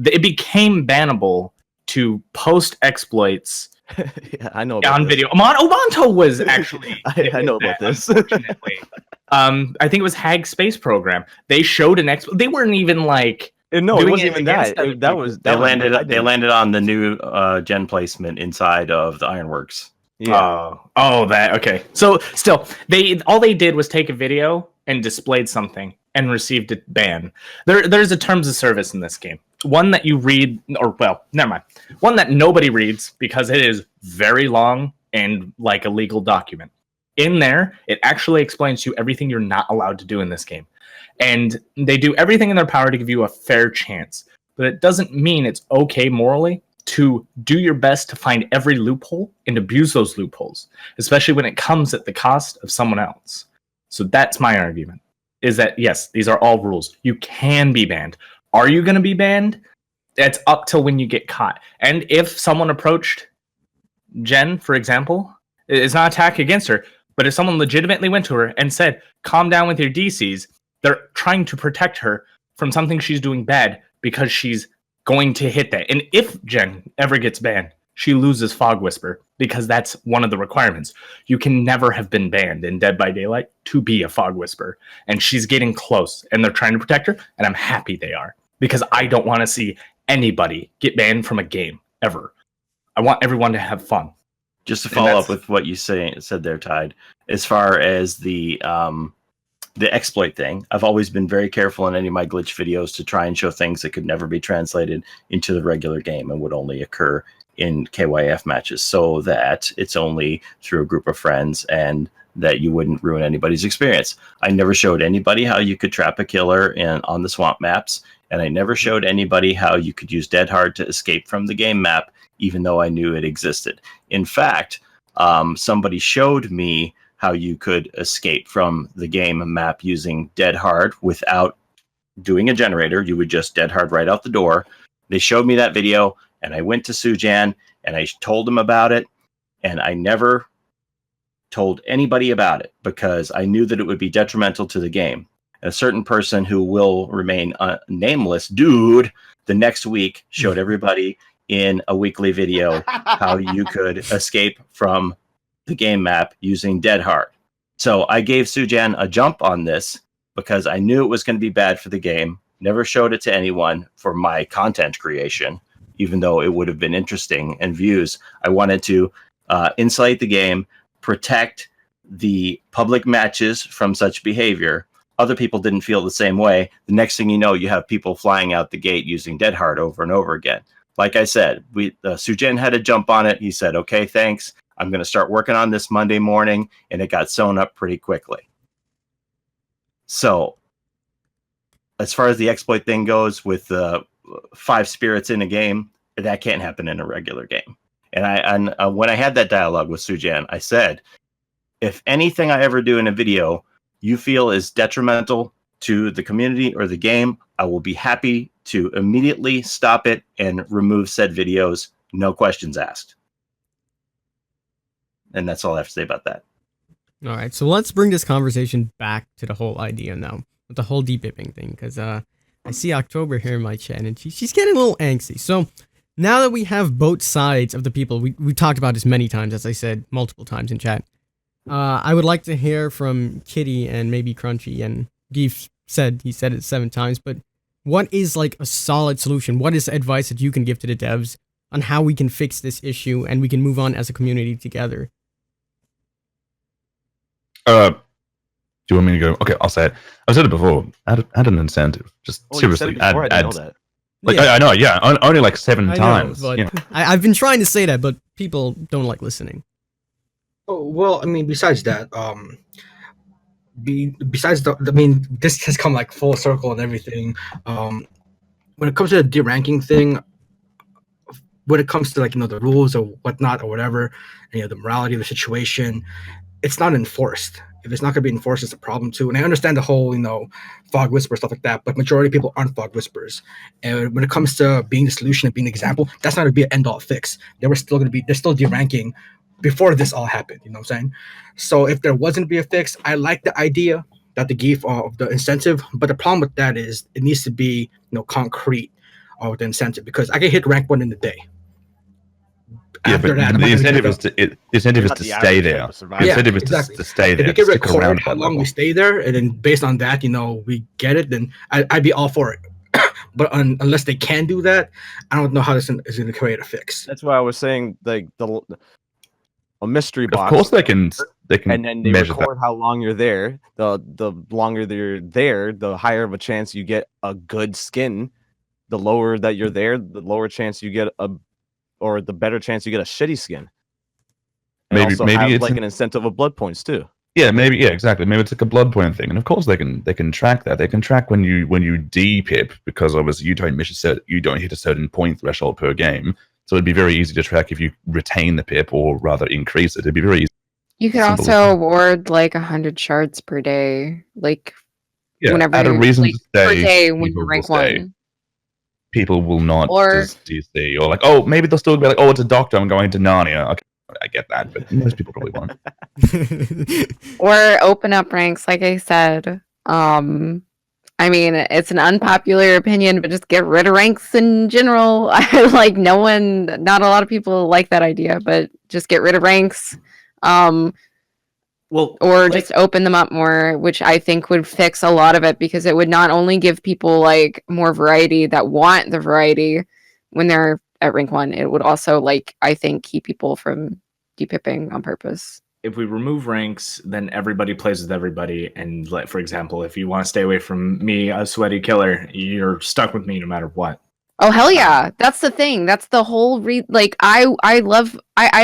It became bannable to post exploits. Yeah, I know about on this. video. Monto was actually. I know about this. Unfortunately, I think it was Hag Space Program. They showed an exploit. They weren't even like. No, it wasn't even that. They landed on the new gen placement inside of the Ironworks. Yeah. Okay. So still, all they did was take a video and displayed something and received a ban. There's a terms of service in this game. One that you read, one that nobody reads because it is very long and like a legal document. In there, it actually explains to you everything you're not allowed to do in this game. And they do everything in their power to give you a fair chance. But it doesn't mean it's okay morally to do your best to find every loophole and abuse those loopholes, especially when it comes at the cost of someone else. So that's my argument, is that, yes, these are all rules. You can be banned. Are you going to be banned? That's up till when you get caught. And if someone approached Jen, for example, it's not an attack against her, but if someone legitimately went to her and said, calm down with your DCs, they're trying to protect her from something she's doing bad because she's going to hit that. And if Jen ever gets banned, she loses Fog Whisper, because that's one of the requirements. You can never have been banned in Dead by Daylight to be a Fog Whisper. And she's getting close, and they're trying to protect her, and I'm happy they are, because I don't want to see anybody get banned from a game, ever. I want everyone to have fun. Just to follow up with what you said there, Tide, as far as the the exploit thing. I've always been very careful in any of my glitch videos to try and show things that could never be translated into the regular game and would only occur in KYF matches, so that it's only through a group of friends and that you wouldn't ruin anybody's experience. I never showed anybody how you could trap a killer on the swamp maps, and I never showed anybody how you could use Dead Hard to escape from the game map, even though I knew it existed. In fact, somebody showed me how you could escape from the game map using Dead Hard without doing a generator. You would just Dead Hard right out the door. They showed me that video, and I went to Sujan and I told him about it, and I never told anybody about it because I knew that it would be detrimental to the game. And a certain person who will remain nameless, dude, the next week showed everybody in a weekly video how you could escape from the game map using Dead Hard. So I gave Sujan a jump on this because I knew it was going to be bad for the game. Never showed it to anyone for my content creation, even though it would have been interesting and views. I wanted to insulate the game, protect the public matches from such behavior. Other people didn't feel the same way. The next thing you know, you have people flying out the gate using Dead Hard over and over again. Like I said, Sujan had a jump on it. He said, okay, thanks. I'm going to start working on this Monday morning, and it got sewn up pretty quickly. So as far as the exploit thing goes, with 5 spirits in a game, that can't happen in a regular game. And when I had that dialogue with Sujan, I said, if anything I ever do in a video you feel is detrimental to the community or the game, I will be happy to immediately stop it and remove said videos, no questions asked. And that's all I have to say about that. All right, so let's bring this conversation back to the whole idea now, with the whole depipping thing, because I see October here in my chat, and she's getting a little angsty. So now that we have both sides of the people, we talked about this many times, as I said multiple times in chat. I would like to hear from Kitty and maybe Crunchy, and Geef said it 7 times, but what is like a solid solution? What is advice that you can give to the devs on how we can fix this issue and we can move on as a community together? Do you want me to go? Okay, I'll say it. I've said it before. Add an incentive. Just seriously, add. I know, yeah. Only like 7 times. Know, but I've been trying to say that, but people don't like listening. Oh, well, I mean, besides that, this has come like full circle and everything. When it comes to the deranking thing, when it comes to the rules or whatnot or whatever, the morality of the situation, it's not enforced. If it's not going to be enforced, it's a problem too. And I understand the whole, fog whisper stuff like that, but majority of people aren't fog whispers. And when it comes to being the solution and being the example, that's not going to be an end-all fix. They're still deranking before this all happened. You know what I'm saying? So if there wasn't to be a fix, I like the idea that the Geef of the incentive, but the problem with that is it needs to be concrete with the incentive, because I can hit rank 1 in a day. Yeah, but the incentive is to stay there. The incentive is to stay there. If you can record how long we stay there, and then based on that, we get it, then I'd be all for it. But unless they can do that, I don't know how this is going to create a fix. That's why I was saying a mystery box. Of course they can and then they record how long you're there. The longer you're there, the higher of a chance you get a good skin. The lower that you're there, the lower chance you get the better chance you get a shitty skin. And maybe it's like an incentive of blood points too. Yeah, exactly. Maybe it's like a blood point thing, and of course they can track that. They can track when you de-pip, because obviously you don't hit a certain point threshold per game. So it'd be very easy to track if you retain the pip or rather increase it. It'd be very easy. You could also award like 100 shards per day, whenever at a reason to stay, per day when you rank 1. People will not just DC, or maybe they'll still be like, oh, it's a doctor, I'm going to Narnia. Okay, I get that, but most people probably won't. Or open up ranks, like I said. It's an unpopular opinion, but just get rid of ranks in general. Not a lot of people like that idea, but just get rid of ranks. Just open them up more, which I think would fix a lot of it, because it would not only give people more variety that want the variety when they're at rank 1, it would also I think keep people from depipping on purpose. if we remove ranks, then everybody plays with everybody. And like, for example, if you want to stay away from me, a sweaty killer, you're stuck with me no matter what. Oh hell yeah, that's the thing. That's the whole like I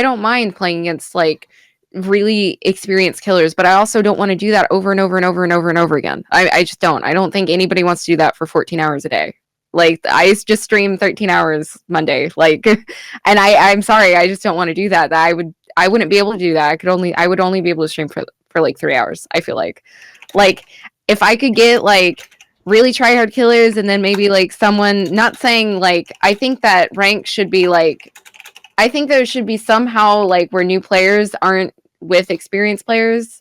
don't mind playing against like really experienced killers, but I also don't want to do that over and over and over and over and over again. I just don't. I don't think anybody wants to do that for 14 hours a day. Like I just stream 13 hours Monday. Like, and I'm sorry, I just don't want to do that. I wouldn't be able to do that. I would only be able to stream for like 3 hours. I feel like if I could get like really try hard killers and then maybe like someone, not saying like, I think that rank should be like, I think there should be somehow like where new players aren't with experienced players,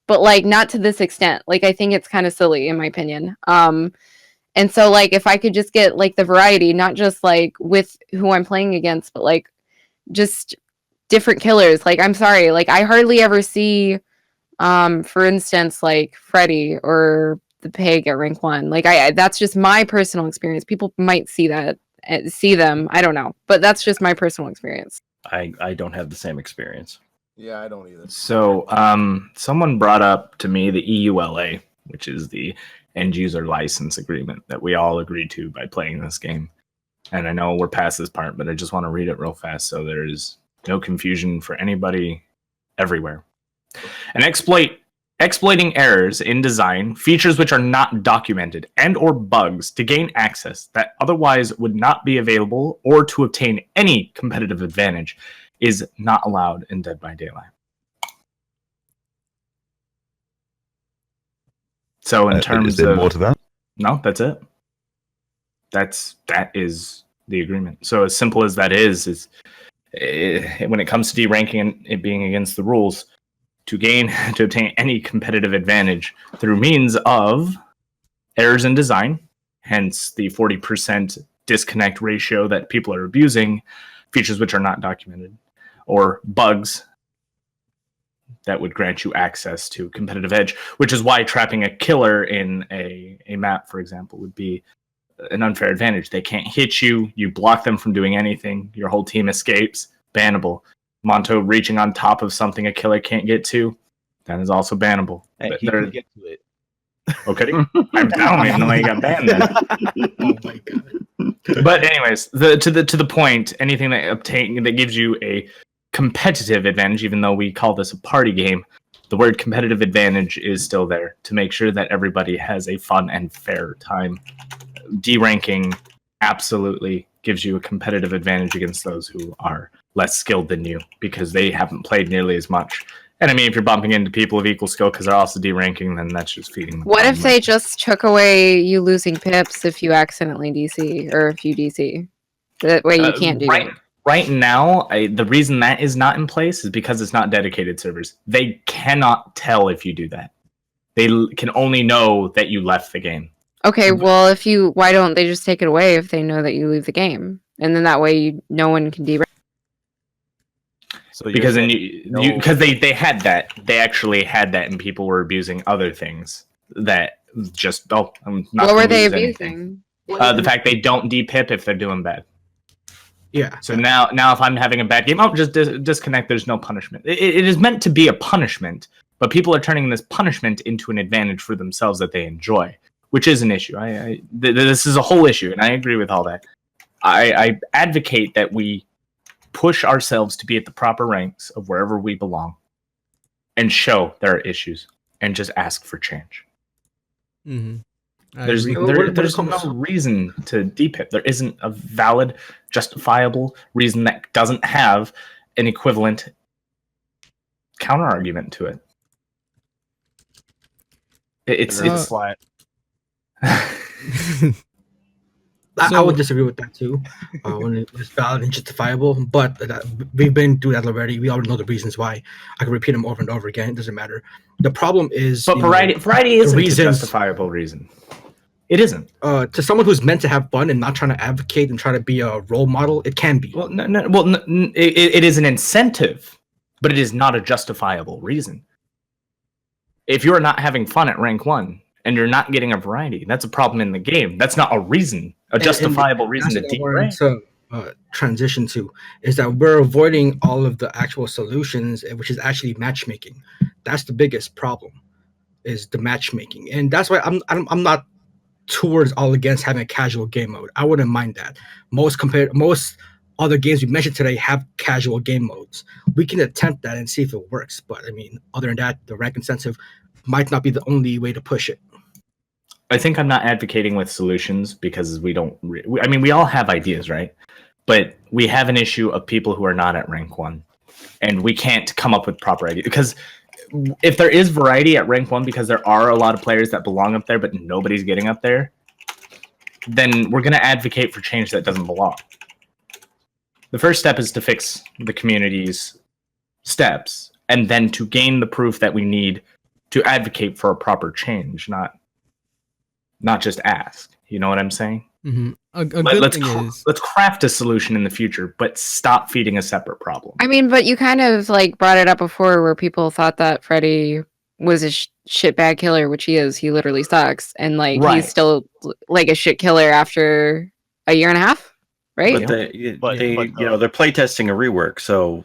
but like not to this extent. Like I think it's kind of silly in my opinion. And so like if I could just get like the variety, not just like with who I'm playing against, but like just different killers. Like I'm sorry, like I hardly ever see for instance like Freddy or the pig at rank 1. Like that's just my personal experience. People might see them, I don't know, but that's just my personal experience. I don't have the same experience. Yeah, I don't either. So someone brought up to me the EULA, which is the end user license agreement that we all agreed to by playing this game. And I know we're past this part, but I just want to read it real fast so there's no confusion for anybody everywhere. An exploiting errors in design, features which are not documented, and or bugs to gain access that otherwise would not be available or to obtain any competitive advantage is not allowed in Dead by Daylight. So in terms is there of more to that? No, that's it. That is the agreement. So as simple as that is when it comes to deranking and it being against the rules, to obtain any competitive advantage through means of errors in design, hence the 40% disconnect ratio that people are abusing, features which are not documented, or bugs that would grant you access to competitive edge, which is why trapping a killer in a map, for example, would be an unfair advantage. They can't hit you, you block them from doing anything, your whole team escapes, bannable. Monto reaching on top of something a killer can't get to, that is also bannable. Hey, he can get to it. Okay, I'm telling you, no, he got banned then. Oh my god! But anyways, to the point, anything that gives you a competitive advantage, even though we call this a party game, the word competitive advantage is still there to make sure that everybody has a fun and fair time. Deranking absolutely gives you a competitive advantage against those who are less skilled than you because they haven't played nearly as much. And I mean, if you're bumping into people of equal skill because they're also deranking, then that's just feeding them. What if they just took away you losing pips if you accidentally DC or if you DC? That way you can't do that. Right now, the reason that is not in place is because it's not dedicated servers. They cannot tell if you do that. They can only know that you left the game. Okay, well, why don't they just take it away if they know that you leave the game, and then that way no one can derank. So because then because they had that, they actually had that, and people were abusing other things that just I'm not. What were they abusing? The fact they don't depip if they're doing bad. Yeah. So now if I'm having a bad game, I'll just disconnect. There's no punishment. It is meant to be a punishment, but people are turning this punishment into an advantage for themselves that they enjoy, which is an issue. This is a whole issue, and I agree with all that. I advocate that we push ourselves to be at the proper ranks of wherever we belong and show there are issues and just ask for change. Mm-hmm. There's no reason to depip. There isn't a valid, justifiable reason that doesn't have an equivalent counter argument to it. It's I would disagree with that too. When it's valid and justifiable, but we've been through that already. We already know the reasons why. I can repeat them over and over again. It doesn't matter. The problem is, but variety isn't a justifiable reason. It isn't. To someone who's meant to have fun and not trying to advocate and try to be a role model, it can be. Well, it is an incentive, but it is not a justifiable reason. If you're not having fun at rank 1 and you're not getting a variety, that's a problem in the game. That's not a reason, a justifiable reason to derank. transition to is that we're avoiding all of the actual solutions, which is actually matchmaking. That's the biggest problem, is the matchmaking, and that's why I'm not towards all against having a casual game mode. I wouldn't mind that. Most other games we mentioned today have casual game modes. We can attempt that and see if it works, but I mean, other than that, the rank incentive might not be the only way to push it. I think I'm not advocating with solutions because we don't. I mean, we all have ideas, right? But we have an issue of people who are not at rank 1, and we can't come up with proper ideas. Because if there is variety at rank 1, because there are a lot of players that belong up there, but nobody's getting up there, then we're going to advocate for change that doesn't belong. The first step is to fix the community's steps, and then to gain the proof that we need to advocate for a proper change, not just ask. You know what I'm saying? Mm-hmm. A good thing is, let's craft a solution in the future, but stop feeding a separate problem. I mean, but you kind of like brought it up before, where people thought that Freddy was a shitbag killer, which he is. He literally sucks, and like he's still like a shit killer after a year and a half, right? But they're playtesting a rework, so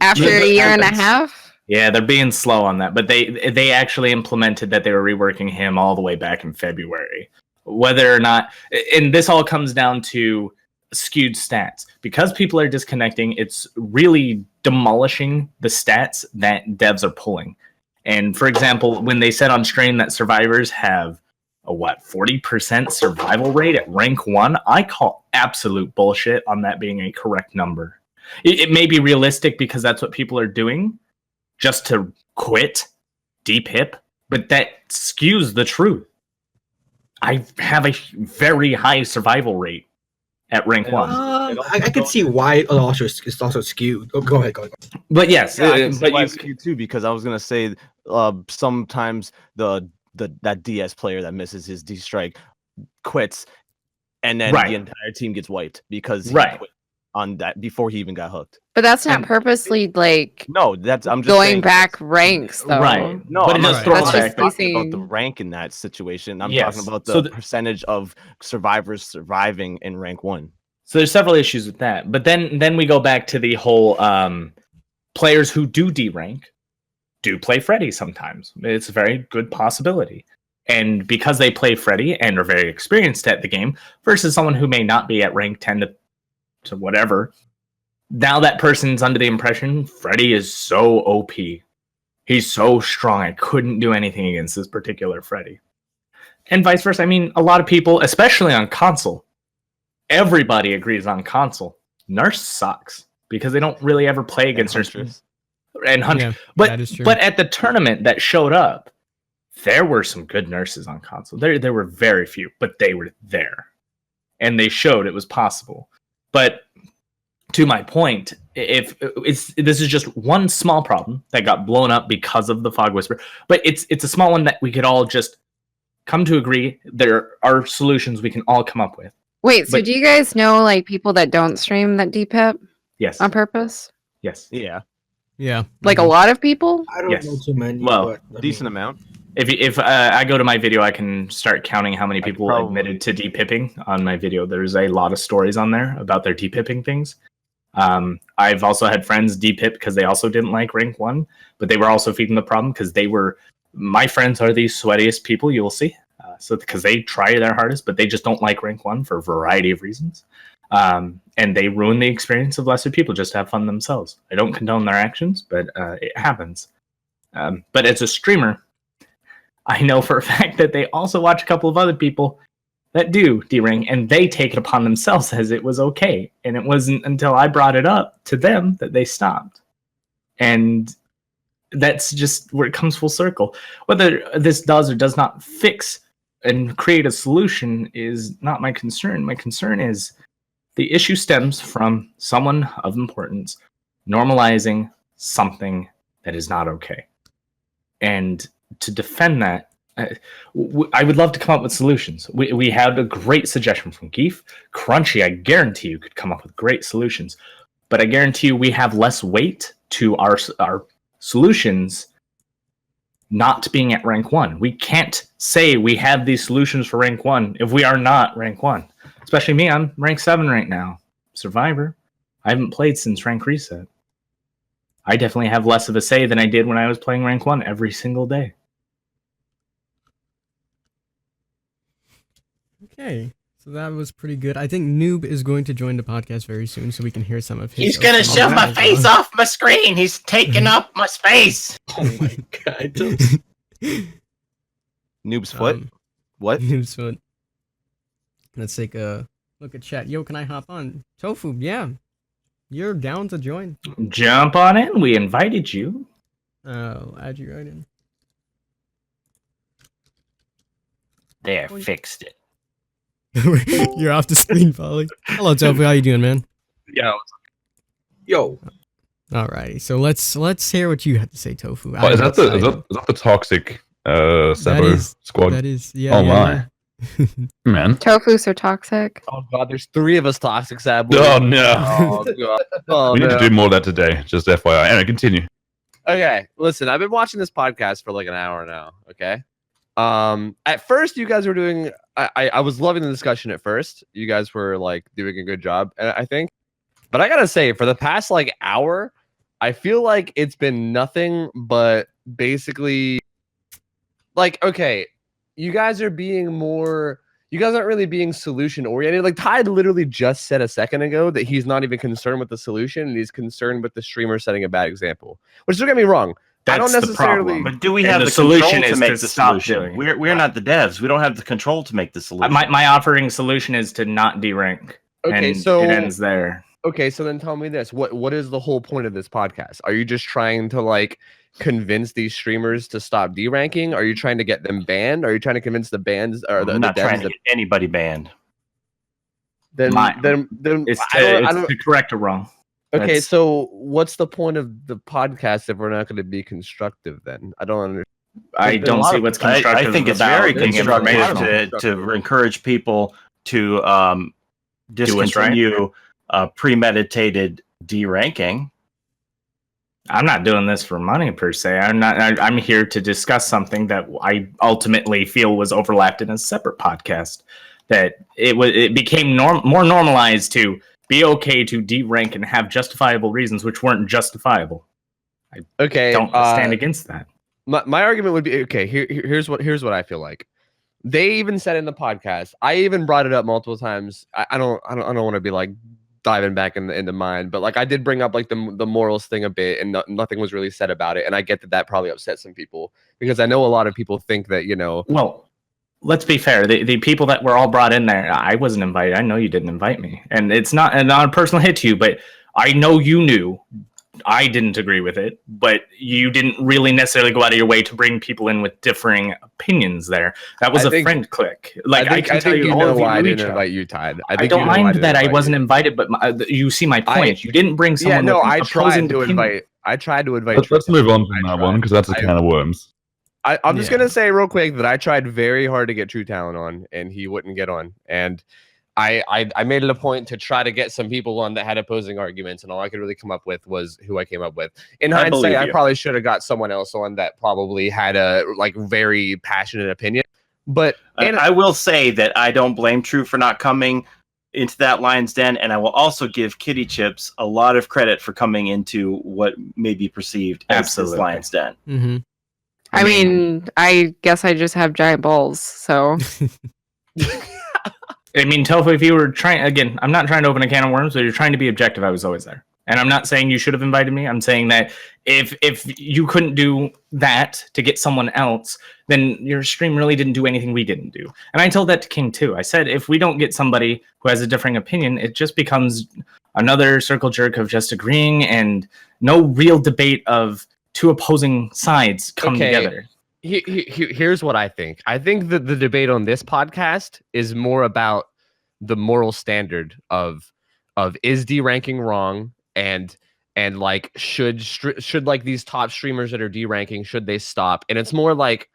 after a year and a half. Yeah, they're being slow on that, but they actually implemented that they were reworking him all the way back in February. Whether or not, and this all comes down to skewed stats. Because people are disconnecting, it's really demolishing the stats that devs are pulling. And for example, when they said on stream that survivors have a 40% survival rate at rank 1, I call absolute bullshit on that being a correct number. It may be realistic because that's what people are doing, just to quit DPIP, but that skews the truth. I have a very high survival rate at rank 1. I can see why it it's also skewed. Oh, go ahead. But yes, but you skewed too, because I was gonna say sometimes that DS player that misses his D strike quits, and then the entire team gets wiped because he quit on that before he even got hooked. But that's not purposely like. No, that's I'm just going saying, back ranks though. Right. No, but I'm not talking about the rank in that situation. I'm talking about the percentage of survivors surviving in rank 1. So there's several issues with that. But then we go back to the whole players who do D-rank do play Freddy sometimes. It's a very good possibility. And because they play Freddy and are very experienced at the game versus someone who may not be at rank 10 to whatever, now that person's under the impression Freddy is so OP. He's so strong. I couldn't do anything against this particular Freddy. And vice versa. I mean, a lot of people, especially on console, everybody agrees on console, Nurse sucks because they don't really ever play against Nurse. And Hunter. Yeah, but at the tournament that showed up, there were some good nurses on console. There were very few, but they were there. And they showed it was possible. But to my point, this is just one small problem that got blown up because of the Fog Whisper, but it's a small one that we could all just come to agree there are solutions we can all come up with. Wait, so do you guys know like people that don't stream that DPIP? Yes. On purpose? Yes. Yeah. Yeah. Like a lot of people? I don't know too many. Well, a decent amount. If I go to my video, I can start counting how many people admitted to DPIPing on my video. There's a lot of stories on there about their DPIPing things. I've also had friends DPIP because they also didn't like rank 1, but they were also feeding the problem because my friends are the sweatiest people you will see. So because they try their hardest, but they just don't like rank 1 for a variety of reasons. And they ruin the experience of lesser people just to have fun themselves. I don't condone their actions, but it happens. But as a streamer, I know for a fact that they also watch a couple of other people that do D-ring, and they take it upon themselves as it was okay. And it wasn't until I brought it up to them that they stopped. And that's just where it comes full circle. Whether this does or does not fix and create a solution is not my concern. My concern is the issue stems from someone of importance normalizing something that is not okay. And to defend that, I would love to come up with solutions. We had a great suggestion from Geef. Crunchy, I guarantee you could come up with great solutions. But I guarantee you we have less weight to our solutions not being at rank 1. We can't say we have these solutions for rank 1 if we are not rank 1. Especially me, I'm rank 7 right now. Survivor. I haven't played since rank reset. I definitely have less of a say than I did when I was playing rank 1 every single day. Okay. So that was pretty good. I think Noob is going to join the podcast very soon so we can hear some of his. He's gonna shove my face off my screen. He's taking up my space. Oh my god. Noob's foot. What? Noob's foot. Let's take a look at chat. Yo, can I hop on? Tofu, yeah. You're down to join. Jump on in. We invited you. I'll add you right in. There, fixed it. You're off the screen, Paulie. Hello, Tofu. How you doing, man? Yo. Alrighty. So let's hear what you have to say, Tofu. Oh, is that the toxic Sabo squad? That is. Yeah. Oh yeah, my. Man. Tofus are toxic. Oh god, there's 3 of us toxic Sabo. Oh no. Oh god. Oh, We need no. to do more of that today. Just FYI. Anyway, continue. Okay, listen, I've been watching this podcast for like an hour now. Okay. At first, you guys were doing. I was loving the discussion at first. You guys were like doing a good job, I think. But I gotta say, for the past like hour, I feel like it's been nothing but basically like, okay, you guys are being more. You guys aren't really being solution oriented. Like Tide literally just said a second ago that he's not even concerned with the solution and he's concerned with the streamer setting a bad example. Which don't get me wrong. I don't necessarily. But do we And have the the solution control is to make to the stop solution? doing it. We're not the devs. We don't have the control to make the solution. My offering solution is to not derank. Okay, and so it ends there. Okay, so then tell me this: what is the whole point of this podcast? Are you just trying to like convince these streamers to stop deranking? Are you trying to get them banned? Are you trying to convince the bans or the I'm not devs trying to that, get anybody banned. then It's I don't- to correct or wrong. okay, That's- so what's the point of the podcast if we're not going to be constructive? Then I don't understand. I been a don't lot see of- what's constructive. I think it's about very being constructive informational. to encourage people to what's right. discontinue premeditated deranking. I'm not doing this for money per se. I'm here to discuss something that I ultimately feel was overlapped in a separate podcast. That it became more normalized to be okay to derank and have justifiable reasons which weren't justifiable. Okay, Don't stand against that. My argument would be okay. Here's what I feel like. They even said in the podcast. I even brought it up multiple times. I don't want to be like diving back into mine, but like I did bring up like the morals thing a bit, and nothing was really said about it. And I get that probably upset some people because I know a lot of people think that Well, let's be fair. The people that were all brought in there, I wasn't invited. I know you didn't invite me, and it's not a personal hit to you, but I know you knew. I didn't agree with it, but you didn't really necessarily go out of your way to bring people in with differing opinions there. That was a friend click. Like I can tell you all of you why I knew didn't each other. invite you, Tide. I don't mind that I wasn't invited, but you see my point. You didn't bring someone. Yeah, no, with I opposing tried to opinion. invite. I tried to invite. Let's move on from that one because that's a can of worms. I'm just gonna say real quick that I tried very hard to get True Talent on, and he wouldn't get on. And I made it a point to try to get some people on that had opposing arguments, and all I could really come up with was who I came up with. In hindsight, I probably should have got someone else on that probably had a like very passionate opinion. But I will say that I don't blame True for not coming into that lion's den, and I will also give Kittychipz a lot of credit for coming into what may be perceived as his lion's den. Mm-hmm. I mean, I guess I just have giant balls, so. I mean, Tofu, if you were trying, again, I'm not trying to open a can of worms, but you're trying to be objective, I was always there. And I'm not saying you should have invited me. I'm saying that if you couldn't do that to get someone else, then your stream really didn't do anything we didn't do. And I told that to King too. I said, if we don't get somebody who has a differing opinion, it just becomes another circle jerk of just agreeing and no real debate of two opposing sides come together. Here's what I think. I think that the debate on this podcast is more about the moral standard of is deranking wrong and like should like these top streamers that are deranking, should they stop? And it's more like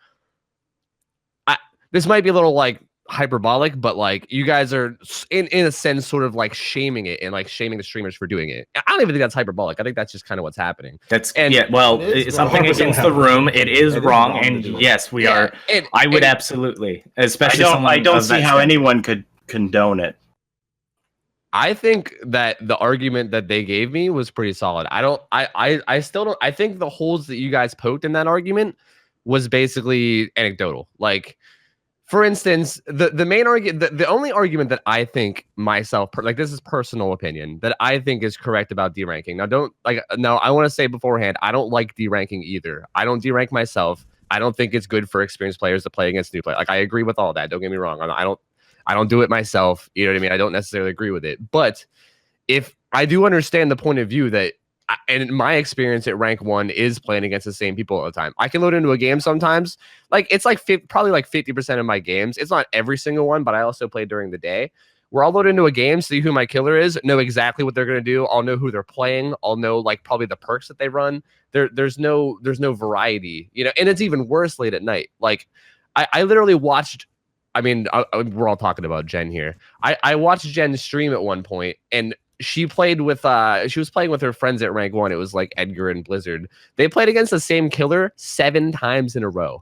this might be a little like hyperbolic, but like you guys are in a sense sort of like shaming it and like shaming the streamers for doing it. I don't even think that's hyperbolic. I think that's just kind of what's happening. It's something against the room. It is wrong, and yes, we are. I would absolutely, especially. I don't see how anyone could condone it. I think that the argument that they gave me was pretty solid. I still don't. I think the holes that you guys poked in that argument was basically anecdotal. Like, for instance, the main argument, the only argument that I think myself, like, this is personal opinion, that I think is correct about deranking. Now, I want to say beforehand, I don't like deranking either. I don't derank myself. I don't think it's good for experienced players to play against new players. Like, I agree with all that. Don't get me wrong. I don't do it myself. You know what I mean? I don't necessarily agree with it. But if I do understand the point of view that, and in my experience at rank 1 is playing against the same people all the time. I can load into a game sometimes. Like, it's like probably like 50% of my games. It's not every single one, but I also play during the day, where I'll load into a game, see who my killer is, know exactly what they're going to do. I'll know who they're playing. I'll know like probably the perks that they run. There's no variety, you know, and it's even worse late at night. Like, I literally watched, I mean, we're all talking about Jen here. I watched Jen stream at one point, and she played with she was playing with her friends at rank 1. It was like Edgar and Blizzard. They played against the same killer 7 times in a row.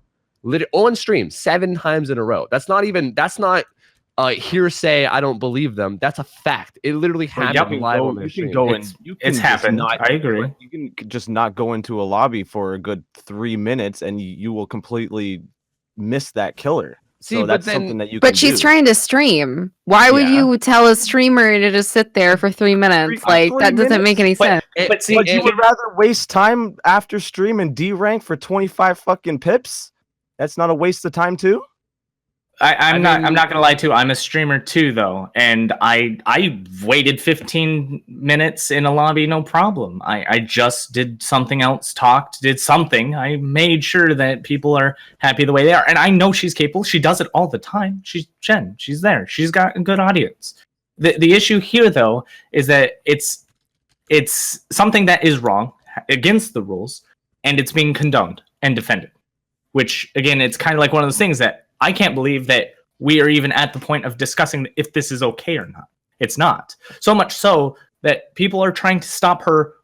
On stream, 7 times in a row. That's not hearsay. I don't believe them. That's a fact. It literally happened live on their stream. It's happened. I agree. You can just not go into a lobby for a good 3 minutes, and you will completely miss that killer. See, so that's something that you can But she's do. trying to stream. Why would you tell a streamer to just sit there for 3 minutes? Like, that doesn't make any sense. But you would rather waste time after stream and D-rank for 25 fucking pips? That's not a waste of time too? I'm not gonna lie too. I'm a streamer too, though, and I waited 15 minutes in a lobby, no problem. I just did something else, did something. I made sure that people are happy the way they are, and I know she's capable. She does it all the time. She's Jen. She's there. She's got a good audience. The issue here, though, is that it's something that is wrong, against the rules, and it's being condoned and defended. Which, again, it's kind of like one of those things that I can't believe that we are even at the point of discussing if this is okay or not. It's not. So much so that people are trying to stop her,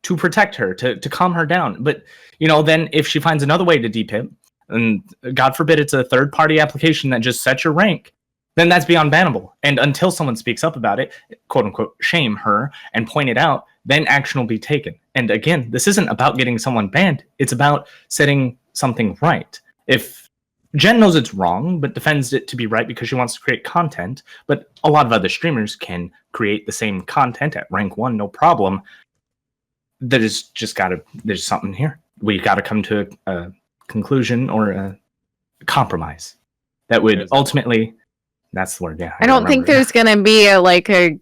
to protect her, to calm her down. But, you know, then if she finds another way to DPIP, and God forbid it's a third-party application that just sets your rank, then that's beyond bannable. And until someone speaks up about it, quote-unquote, shame her and point it out, then action will be taken. And again, this isn't about getting someone banned. It's about setting something right. If Jen knows it's wrong, but defends it to be right because she wants to create content, but a lot of other streamers can create the same content at rank 1, no problem. There's something here. We got to come to a conclusion or a compromise that would ultimately, that's the word, yeah. I don't think there's going to be a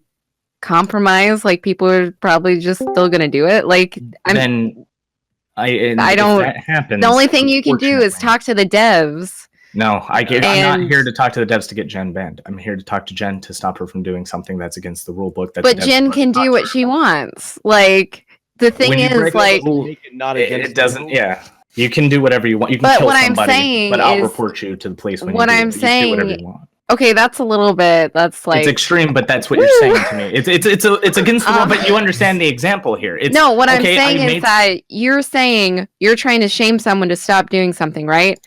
compromise. Like, people are probably just still going to do it. Like, I don't. That happens, the only thing you can do is talk to the devs. No, I'm not here to talk to the devs to get Jen banned. I'm here to talk to Jen to stop her from doing something that's against the rule book. But Jen can do what she wants. Like, the thing is, like, it doesn't. Yeah, you can do whatever you want. You can kill somebody, but I'll report you to the police when you do whatever you want. Okay, that's a little bit. That's like, it's extreme, but that's what you're saying to me. It's against the rule, but you understand the example here. No, what I'm saying is that you're saying you're trying to shame someone to stop doing something, right?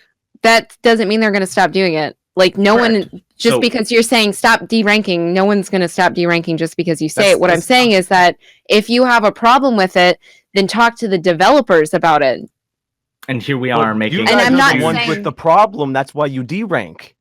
That doesn't mean they're going to stop doing it. Like, no one, just because you're saying stop deranking, no one's going to stop deranking just because you say it. What I'm saying is that if you have a problem with it, then talk to the developers about it. And here we are making. And I'm not the ones with the problem. That's why you derank.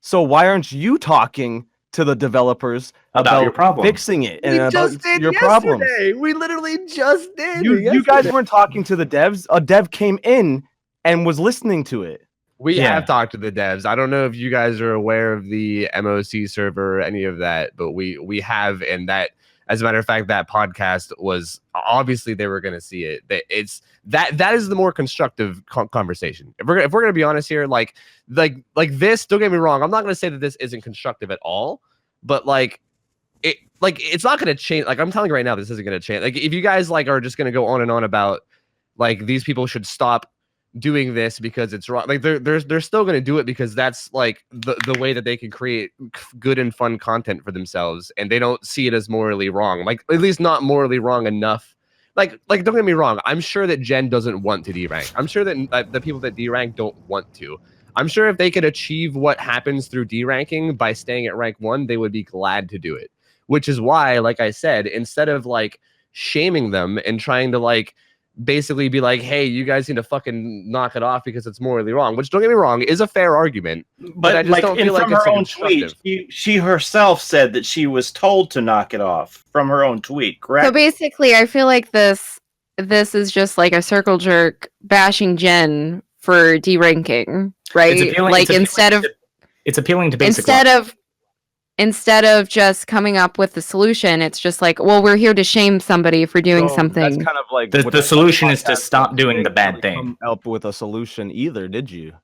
So why aren't you talking to the developers about your problem, fixing it, and about your problems? We literally just did. You guys weren't talking to the devs. A dev came in and was listening to it. We have talked to the devs. I don't know if you guys are aware of the MOC server or any of that, but we have, and that, as a matter of fact, that podcast was obviously they were going to see it. That is the more constructive conversation. If we're going to be honest here, like this, don't get me wrong, I'm not going to say that this isn't constructive at all, but it's not going to change. Like, I'm telling you right now, this isn't going to change. Like, if you guys are just going to go on and on about these people should stop doing this because it's wrong, like they're still going to do it because that's the way that they can create good and fun content for themselves, and they don't see it as morally wrong, like at least not morally wrong enough. Like don't get me wrong, I'm sure that Jen doesn't want to derank. I'm sure that the people that derank don't want to. I'm sure if they could achieve what happens through deranking by staying at rank 1, they would be glad to do it. which is why, like I said, instead of like shaming them and trying to like basically be like, hey, you guys need to fucking knock it off because it's morally wrong, which, don't get me wrong, is a fair argument. But I just like, don't feel like from it's her own tweet, she herself said that she was told to knock it off from her own tweet, correct? So basically, I feel like this is just like a circle jerk bashing Jen for deranking, right? Like instead of basic instead of just coming up with the solution, it's just like, well, we're here to shame somebody for doing something. That's kind of like the solution is to stop doing the bad thing. Come up with a solution either, did you?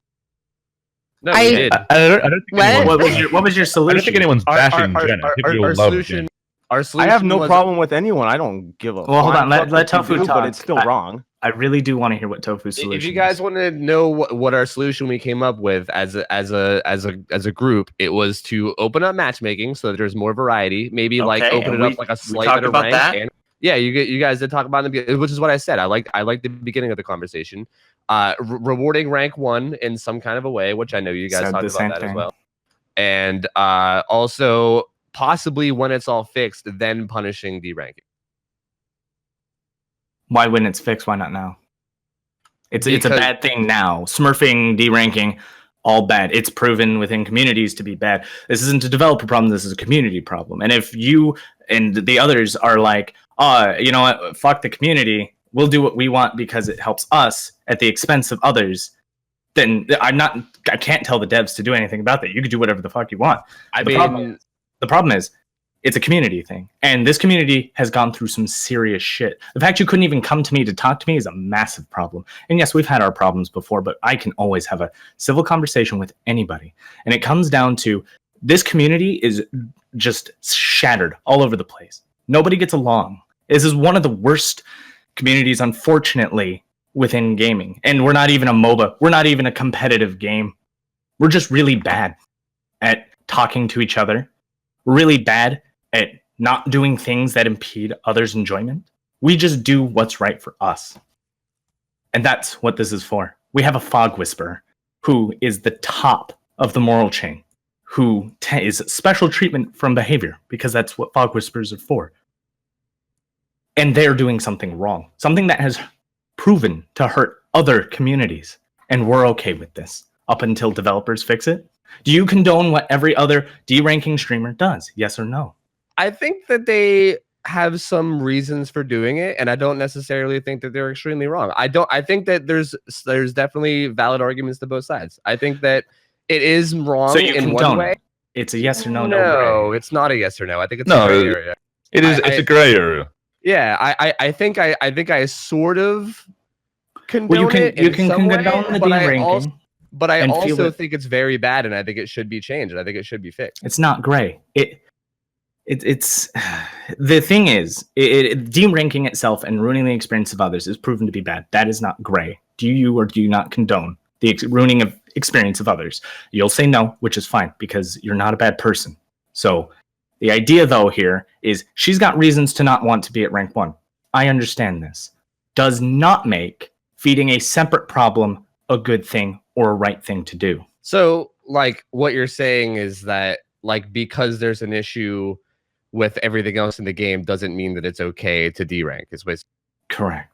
No, we did. I don't think What was your solution? I don't think anyone's bashing Jen. I think we all love Jen. Our solution I have no problem with anyone. I don't give a. Well, hold on. Let Tofu talk. But it's still wrong. I really do want to hear what Tofu's solution is. If you guys want to know what our solution we came up with as a group, it was to open up matchmaking so that there's more variety. Maybe like open it up like a slight better rank. And, yeah, you guys did talk about it, which is what I said. I like the beginning of the conversation. Rewarding rank 1 in some kind of a way, which I know you guys talked about that as well. And also possibly when it's all fixed, then punishing deranking. Why when it's fixed? Why not now? It's a bad thing now. Smurfing, deranking, all bad. It's proven within communities to be bad. This isn't a developer problem. This is a community problem. And if you and the others are like, you know what, fuck the community, we'll do what we want because it helps us at the expense of others, then I can't tell the devs to do anything about that. You could do whatever the fuck you want. The problem is, it's a community thing. And this community has gone through some serious shit. The fact you couldn't even come to me to talk to me is a massive problem. And yes, we've had our problems before, but I can always have a civil conversation with anybody. And it comes down to this community is just shattered all over the place. Nobody gets along. This is one of the worst communities, unfortunately, within gaming. And we're not even a MOBA. We're not even a competitive game. We're just really bad at talking to each other. We're really bad at not doing things that impede others' enjoyment. We just do what's right for us. And that's what this is for. We have a fog whisperer who is the top of the moral chain, who is special treatment from behavior, because that's what fog whisperers are for. And they're doing something wrong, something that has proven to hurt other communities. And we're okay with this up until developers fix it. Do you condone what every other deranking streamer does? Yes or no? I think that they have some reasons for doing it, and I don't necessarily think that they're extremely wrong. I think that there's definitely valid arguments to both sides. I think that it is wrong so you in condone one way. It. It's a yes or no. No, it's not a yes or no. I think it's a gray area. It is. It's a gray area. Yeah, I think I sort of condone it. You can condone the deranking. But I also think it's very bad, and I think it should be changed, and I think it should be fixed. It's not gray. It's the thing is, deranking itself and ruining the experience of others is proven to be bad. That is not gray. Do you or do you not condone the ruining of experience of others? You'll say no, which is fine because you're not a bad person. So the idea, though, here is she's got reasons to not want to be at rank 1. I understand this. Does not make feeding a separate problem a good thing or a right thing to do. So, like, what you're saying is that, like, because there's an issue with everything else in the game doesn't mean that it's okay to derank. Is what correct.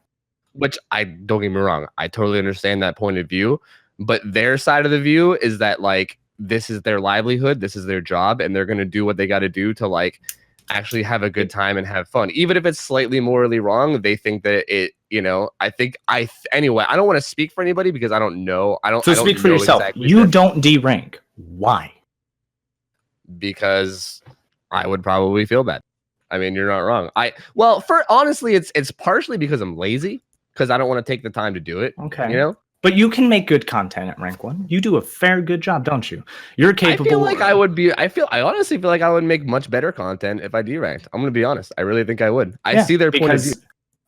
Which I don't get me wrong. I totally understand that point of view, but their side of the view is that, like, this is their livelihood, this is their job, and they're going to do what they got to do to, like, actually have a good time and have fun. Even if it's slightly morally wrong, they think that it, you know, anyway, I don't want to speak for anybody because I don't know. So speak for yourself. Exactly you don't derank. Why? Because I would probably feel bad. I mean, you're not wrong. Honestly, it's partially because I'm lazy, because I don't want to take the time to do it. Okay. You know? But you can make good content at rank 1. You do a fair good job, don't you? You're capable. I feel like I honestly feel like I would make much better content if I deranked. I'm gonna be honest. I really think I would. I see their point of view.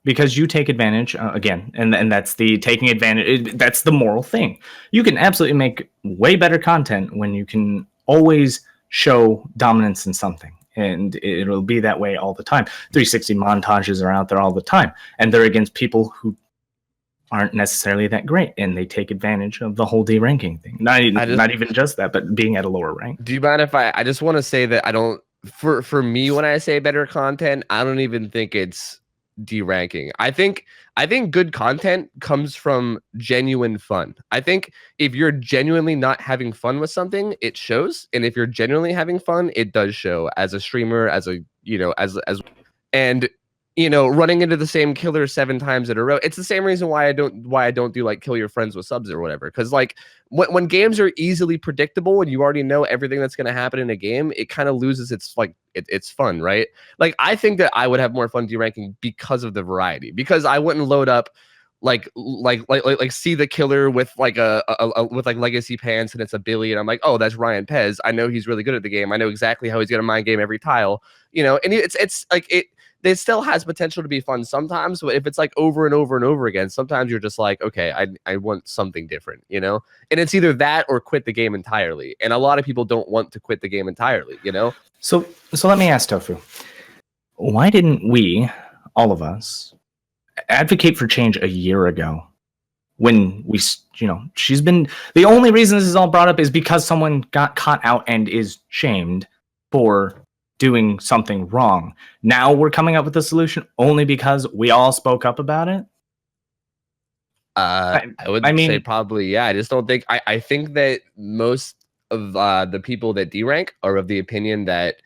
Because you take advantage again, and that's the taking advantage. That's the moral thing. You can absolutely make way better content when you can always show dominance in something, and it'll be that way all the time. 360 montages are out there all the time, and they're against people who aren't necessarily that great, and they take advantage of the whole deranking thing. Not even just that, but being at a lower rank. Do you mind if I just want to say that I don't for me, when I say better content, I don't even think it's deranking. I think good content comes from genuine fun. I think if you're genuinely not having fun with something, it shows, and if you're genuinely having fun, it does show as a streamer, as a and running into the same killer 7 times in a row. It's the same reason why I don't do like kill your friends with subs or whatever. Because like when games are easily predictable and you already know everything that's going to happen in a game, it kind of loses its like it's fun, right? Like I think that I would have more fun deranking because of the variety. Because I wouldn't load up like see the killer with like with like legacy pants and it's a Billy and I'm like, oh, that's Ryan Pez. I know he's really good at the game. I know exactly how he's gonna mind game every tile. And it's like it still has potential to be fun sometimes, but if it's like over and over and over again, sometimes you're just like, okay, I want something different, And it's either that or quit the game entirely. And a lot of people don't want to quit the game entirely, So let me ask Tofu, why didn't we, all of us, advocate for change a year ago? When we, she's been, the only reason this is all brought up is because someone got caught out and is shamed for doing something wrong. Now we're coming up with a solution only because we all spoke up about it. I would say probably, yeah. I just don't think I think that most of the people that derank are of the opinion that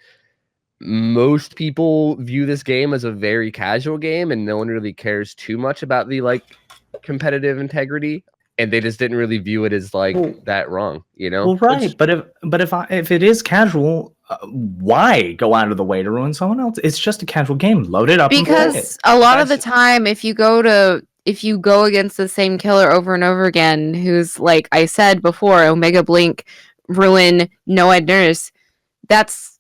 most people view this game as a very casual game and no one really cares too much about the like competitive integrity, and they just didn't really view it as like that wrong, Well, right, but if it is casual, why go out of the way to ruin someone else? It's just a casual game. Load it up. Because a lot of the time, if you go against the same killer over and over again, who's like I said before, Omega Blink, Ruin, No Ed Nurse, that's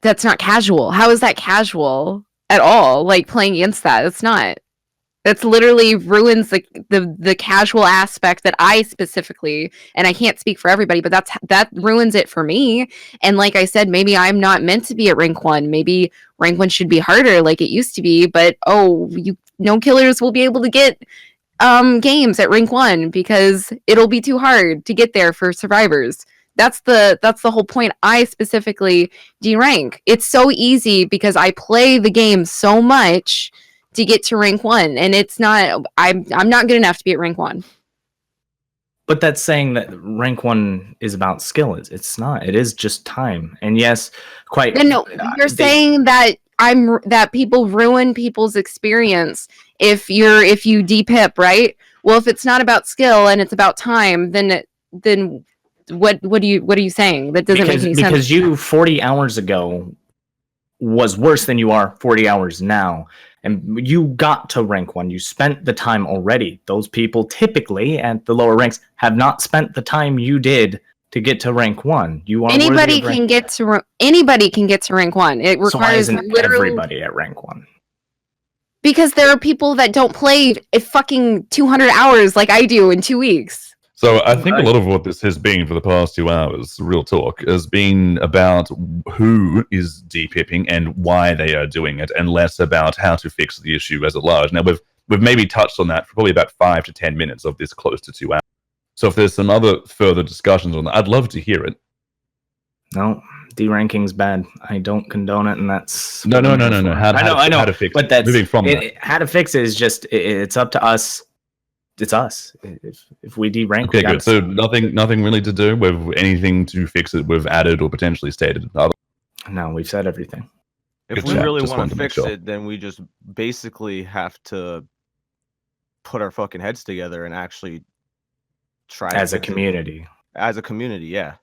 not casual. How is that casual at all? Like playing against that, it's not. That's literally ruins the casual aspect that I specifically, and I can't speak for everybody, but that ruins it for me. And like I said, maybe I'm not meant to be at rank 1. Maybe rank 1 should be harder like it used to be, but no killers will be able to get games at rank 1 because it'll be too hard to get there for survivors. That's the whole point. I specifically derank. It's so easy because I play the game so much to get to rank 1, and it's not. I'm not good enough to be at rank 1. But that's saying that rank 1 is about skill. It's not. It is just time. And yes, quite. No, you're saying that that people ruin people's experience if you depip, right? Well, if it's not about skill and it's about time, then what are you saying? That doesn't make any sense. Because you 40 hours ago was worse than you are 40 hours now. And you got to rank 1. You spent the time already. Those people typically at the lower ranks have not spent the time you did to get to rank 1. Anybody can get to rank 1. It requires so why isn't everybody at rank 1? Because there are people that don't play fucking 200 hours like I do in 2 weeks. So I think a lot of what this has been for the past 2 hours, real talk, has been about who is depipping and why they are doing it, and less about how to fix the issue as a large. Now we've maybe touched on that for probably about 5 to 10 minutes of this close to 2 hours. So if there's some other further discussions on that, I'd love to hear it. No, deranking's bad. I don't condone it, and that's no. I know. How to fix but that's moving from that. How to fix it is just it's up to us. It's us. If we derank, okay, good. So nothing really to do with anything to fix it. We've added or potentially stated. No, we've said everything. If we really want to fix it, then we just basically have to put our fucking heads together and actually try as a community. As a community, yeah.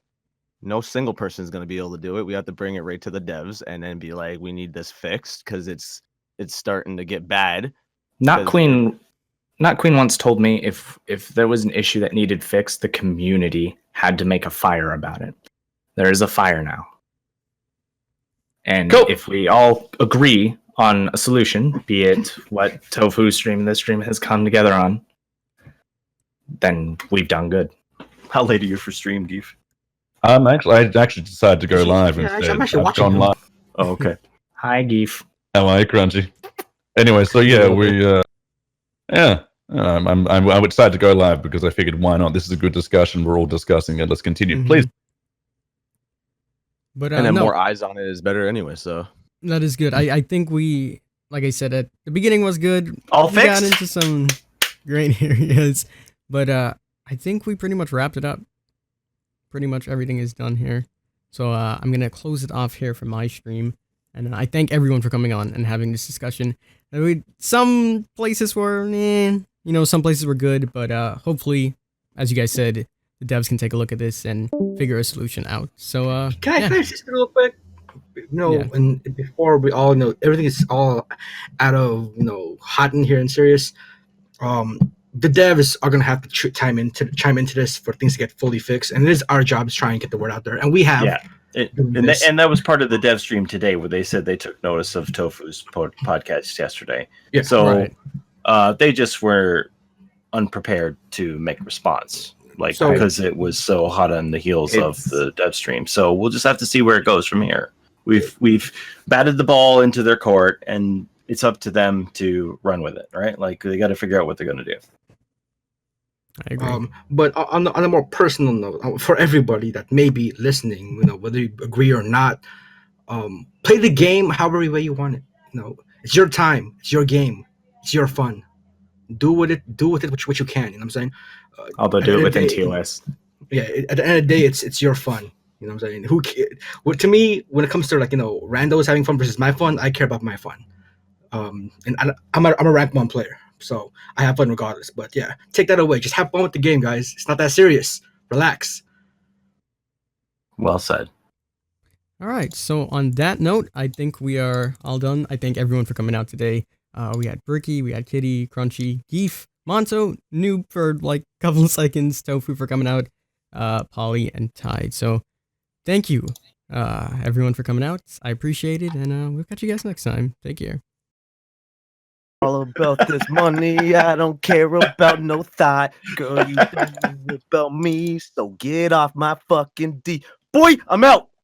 No single person is going to be able to do it. We have to bring it right to the devs and then be like, we need this fixed because it's starting to get bad. Not Queen once told me if there was an issue that needed fixed, the community had to make a fire about it. There is a fire now. And if we all agree on a solution, be it what Tofu's stream and this stream has come together on, then we've done good. How late are you for stream, Geef? I actually decided to go live instead. I'm actually watching live. Oh, okay. Hi, Geef. How are you, Crunchy? Anyway, so yeah, I decided to go live because I figured, why not? This is a good discussion. We're all discussing it. Let's continue, please. But and then no, more eyes on it is better anyway. So that is good. I think we, like I said, at the beginning was good. All We got fixed? into some great areas, but I think we pretty much wrapped it up. Pretty much everything is done here. So I'm gonna close it off here for my stream, and I thank everyone for coming on and having this discussion. Some places were, some places were good, but hopefully, as you guys said, the devs can take a look at this and figure a solution out. So Can I just real quick? Yeah. And before we all know everything is all out of hot in here and serious. The devs are gonna have to chime into this for things to get fully fixed, and it is our job to try and get the word out there. And we have, and that was part of the dev stream today, where they said they took notice of Tofu's podcast yesterday. Yeah, so they just were unprepared to make a response, because it was so hot on the heels of the dev stream. So we'll just have to see where it goes from here. We've batted the ball into their court, and it's up to them to run with it, right? Like, they got to figure out what they're going to do. I agree. But on a more personal note, for everybody that may be listening, whether you agree or not, play the game however way you want it. It's your time, it's your game, it's your fun. Do with it what you can. You know what I'm saying? Although do it within TOS. Yeah, at the end of the day, it's your fun. You know what I'm saying? To me, when it comes to randos having fun versus my fun, I care about my fun. And I'm a rank 1 player, so I have fun regardless. But yeah, take that away. Just have fun with the game, guys. It's not that serious. Relax. Well said. All right. So on that note, I think we are all done. I thank everyone for coming out today. We had Bricky, we had Kitty, Crunchy, Geef, Monto, Noob for like a couple of seconds, Tofu for coming out, Paulie, and Tide. So thank you, everyone, for coming out. I appreciate it, and we'll catch you guys next time. Take care. all about this money. I don't care about no thigh. Girl, you don't know about me. So get off my fucking D. Boy, I'm out.